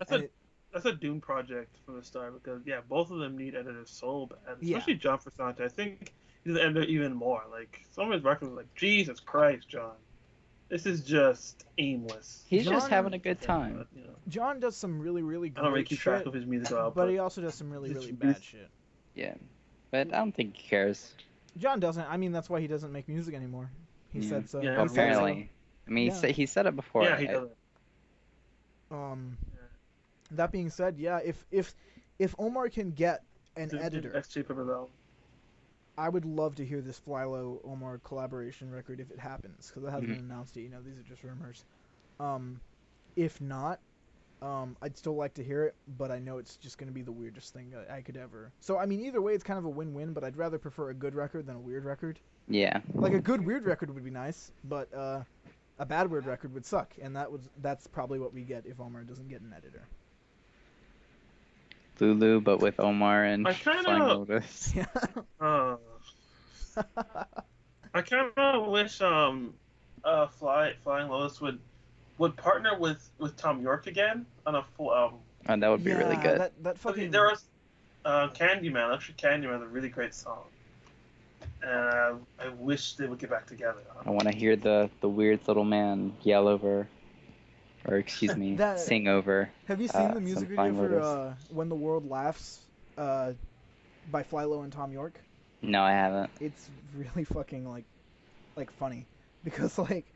That's a Dune project from the start, because both of them need editors so bad, especially John Frusciante. I think he's an editor even more. Like some of his records, like Jesus Christ, John. This is just aimless. He's just having a good time. John does some really, really great shit. I don't really keep track of his musical output. But he also does some really, really bad shit. Yeah. But I don't think he cares. John doesn't. I mean, that's why he doesn't make music anymore. He said so. Yeah, apparently. I mean, he said it before. Yeah, he does. That being said, if Omar can get an editor, I would love to hear this Flylo Omar collaboration record if it happens, because it hasn't been announced yet. These are just rumors. If not, I'd still like to hear it, but I know it's just going to be the weirdest thing I could ever. So I mean, either way, it's kind of a win-win. But I'd rather prefer a good record than a weird record. Yeah. Like a good weird record would be nice, but a bad weird record would suck, and that's probably what we get if Omar doesn't get an editor. Lulu, but with Omar and Flying Lotus. Yeah. I kind of wish Flying Lotus would partner with Tom York again on a full album. And that would be really good. That fucking... There was Candyman. Actually, Candyman is a really great song. And I wish they would get back together. I want to hear the weird little man yell over, or excuse me, sing over. Have you seen the music video for When the World Laughs by Flylo and Tom York? No, I haven't. It's really fucking like funny, because like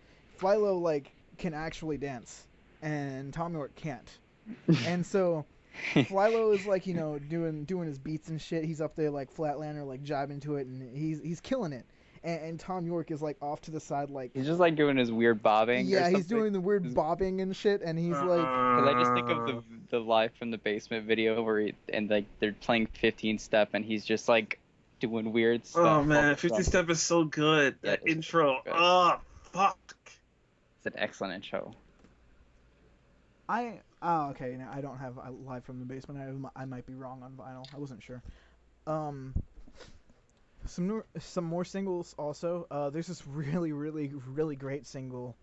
Flylo like can actually dance and Tom York can't. And so Flylo is like, doing his beats and shit. He's up there like Flatlander, like jiving to it, and he's killing it. And Tom York is like off to the side, like He's just like doing his weird bobbing. yeah, or he's something. doing the weird bobbing and shit, and he's like. Cause I just think of the live from the basement video where like they're playing 15 step and he's just like doing weird stuff. Oh man, 50 Step is so good. Yeah, That intro. good. Oh fuck. It's an excellent intro. Okay. Now I don't have live from the basement. I might be wrong on vinyl. I wasn't sure. Some more singles also. There's this really, really, really great single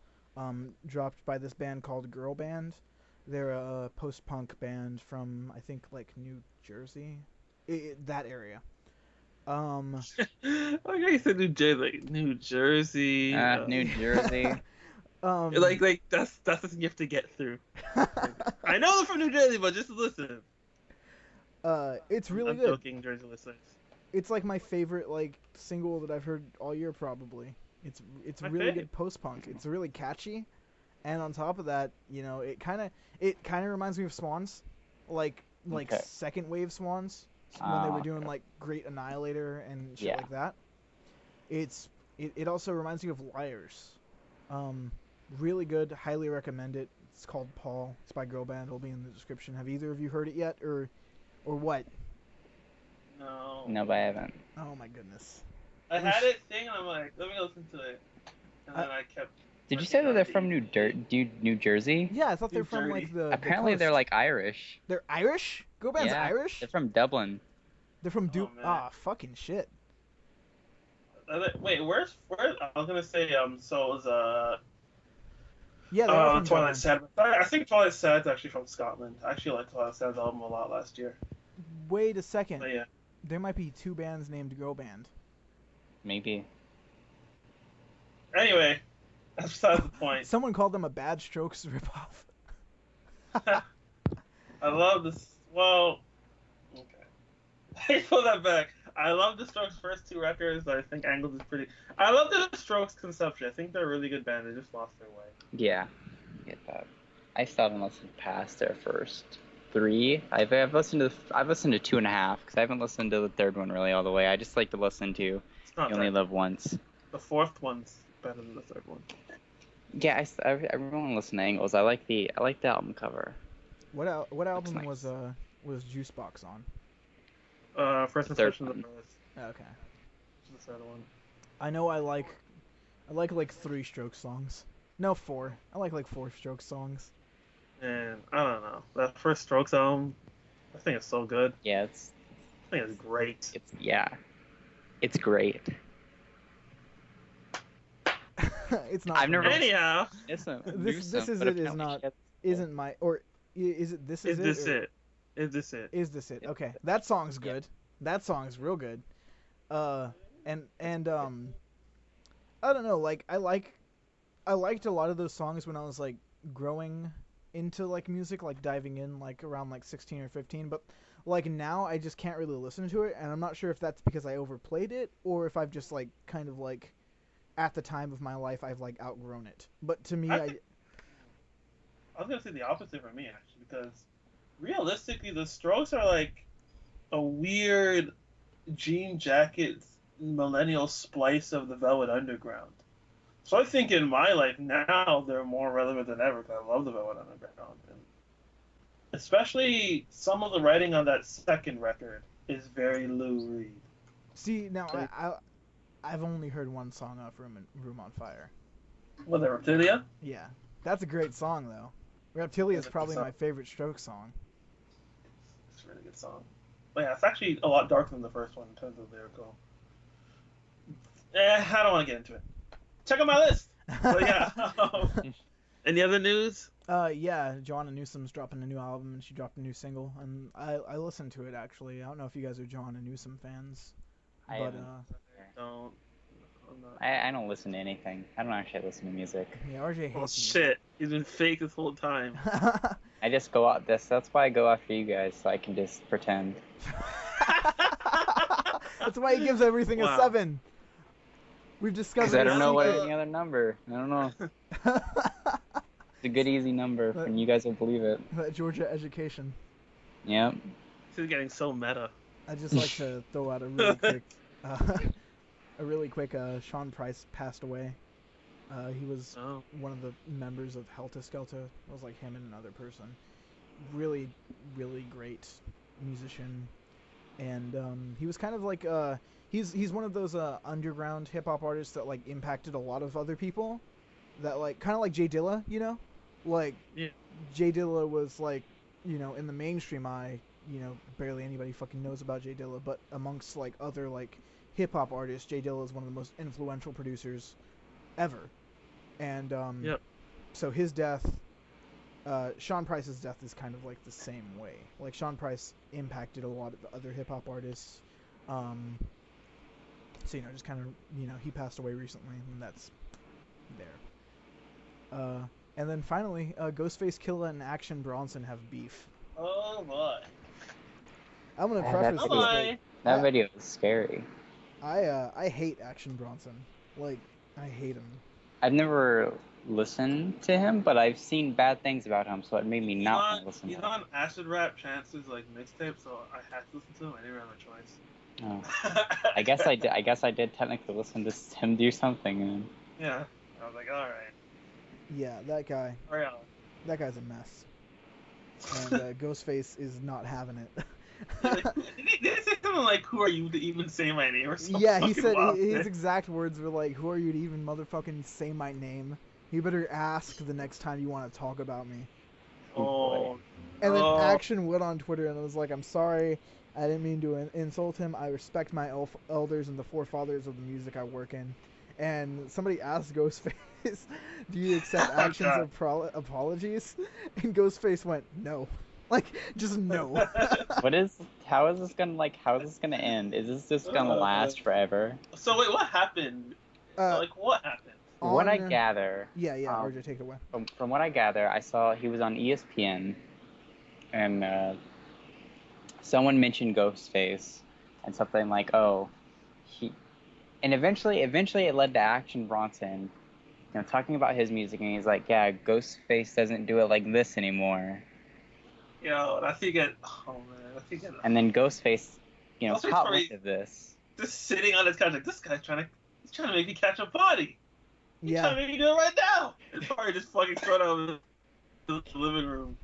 dropped by this band called Girl Band. They're a post-punk band from, I think, like New Jersey, that area. Like I said, New Jersey, New Jersey. New Jersey. Like that's the thing you have to get through. I know they're from New Jersey, but just listen. It's really I'm good. joking, Jersey listeners. It's like my favorite like single that I've heard all year probably. It's really good post-punk. It's really catchy, and on top of that, it kind of reminds me of Swans, like second wave Swans when they were doing like Great Annihilator and shit like that. It also reminds me of Liars. Really good. Highly recommend it. It's called Paul. It's by Girl Band. It'll be in the description. Have either of you heard it yet, or what? No. No, but I haven't. Oh my goodness. I had it thing, and I'm like, let me listen to it, and then I kept. Did you say that they're from New Jersey? Yeah, I thought they're New from Jersey. like the. Apparently the they're coast. like Irish. They're Irish. Girl Band's Yeah, Irish. They're from Dublin. They're from man. fucking shit. Wait, where? I was gonna say, so it was Yeah, they're all from Twilight Dublin. Sad. I think Twilight Sad's actually from Scotland. I actually liked Twilight Sad's album a lot last year. Wait a second. But yeah. There might be two bands named Girl Band. Maybe. Anyway, that's besides the point. Someone called them a Bad Strokes ripoff. I love this. Well, okay. I pull that back. I love the Strokes' first two records. I think Angles is pretty. I love the Strokes' conception. I think they're a really good band. They just lost their way. Yeah, I get that. I still haven't listened past their first three. I've listened to 2.5 because I haven't listened to the third one really all the way. I just like to listen to You It's not Only that. Live Once. The fourth one's better than the third one. Yeah, I really want to listen to Angles. I like the album cover. What album nice. was Juicebox on? First The third Impressions of one. Earth. Okay. The third one. I know I like like 3 Strokes songs. No, 4. I like 4 Strokes songs. And I don't know. That first Strokes album, I think it's so good. Yeah, I think it's great. it's great. It's not. I've never- Anyhow, This is it is not. Isn't my or is it this is it? is this or- it? Is this it? Is this it? Okay, that song's good. That song's real good. And I don't know. Like I liked a lot of those songs when I was like growing into like music, like diving in like around like 16 or 15. But like now I just can't really listen to it, and I'm not sure if that's because I overplayed it or if I've just like kind of like at the time of my life I've like outgrown it. But to me, I was gonna say the opposite for me actually, because realistically, the Strokes are like a weird jean jacket millennial splice of the Velvet Underground. So I think in my life now they're more relevant than ever because I love the Velvet Underground, and especially some of the writing on that second record is very Lou Reed. see now I've only heard one song off Room on Fire. Was it Reptilia? Yeah, that's a great song though. Reptilia is That's a good probably song. my favorite Strokes song. It's a really good song. But yeah, it's actually a lot darker than the first one in terms of lyrical. I don't want to get into it. Check out my list. But yeah. Any other news? Yeah, Joanna Newsom's dropping a new album and she dropped a new single, and I listened to it actually. I don't know if you guys are Joanna Newsom fans, I but haven't. Don't. I'm not. I don't listen to anything. I don't actually listen to music. yeah, RJ hates Oh music. shit! He's been fake this whole time. I just go out. That's why I go after you guys, so I can just pretend. That's why he gives everything Wow. a 7. We've discovered. Because I don't know what secret. any other number. I don't know. It's a good easy number, and you guys will believe it. That Georgia education. Yep. This is getting so meta. I'd just like to throw out a really quick, Sean Price passed away. He was one of the members of Helter Skelter. It was like him and another person. Really, really great musician. And he was kind of like he's one of those underground hip hop artists that like impacted a lot of other people. That like kind of like Jay Dilla, you know, like Jay Dilla was like, you know, in the mainstream eye, you know, barely anybody fucking knows about Jay Dilla, but amongst like other like hip hop artists, Jay Dilla is one of the most influential producers ever. And so his death, Sean Price's death is kind of like the same way. Like Sean Price impacted a lot of the other hip hop artists. So you know, just kind of, you know, he passed away recently, and that's there. And then finally, Ghostface Killah and Action Bronson have beef. Oh boy. I'm gonna preface this. That video is scary. I hate Action Bronson. Like, I hate him. I've never listened to him, but I've seen bad things about him, so it made me not want to listen to him. He's on Acid Rap Chance's like mixtape, so I had to listen to him. I didn't have a choice. Oh. I guess I did technically listen to him do something. And... Yeah, I was like, all right. Yeah, that guy. Right on. That guy's a mess. And Ghostface is not having it. Did he say something like, "Who are you to even say my name?" or something? Yeah, he said his exact words were like, "Who are you to even motherfucking say my name? You better ask the next time you want to talk about me." Oh. And then Action went on Twitter and was like, "I'm sorry, I didn't mean to insult him. I respect my elders and the forefathers of the music I work in." And somebody asked Ghostface, "Do you accept Action's apologies?" And Ghostface went, "No." Like, just no. How is this gonna end? Is this just gonna last forever? So wait, what happened? What happened? From what I gather... Yeah, RJ, take it away. From what I gather, I saw he was on ESPN, and someone mentioned Ghostface, and something like, and eventually it led to Action Bronson, you know, talking about his music, and he's like, yeah, Ghostface doesn't do it like this anymore. Yo, I think it. Oh man, And then Ghostface, you know, caught wind of this. Just sitting on his couch, like, this guy's trying to make me catch a body. He's trying to make me do it right now. It's probably just fucking thrown out of the living room.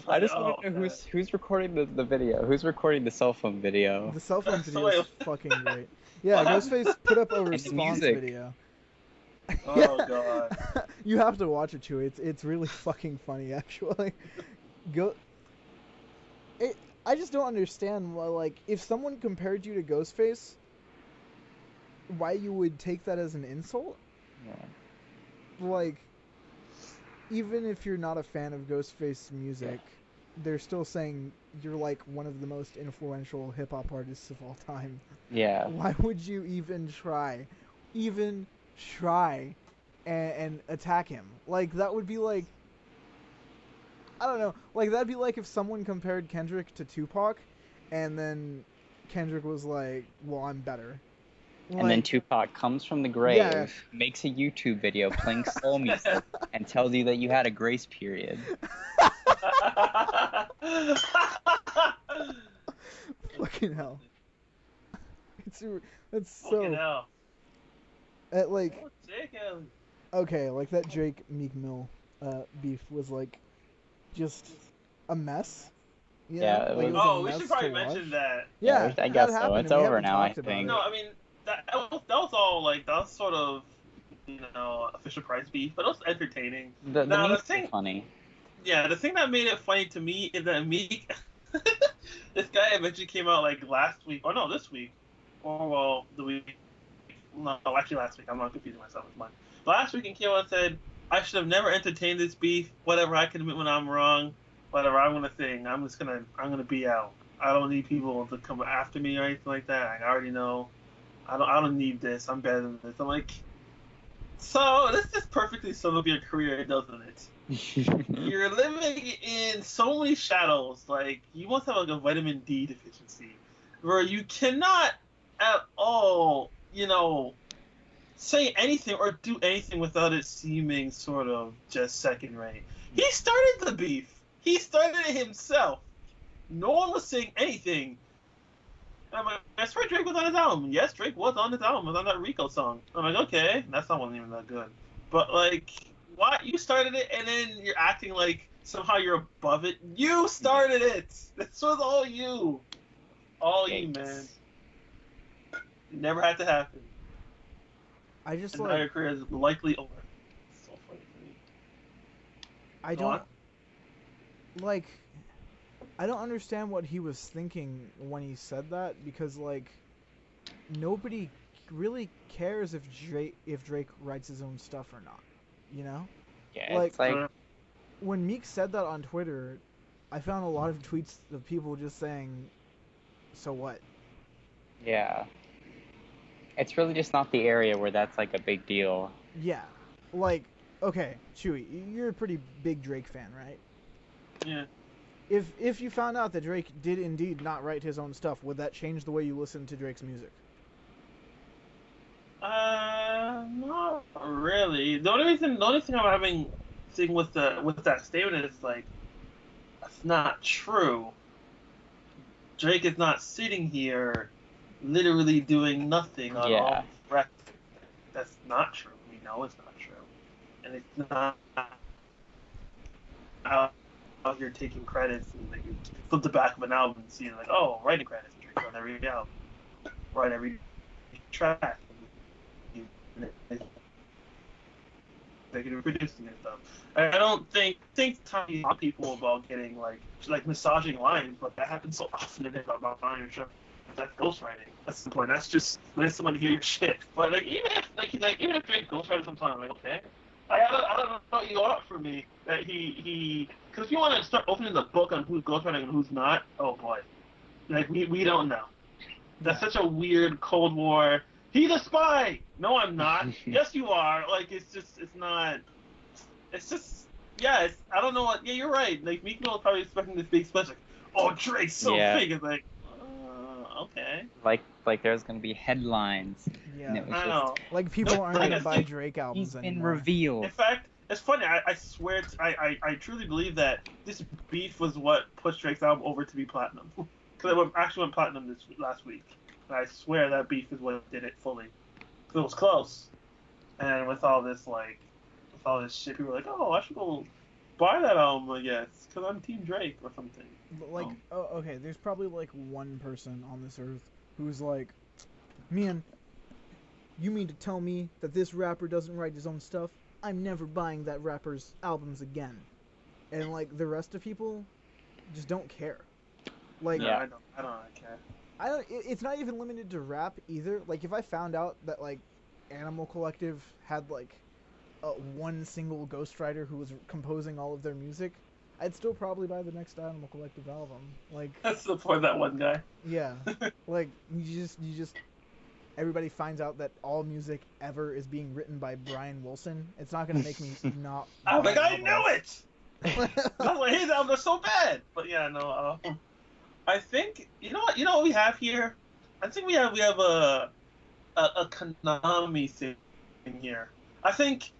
I just want to know who's recording the video. Who's recording the cell phone video? The cell phone video is fucking great. Yeah, Ghostface put up a response video. Oh god. You have to watch it, Chewy. It's really fucking funny, actually. I just don't understand why, like, if someone compared you to Ghostface, why you would take that as an insult? Yeah. Like, even if you're not a fan of Ghostface music, they're still saying you're like one of the most influential hip hop artists of all time. Yeah. Why would you even try and attack him? Like, that would be like, I don't know. Like, that'd be like if someone compared Kendrick to Tupac, and then Kendrick was like, well, I'm better. And then Tupac comes from the grave, makes a YouTube video playing soul music, and tells you that you had a grace period. Fucking hell. It's so... Fucking hell. Like... Okay, like that Drake Meek Mill beef was like... just a mess. You know? It we should probably mention that. Yeah, I guess so. It's over now, I think. No, I mean, that was all, like, that was sort of, you know, a Fisher Price beef, but it was entertaining. The thing funny. Yeah, the thing that made it funny to me is that Meek, this guy eventually came out, like, last week, or no, this week, or, well, the week, no, actually last week, I'm not confusing myself with mine. Last week, he came out and said, I should have never entertained this beef. Whatever, I can admit when I'm wrong. Whatever, I'm gonna think. I'm gonna be out. I don't need people to come after me or anything like that. I already know. I don't need this. I'm better than this. I'm like, so this just perfectly sums up your career, doesn't it? You're living in so many shadows. Like, you must have like a vitamin D deficiency, where you cannot at all, you know, say anything or do anything without it seeming sort of just second rate. He started the beef. He started it himself. No one was saying anything. And I'm like, I swear Drake was on his album. Yes, Drake was on his album. Was on that Rico song. I'm like, okay, that song wasn't even that good. But like, why you started it and then you're acting like somehow you're above it? You started it. This was all you. All you, man. It never had to happen. I just and now your career is likely over. It's so funny to me. I don't understand what he was thinking when he said that, because like nobody really cares if Drake writes his own stuff or not, you know? Yeah, it's like when Meek said that on Twitter, I found a lot of tweets of people just saying, "So what?" Yeah. It's really just not the area where that's like a big deal. Yeah. Like, okay, Chewy, you're a pretty big Drake fan, right? Yeah. If you found out that Drake did indeed not write his own stuff, would that change the way you listen to Drake's music? Not really. The only thing I'm having thing with that statement is like, that's not true. Drake is not sitting here, literally doing nothing on all these records. That's not true. We know it's not true, and it's not out here taking credits and like you flip the back of an album and see like, oh, writing credits, Drake on every album, write every track. Executive producing and stuff. I don't think talking to people about getting like massaging lines, but that happens so often in about buying your show. That's ghostwriting. That's the point. That's just letting someone hear your shit. But like even if Drake ghostwrites sometimes, I'm like, okay. I don't know what you want from me that he because if you want to start opening the book on who's ghostwriting and who's not, oh boy, like we don't know. That's such a weird Cold War. He's a spy. No, I'm not. Yes, you are. Like it's not. It's just yeah. I don't know what. Yeah, you're right. Like Meek Mill is probably expecting this big splash. Like, oh, Drake's so big. It's like, okay. Like there's gonna be headlines. Yeah, I know. Like people aren't gonna buy Drake albums anymore. He's been revealed. In fact, it's funny. I swear. I truly believe that this beef was what pushed Drake's album over to be platinum. Because it actually went platinum this last week. I swear that beef is what did it fully. It was close. And with all this shit, people were like, oh, I should go buy that album, I guess, because I'm Team Drake or something. Like, okay, there's probably like one person on this earth who's like, man, you mean to tell me that this rapper doesn't write his own stuff? I'm never buying that rapper's albums again. And like the rest of people just don't care. Like, no, I don't care. It's not even limited to rap either. Like, if I found out that like Animal Collective had like one single ghostwriter who was composing all of their music, I'd still probably buy the next Animal Collective album. Like, that's the point. That one guy. Yeah, like you just everybody finds out that all music ever is being written by Brian Wilson. It's not gonna make me not. I'm like, I knew it. I'm like, his albums are so bad. But yeah, no. I think you know what we have here. I think we have a Konami thing here. I think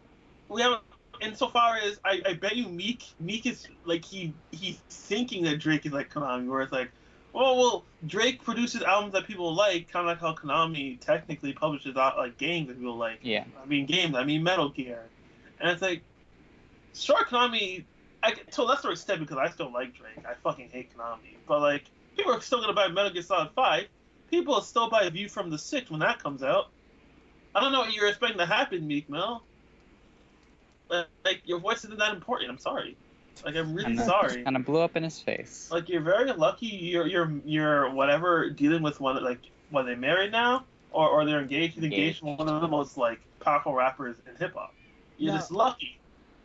we have, insofar as I bet you Meek is like he's thinking that Drake is like Konami, where it's like, well, Drake produces albums that people like, kind of like how Konami technically publishes out like games that people like. Yeah. I mean Metal Gear, and it's like, sure, Konami. To a lesser extent, because I still like Drake. I fucking hate Konami. But, like, people are still going to buy Metal Gear Solid 5. People will still buy View from the 6 when that comes out. I don't know what you're expecting to happen, Meek Mill. Like, your voice isn't that important. I'm sorry. Like, I'm really sorry. And it blew up in his face. Like, you're very lucky you're whatever, dealing with one, like, when they're married now? Or they're engaged. He's engaged with one of the most, like, powerful rappers in hip-hop. You're just lucky.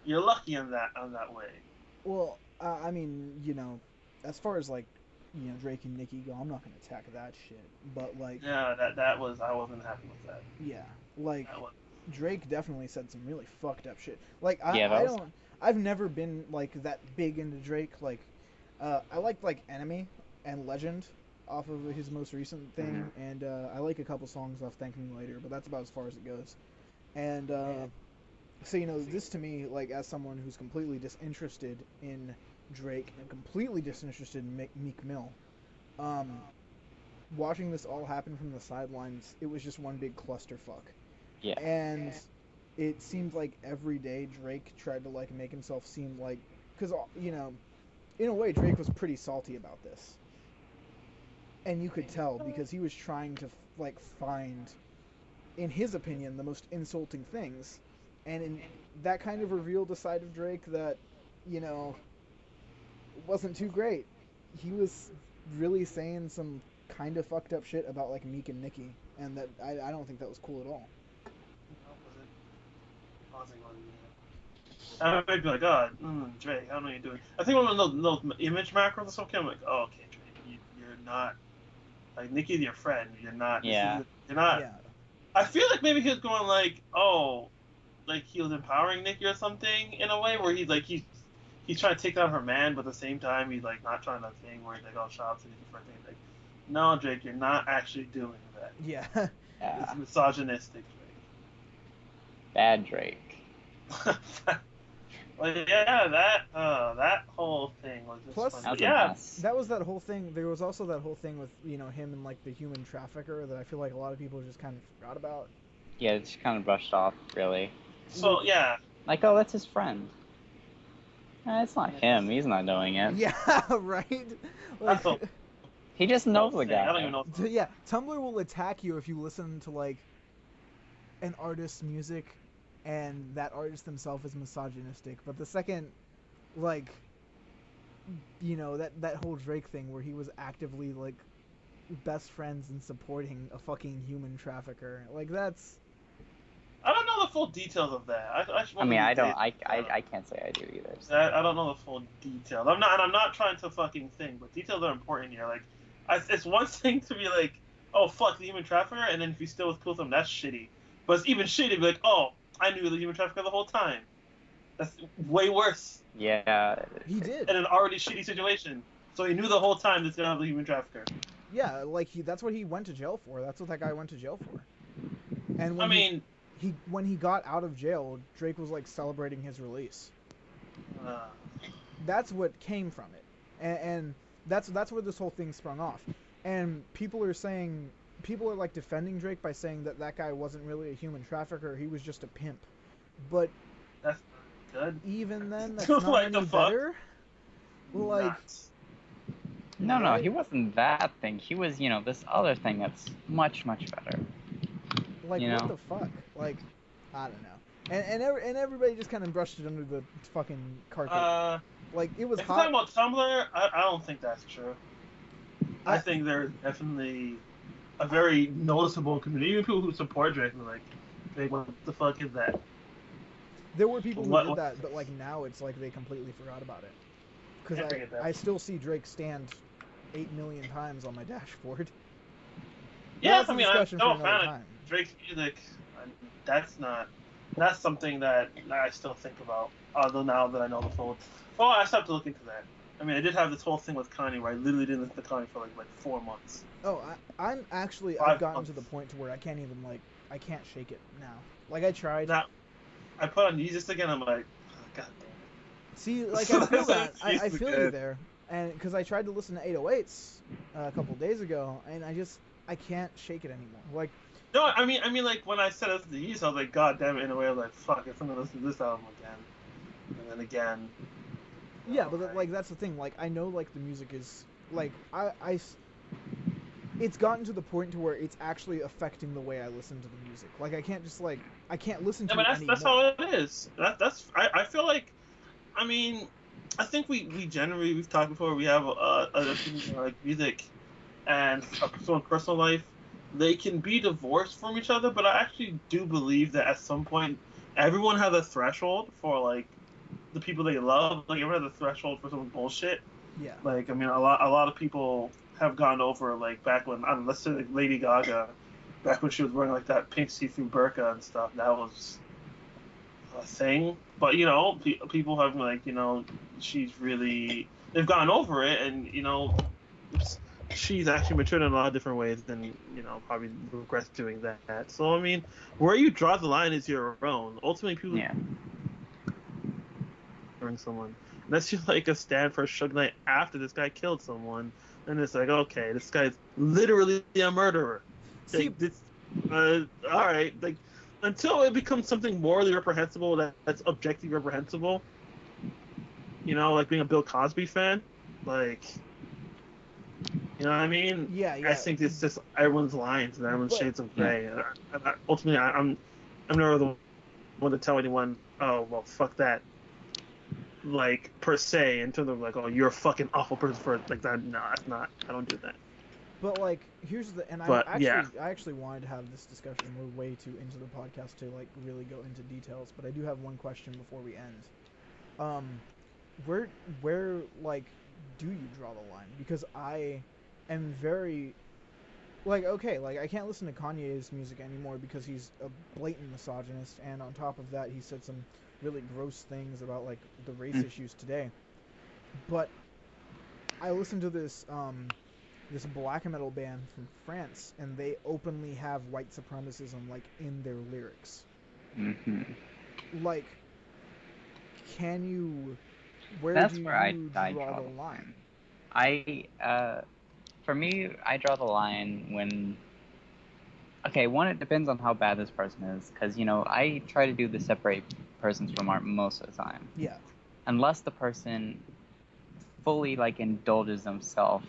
You're lucky in that way. Well, I mean, you know, as far as like, you know, Drake and Nicki go, I'm not gonna attack that shit. But like, yeah, I wasn't happy with that. Yeah, like Drake definitely said some really fucked up shit. Like, I've never been like that big into Drake. Like, I like Enemy and Legend off of his most recent thing, and I like a couple songs off Thank Me Later, but that's about as far as it goes. And so, you know, this to me, like, as someone who's completely disinterested in Drake and completely disinterested in Meek Mill. Um, Watching this all happen from the sidelines, it was just one big clusterfuck. Yeah. And it seemed like every day Drake tried to like make himself seem like, because in a way Drake was pretty salty about this, and you could tell because he was trying to like find, in his opinion, the most insulting things, and that kind of revealed a side of Drake that, you know, wasn't too great. He was really saying some kind of fucked up shit about like Meek and Nicki, and that I don't think that was cool at all. Pausing on I might be like, oh, Drake, I don't know what you're doing. I think one of those image macros or something, I'm like, oh, okay, Drake, you're not, like, Nicki's your friend, you're not, Yeah. You're not, Yeah. I feel like maybe he was going like, oh, like he was empowering Nicki or something in a way where he's like, he's trying to take down her man, but at the same time, he's like not trying to thing where he's like, oh, shout out to Nicki for a thing. Like, no, Drake, you're not actually doing that. Yeah. It's misogynistic, Bad Drake. Drake. Well, yeah, that whole thing was just Plus, funny. Yeah, that was that whole thing. There was also that whole thing with, you know, him and like the human trafficker that I feel like a lot of people just kind of forgot about. Yeah, it's just kind of brushed off, really. so yeah. Like, oh, that's his friend. It's not him. He's not doing it. Yeah, right. Like, He just knows the I guy. don't even know. yeah, Tumblr will attack you if you listen to like an artist's music and that artist themselves is misogynistic. But the second, like, you know, that whole Drake thing where he was actively like best friends and supporting a fucking human trafficker, like that's. I don't know the full details of that. I mean, I can't say I do either. So. I don't know the full details. I'm not trying to fucking think, but details are important here. Like, it's one thing to be like, oh fuck the human trafficker, and then if you still was cool with them, that's shitty. But it's even shitty to be like, oh, I knew the human trafficker the whole time. That's way worse. Yeah. He did. In an already shitty situation. So he knew the whole time that's gonna have the human trafficker. Yeah, like that's what he went to jail for. That's what that guy went to jail for. And when he got out of jail, Drake was like celebrating his release. That's what came from it, and that's where this whole thing sprung off. And people are like defending Drake by saying that guy wasn't really a human trafficker. He was just a pimp. But that's good. Even then, that's not any better. Like, no, he wasn't that thing. He was, this other thing that's much better. Like, what the fuck? Like, I don't know. And everybody just kind of brushed it under the fucking carpet. Like, it was hot. If you're talking about Tumblr, I don't think that's true. I think there's definitely a very noticeable community. Even people who support Drake are like, hey, what the fuck is that? There were people who did that, but like now it's like they completely forgot about it. Because I still see Drake stand 8 million times on my dashboard. Yeah, I mean, I'm no fan of Drake's music. That's something that I still think about. Although now that I know the full, I stopped to look into that. I mean, I did have this whole thing with Kanye where I literally didn't listen to Kanye for like 4 months. Oh, I've gotten to the point to where I can't even I can't shake it now. Like I tried. Now, I put on Jesus again. I'm like, oh, God damn it. See, like I feel that. I feel you there, and because I tried to listen to 808s a couple days ago, and I can't shake it anymore. Like. No, I mean, like when I said listen to Jesus, I was like, God damn it! In a way, I was like, fuck, I'm gonna listen to this album again, and then again. Yeah, but like that's the thing. Like I know, like the music is like it's gotten to the point to where it's actually affecting the way I listen to the music. Like I can't just I can't listen to it anymore. That's how it is. I feel like, I mean, I think we generally we've talked before. We have like music and a personal life. They can be divorced from each other, but I actually do believe that at some point, everyone has a threshold for like the people they love. Like everyone has a threshold for some bullshit. Yeah. Like I mean, a lot of people have gone over like back when let's say like Lady Gaga, back when she was wearing like that pink see-through burqa and stuff. That was a thing. But people have like they've gone over it, and she's actually matured in a lot of different ways than probably regrets doing that. So I mean, where you draw the line is your own. Ultimately, people. Yeah. murdering someone. Unless you like a stand for Suge Knight after this guy killed someone, and it's like, okay, this guy's literally a murderer. See, Like, this, all right, like until it becomes something morally reprehensible that's objectively reprehensible. Like being a Bill Cosby fan, like, you know what I mean? yeah. I think it's just everyone's lines and everyone's shades of gray. And ultimately, I'm never the one to tell anyone, oh well, fuck that. Like per se, in terms of like, oh, you're a fucking awful person for like that. No, that's not. I don't do that. But like, here's the, and But, I actually wanted to have this discussion. We're way too into the podcast to like really go into details. But I do have one question before we end. Where like do you draw the line? Because I am very like, okay, like I can't listen to Kanye's music anymore because he's a blatant misogynist, and on top of that, he said some really gross things about like the race issues today. But I listened to this black metal band from France, and they openly have white supremacism like in their lyrics. Mm-hmm. Like, can you? Where That's do where you I draw draw the line? For me, I draw the line when. Okay, one, it depends on how bad this person is, because I try to do the separate persons from art most of the time. Yeah. Unless the person fully like indulges themselves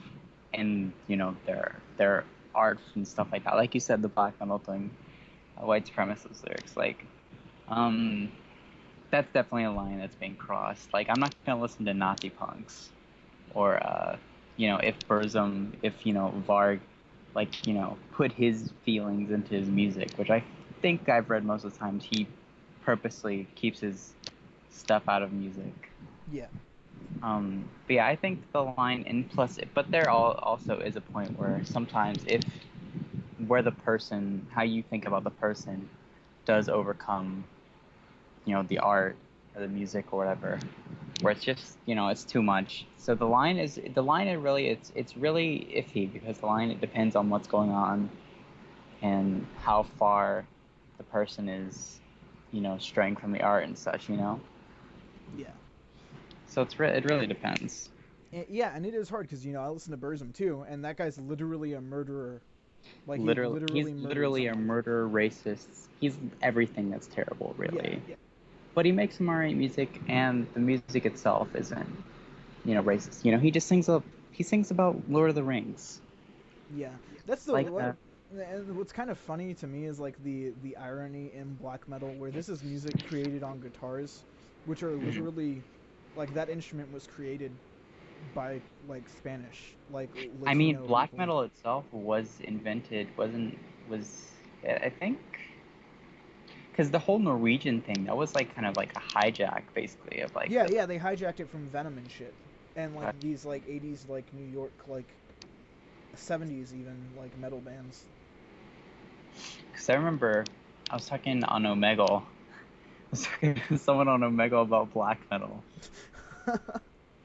in their art and stuff like that. Like you said, the black metal thing, white supremacist lyrics, like that's definitely a line that's being crossed. Like I'm not gonna listen to Nazi punks, or if Burzum, if Varg, like put his feelings into his music, which I think I've read most of the times he purposely keeps his stuff out of music. Yeah. But yeah, I think the line, and plus, but there also is a point where sometimes where the person, how you think about the person, does overcome, the art or the music or whatever, where it's just, it's too much. So the line is really, it's really iffy, because the line, it depends on what's going on and how far the person is, straying from the art and such, Yeah. So it really depends. Yeah, and it is hard because I listen to Burzum too, and that guy's literally a murderer. Like he's literally a murderer, racist. He's everything that's terrible, really. Yeah. But he makes some alright music, and the music itself isn't, racist. He just sings about Lord of the Rings. Yeah, that's the like and what's kind of funny to me is like the irony in black metal, where this is music created on guitars, which are literally like that instrument was created by like Spanish, like Latino I mean, black people. metal itself was invented, I think, because the whole Norwegian thing, that was like kind of like a hijack, basically, of like. Yeah, they hijacked it from Venom and shit, and like these like 80s like New York, like 70s even, like metal bands. Because I remember I was talking on Omegle. I was talking to someone on Omegle about black metal.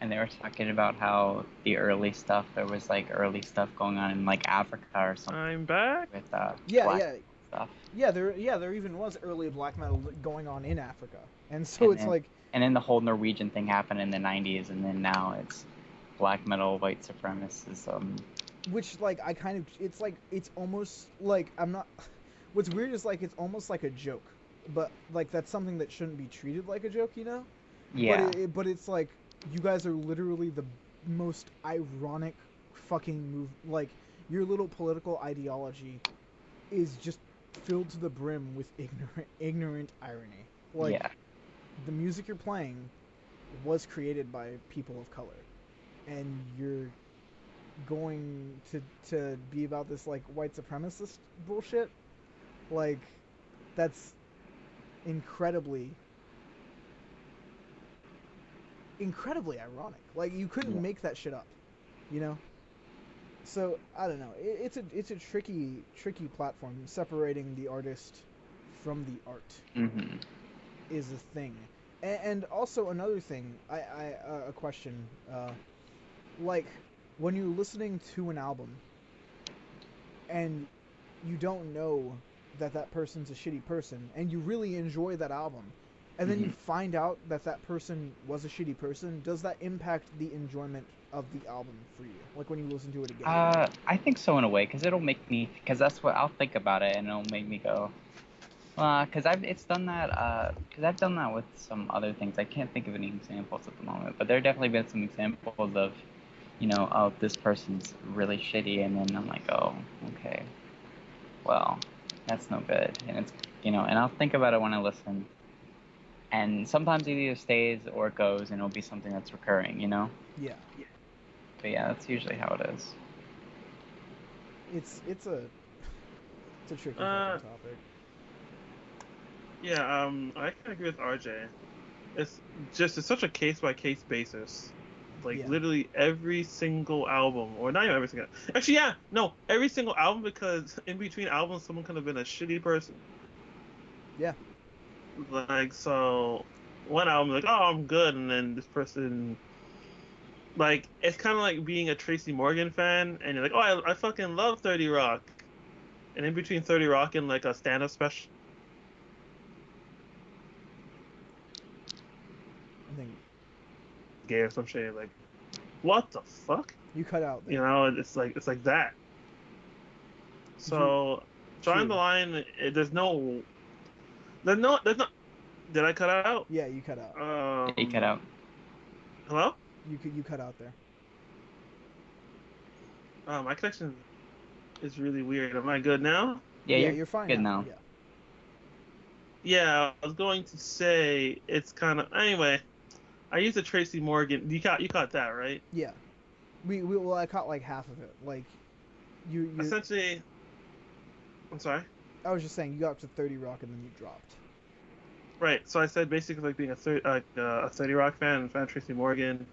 And they were talking about how the early stuff, there was like early stuff going on in like Africa or something. I'm back. With stuff. Yeah, there even was early black metal going on in Africa, and so and then the whole Norwegian thing happened in the 90s, and then now it's black metal, white supremacism. Which like it's almost like I'm not. What's weird is like it's almost like a joke, but like that's something that shouldn't be treated like a joke, Yeah. But it's like you guys are literally the most ironic fucking move. Like your little political ideology is just filled to the brim with ignorant irony. Like the music you're playing was created by people of color, and you're going to be about this like white supremacist bullshit. Like that's incredibly ironic. Like you couldn't make that shit up, So I don't know. It's a tricky platform. Separating the artist from the art is a thing, and also another thing. A question. Like when you're listening to an album, and you don't know that person's a shitty person, and you really enjoy that album, and then you find out that that person was a shitty person, does that impact the enjoyment of the album for you? Like when you listen to it again? I think so in a way, because it'll make me, because that's what I'll think about it, and it'll make me go, because I've done that with some other things. I can't think of any examples at the moment, but there have definitely been some examples of, oh, this person's really shitty, and then I'm like, oh, okay, well, that's no good, and it's, and I'll think about it when I listen, and sometimes it either stays or it goes, and it'll be something that's recurring, Yeah. But yeah, that's usually how it is. It's a tricky topic. Yeah, I can agree with RJ. It's such a case by case basis. Like literally every single album, or not even every single. Actually, yeah, no, every single album, because in between albums, someone could have been a shitty person. Yeah. Like, so one album, like, oh, I'm good, and then this person, like, it's kind of like being a Tracy Morgan fan, and you're like, oh, I fucking love 30 Rock, and in between 30 Rock and like a stand-up special. I think gay or some shit, like, what the fuck? You cut out there. It's like that. So drawing the line, there's no. Did I cut out? Yeah, you cut out. You cut out. Hello? You cut out there. My connection is really weird. Am I good now? Yeah, you're fine good now. Yeah, I was going to say it's kind of anyway. I used a Tracy Morgan. You caught that, right? Yeah. Well, I caught like half of it. Like you essentially. I'm sorry. I was just saying you got up to 30 Rock and then you dropped. Right. So I said basically like being a 30 Rock fan and fan of Tracy Morgan,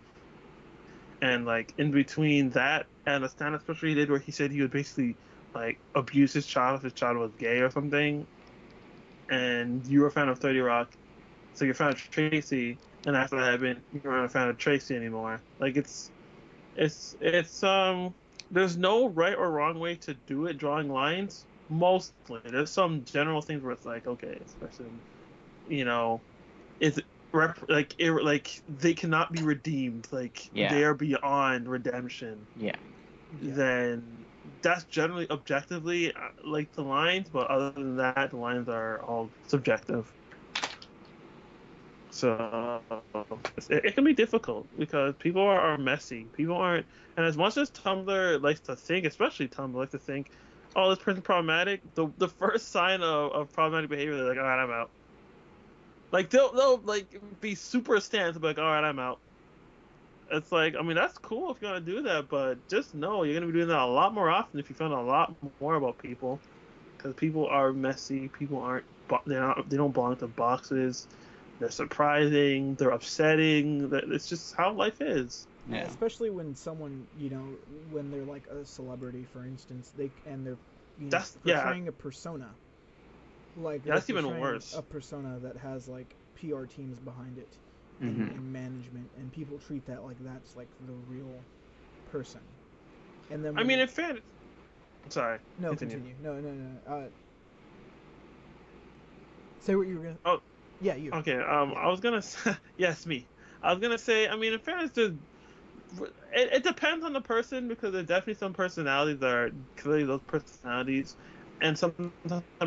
and like in between that and a stand-up special he did where he said he would basically like abuse his child if his child was gay or something, and you were a fan of 30 Rock, so you're a fan of Tracy, and after that happened, you're not a fan of Tracy anymore. Like it's there's no right or wrong way to do it, drawing lines. Mostly, there's some general things where it's like, okay, this person, is like they cannot be redeemed, like they are beyond redemption. Yeah. Then that's generally objectively like the lines, but other than that, the lines are all subjective. So it can be difficult because people are messy. People aren't, and as much as Tumblr likes to think, especially Tumblr likes to think, oh, this person's problematic. The first sign of problematic behavior, they're like, all right, I'm out. Like they'll like be super stance, be like, all right, I'm out. It's like, I mean, that's cool if you're gonna do that, but just know you're gonna be doing that a lot more often if you find a lot more about people, because people are messy. People they don't belong to boxes. They're surprising. They're upsetting. It's just how life is. Yeah. Especially when someone, when they're like a celebrity, for instance, they're portraying a persona. Like that's even worse. A persona that has like PR teams behind it and management, and people treat that like that's like the real person. And then in fairness, sorry. No, continue. No. Say what you were gonna. Oh. Yeah, you. Okay. I was gonna say, yes, me. I was gonna say, in fairness, it depends on the person, because there's definitely some personalities that are clearly those personalities, and sometimes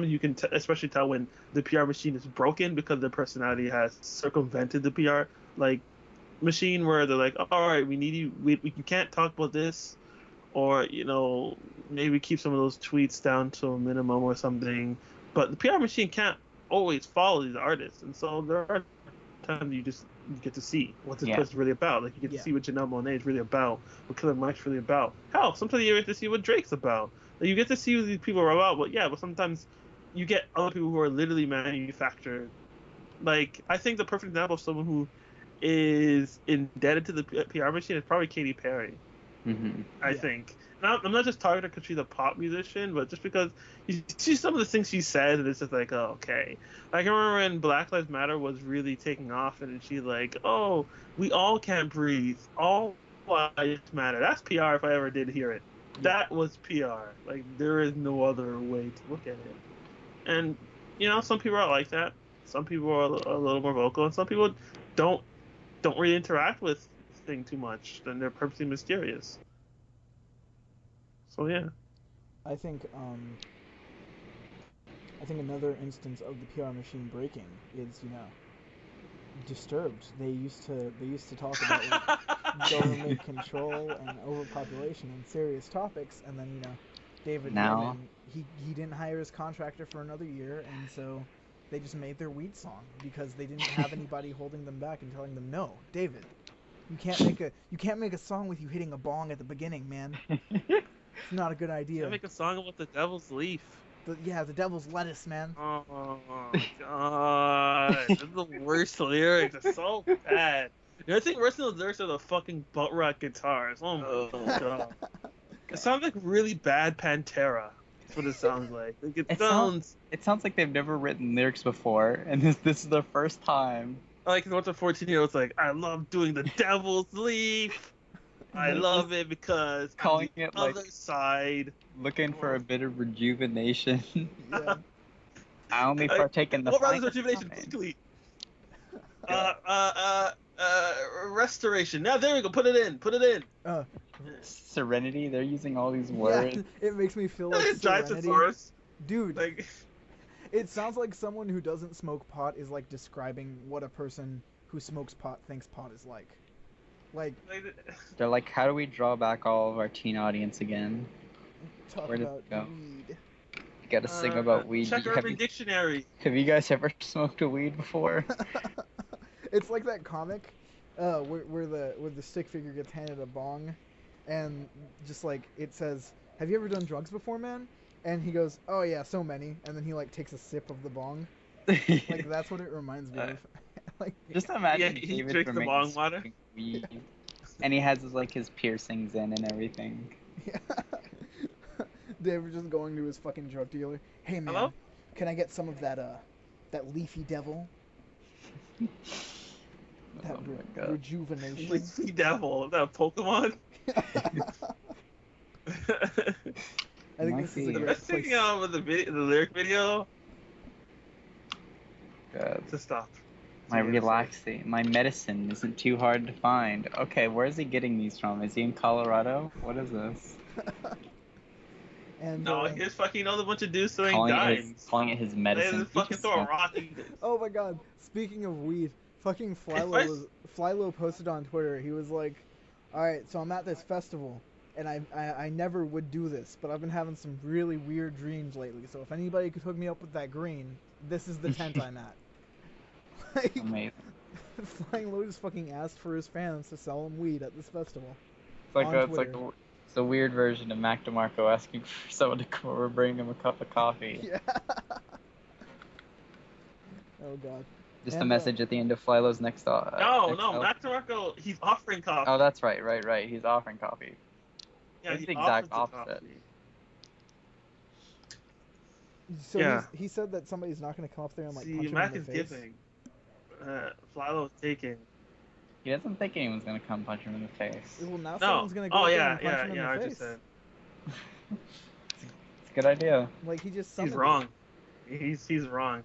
you can especially tell when the PR machine is broken because the personality has circumvented the PR machine, where they're like, all right, we need you. We can't talk about this, or maybe keep some of those tweets down to a minimum or something. But the PR machine can't always follow these artists, and so there are times you get to see what this person's really about. Like you get to see what Janelle Monáe is really about, what Killer Mike's really about. Hell, sometimes you get to see what Drake's about. Like, you get to see what these people are about, but sometimes you get other people who are literally manufactured. Like, I think the perfect example of someone who is indebted to the PR machine is probably Katy Perry. I think. I'm not just targeting her because she's a pop musician, but just because you see some of the things she says, and it's just like, oh, okay. Like, I remember when Black Lives Matter was really taking off, and she's like, oh, we all can't breathe. All lives matter. That's PR if I ever did hear it. That was PR. Like, there is no other way to look at it. And, some people are like that. Some people are a little more vocal, and some people don't really interact with Sting too much. Then they're purposely mysterious. So yeah. I think another instance of the PR machine breaking is, Disturbed. They used to talk about like, government control and overpopulation and serious topics, and then David Now- Letterman, he didn't hire his contractor for another year, and so they just made their weed song because they didn't have anybody holding them back and telling them, no, David, you can't make a song with you hitting a bong at the beginning, man. It's not a good idea. Can I make a song about the devil's leaf? The devil's lettuce, man. Oh god, this is the worst lyrics. It's so bad. The only thing worse than those lyrics are the fucking butt rock guitars. Oh my god. It sounds like really bad Pantera. That's what it sounds like. It sounds like they've never written lyrics before, and this is their first time. like what's a 14-year-old's like, I love doing the devil's leaf. I love it because calling on the it like other side. looking for a bit of rejuvenation. Yeah. I only partake in the What rather finest rejuvenation? wine. Quickly. Restoration. Now there we go. Put it in. Serenity. They're using all these words. Yeah, it makes me feel like Serenity. Gigantosaurus. Dude, Like, it sounds like someone who doesn't smoke pot is like describing what a person who smokes pot thinks pot is like. Like, They're like, how do we draw back all of our teen audience again? talk Where did about it go? weed. You gotta sing about weed. Check have, Urban Dictionary. have you guys ever smoked a weed before? It's like that comic where the stick figure gets handed a bong, and just like it says, "Have you ever done drugs before, man?" And he goes, "Oh yeah, so many." And then he like takes a sip of the bong. Like that's what it reminds me of. Like, Just imagine Yeah, he David drinks the Vermain bong water. smoking weed, and he has his piercings in and everything. yeah. David just going to his fucking drug dealer. Hey man, Hello? can I get some of that leafy devil? That Oh my God. rejuvenation. Leafy Devil. Is that a Pokemon? I think Might this is a be. The great best place. thing with the lyric video God. to stop. My relaxing, my medicine isn't too hard to find. Okay, where is he getting these from? Is he in Colorado? What is this? And No, he just fucking knows a bunch of dudes throwing Calling dimes. it his They medicine. just He fucking just throw a smoked- rock. oh my god, speaking of weed, fucking Flylo posted on Twitter. He was like, "Alright, so I'm at this festival, and I never would do this, but I've been having some really weird dreams lately, so if anybody could hook me up with that green, this is the tent I'm at." Like, Amazing. Flying Low just fucking asked for his fans to sell him weed at this festival. It's a weird version of Mac DeMarco asking for someone to come over and bring him a cup of coffee. Yeah. Oh god. Just And, a message at the end of Flylo's next. No, next album. Mac DeMarco, he's offering coffee. Oh, that's right. He's offering coffee. Yeah, It's he the exact offers the opposite. coffee. So Yeah. he said that somebody's not going to come up there and like See, punch him Mac in is the face. giving. Flylo is taking. He doesn't think anyone's gonna come punch him in the face. Well, now No. someone's going to go Oh up there yeah, and punch yeah, him in yeah. the I face. just said It's a good idea. Like he just he's summoned wrong. it. He's wrong.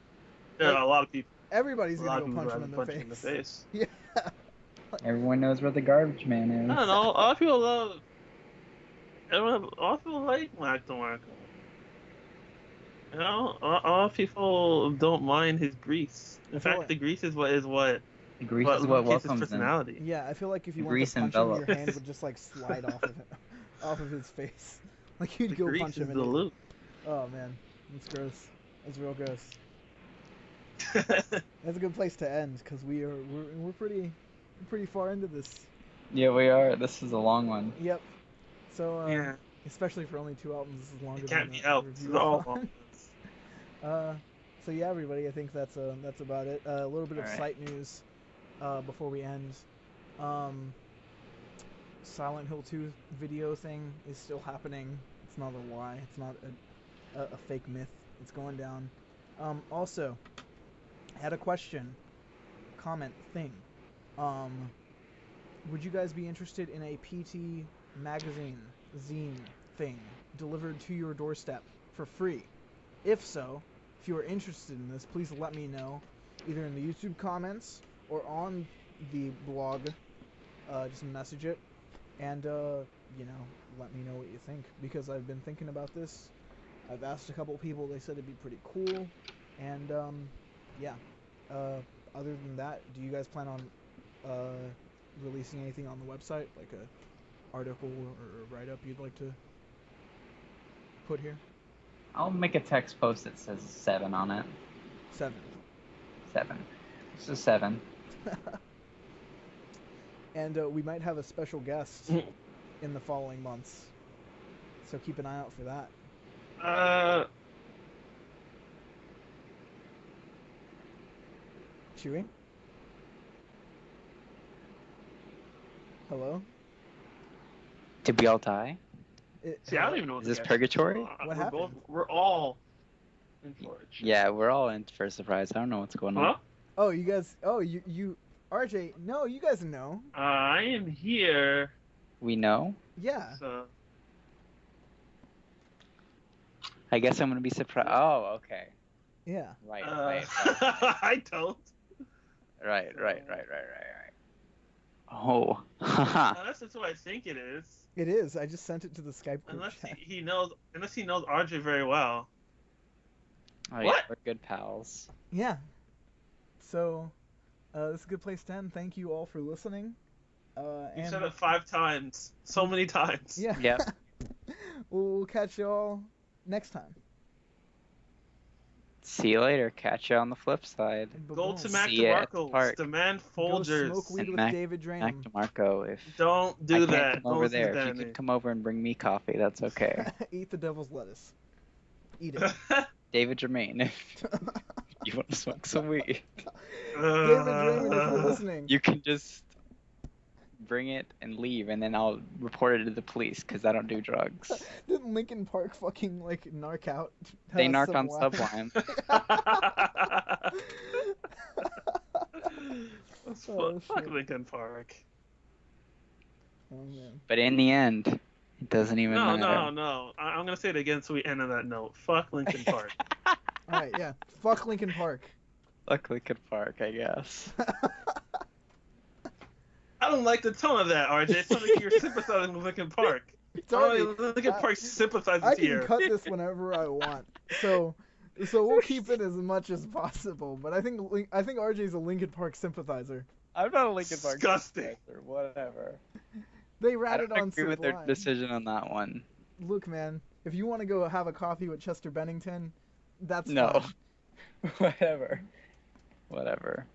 There are a lot of people. Everybody's A going lot to of go people punch him rather in the punch face. him in the face. Yeah. Everyone knows where the garbage man is. I don't know. A lot of people love. A lot of people like Mac DeMarco. You know, a lot of people don't mind his grease. In I feel fact, like- the grease is what Grease is what lubricates his welcomes him. personality. Yeah, I feel like if you went Grease to punch him, your envelope. hand would just like slide off of it, off of his face. Like you'd The go grease punch is him the and loop. oh man, that's gross. That's real gross. That's a good place to end because we're pretty far into this. Yeah, we are. This is a long one. Yep. So Yeah, especially for only 2 albums, this is longer it than can't be the helped. review It's all one. So yeah, everybody, I think that's about it. A little bit of Alright. site news before we end. Silent Hill 2 video thing is still happening. It's not a lie. It's not a fake myth. It's going down. Also, I had a question, comment thing. Would you guys be interested in a PT magazine zine thing delivered to your doorstep for free? If so, if you are interested in this, please let me know. either in the YouTube comments or on the blog. Just message it, and let me know what you think, because I've been thinking about this. I've asked a couple people. They said it'd be pretty cool, and yeah. Other than that, do you guys plan on releasing anything on the website, like a article or a write-up you'd like to put here? I'll make a text post that says 7 on it. 7. 7. This is 7. And we might have a special guest in the following months, so keep an eye out for that. Chewy? Hello? Did we all die? See, I don't even know what Is this to guess. purgatory? What happened? We're all in Forge. Yeah, we're all in for a surprise. I don't know what's going on. Huh? Oh, you guys. Oh, you. RJ. No, you guys know. I am here. We know? Yeah. So. I guess I'm going to be surprised. Oh, okay. Yeah. Right. I don't. Right. Oh. Unless that's what I think it is. It is. I just sent it to the Skype group Unless chat. he knows RJ very well. Oh, yeah, What? we're good pals. Yeah. So, this is a good place to end. Thank you all for listening. You And said it 5 times. So many times. yeah. Yep. We'll catch y'all next time. See you later. Catch you on the flip side. Go to Mac See ya at the DeMarco's. park. Demand Go Folgers. smoke weed And with Mac- David Mac Drainham. DeMarco, if Don't I do can't that. come over Don't there, do if you could come over and bring me coffee, that's okay. Eat the devil's lettuce. Eat it. David Germain, if you want to smoke some weed, David Drainham, if you're listening. you can just bring it and leave, and then I'll report it to the police, because I don't do drugs. Didn't Linkin Park fucking like narc out? They narc on Sublime? Sublime. Fuck shit. Linkin Park. Oh man. But in the end, it doesn't even matter. No. I'm gonna say it again so we end on that note. Fuck Linkin Park. All right, yeah. Fuck Linkin Park. Fuck Linkin Park, I guess. I don't like the tone of that, RJ. It sounds like you're sympathizing with Linkin Park. It's already, Linkin Park sympathizes I can here. cut this whenever I want. So we'll keep it as much as possible. But I think RJ's a Linkin Park sympathizer. I'm not a Linkin Park Disgusting. or whatever. They I ratted don't on agree with their Sublime. decision on that one. Look, man, if you want to go have a coffee with Chester Bennington, that's No. fine. Whatever.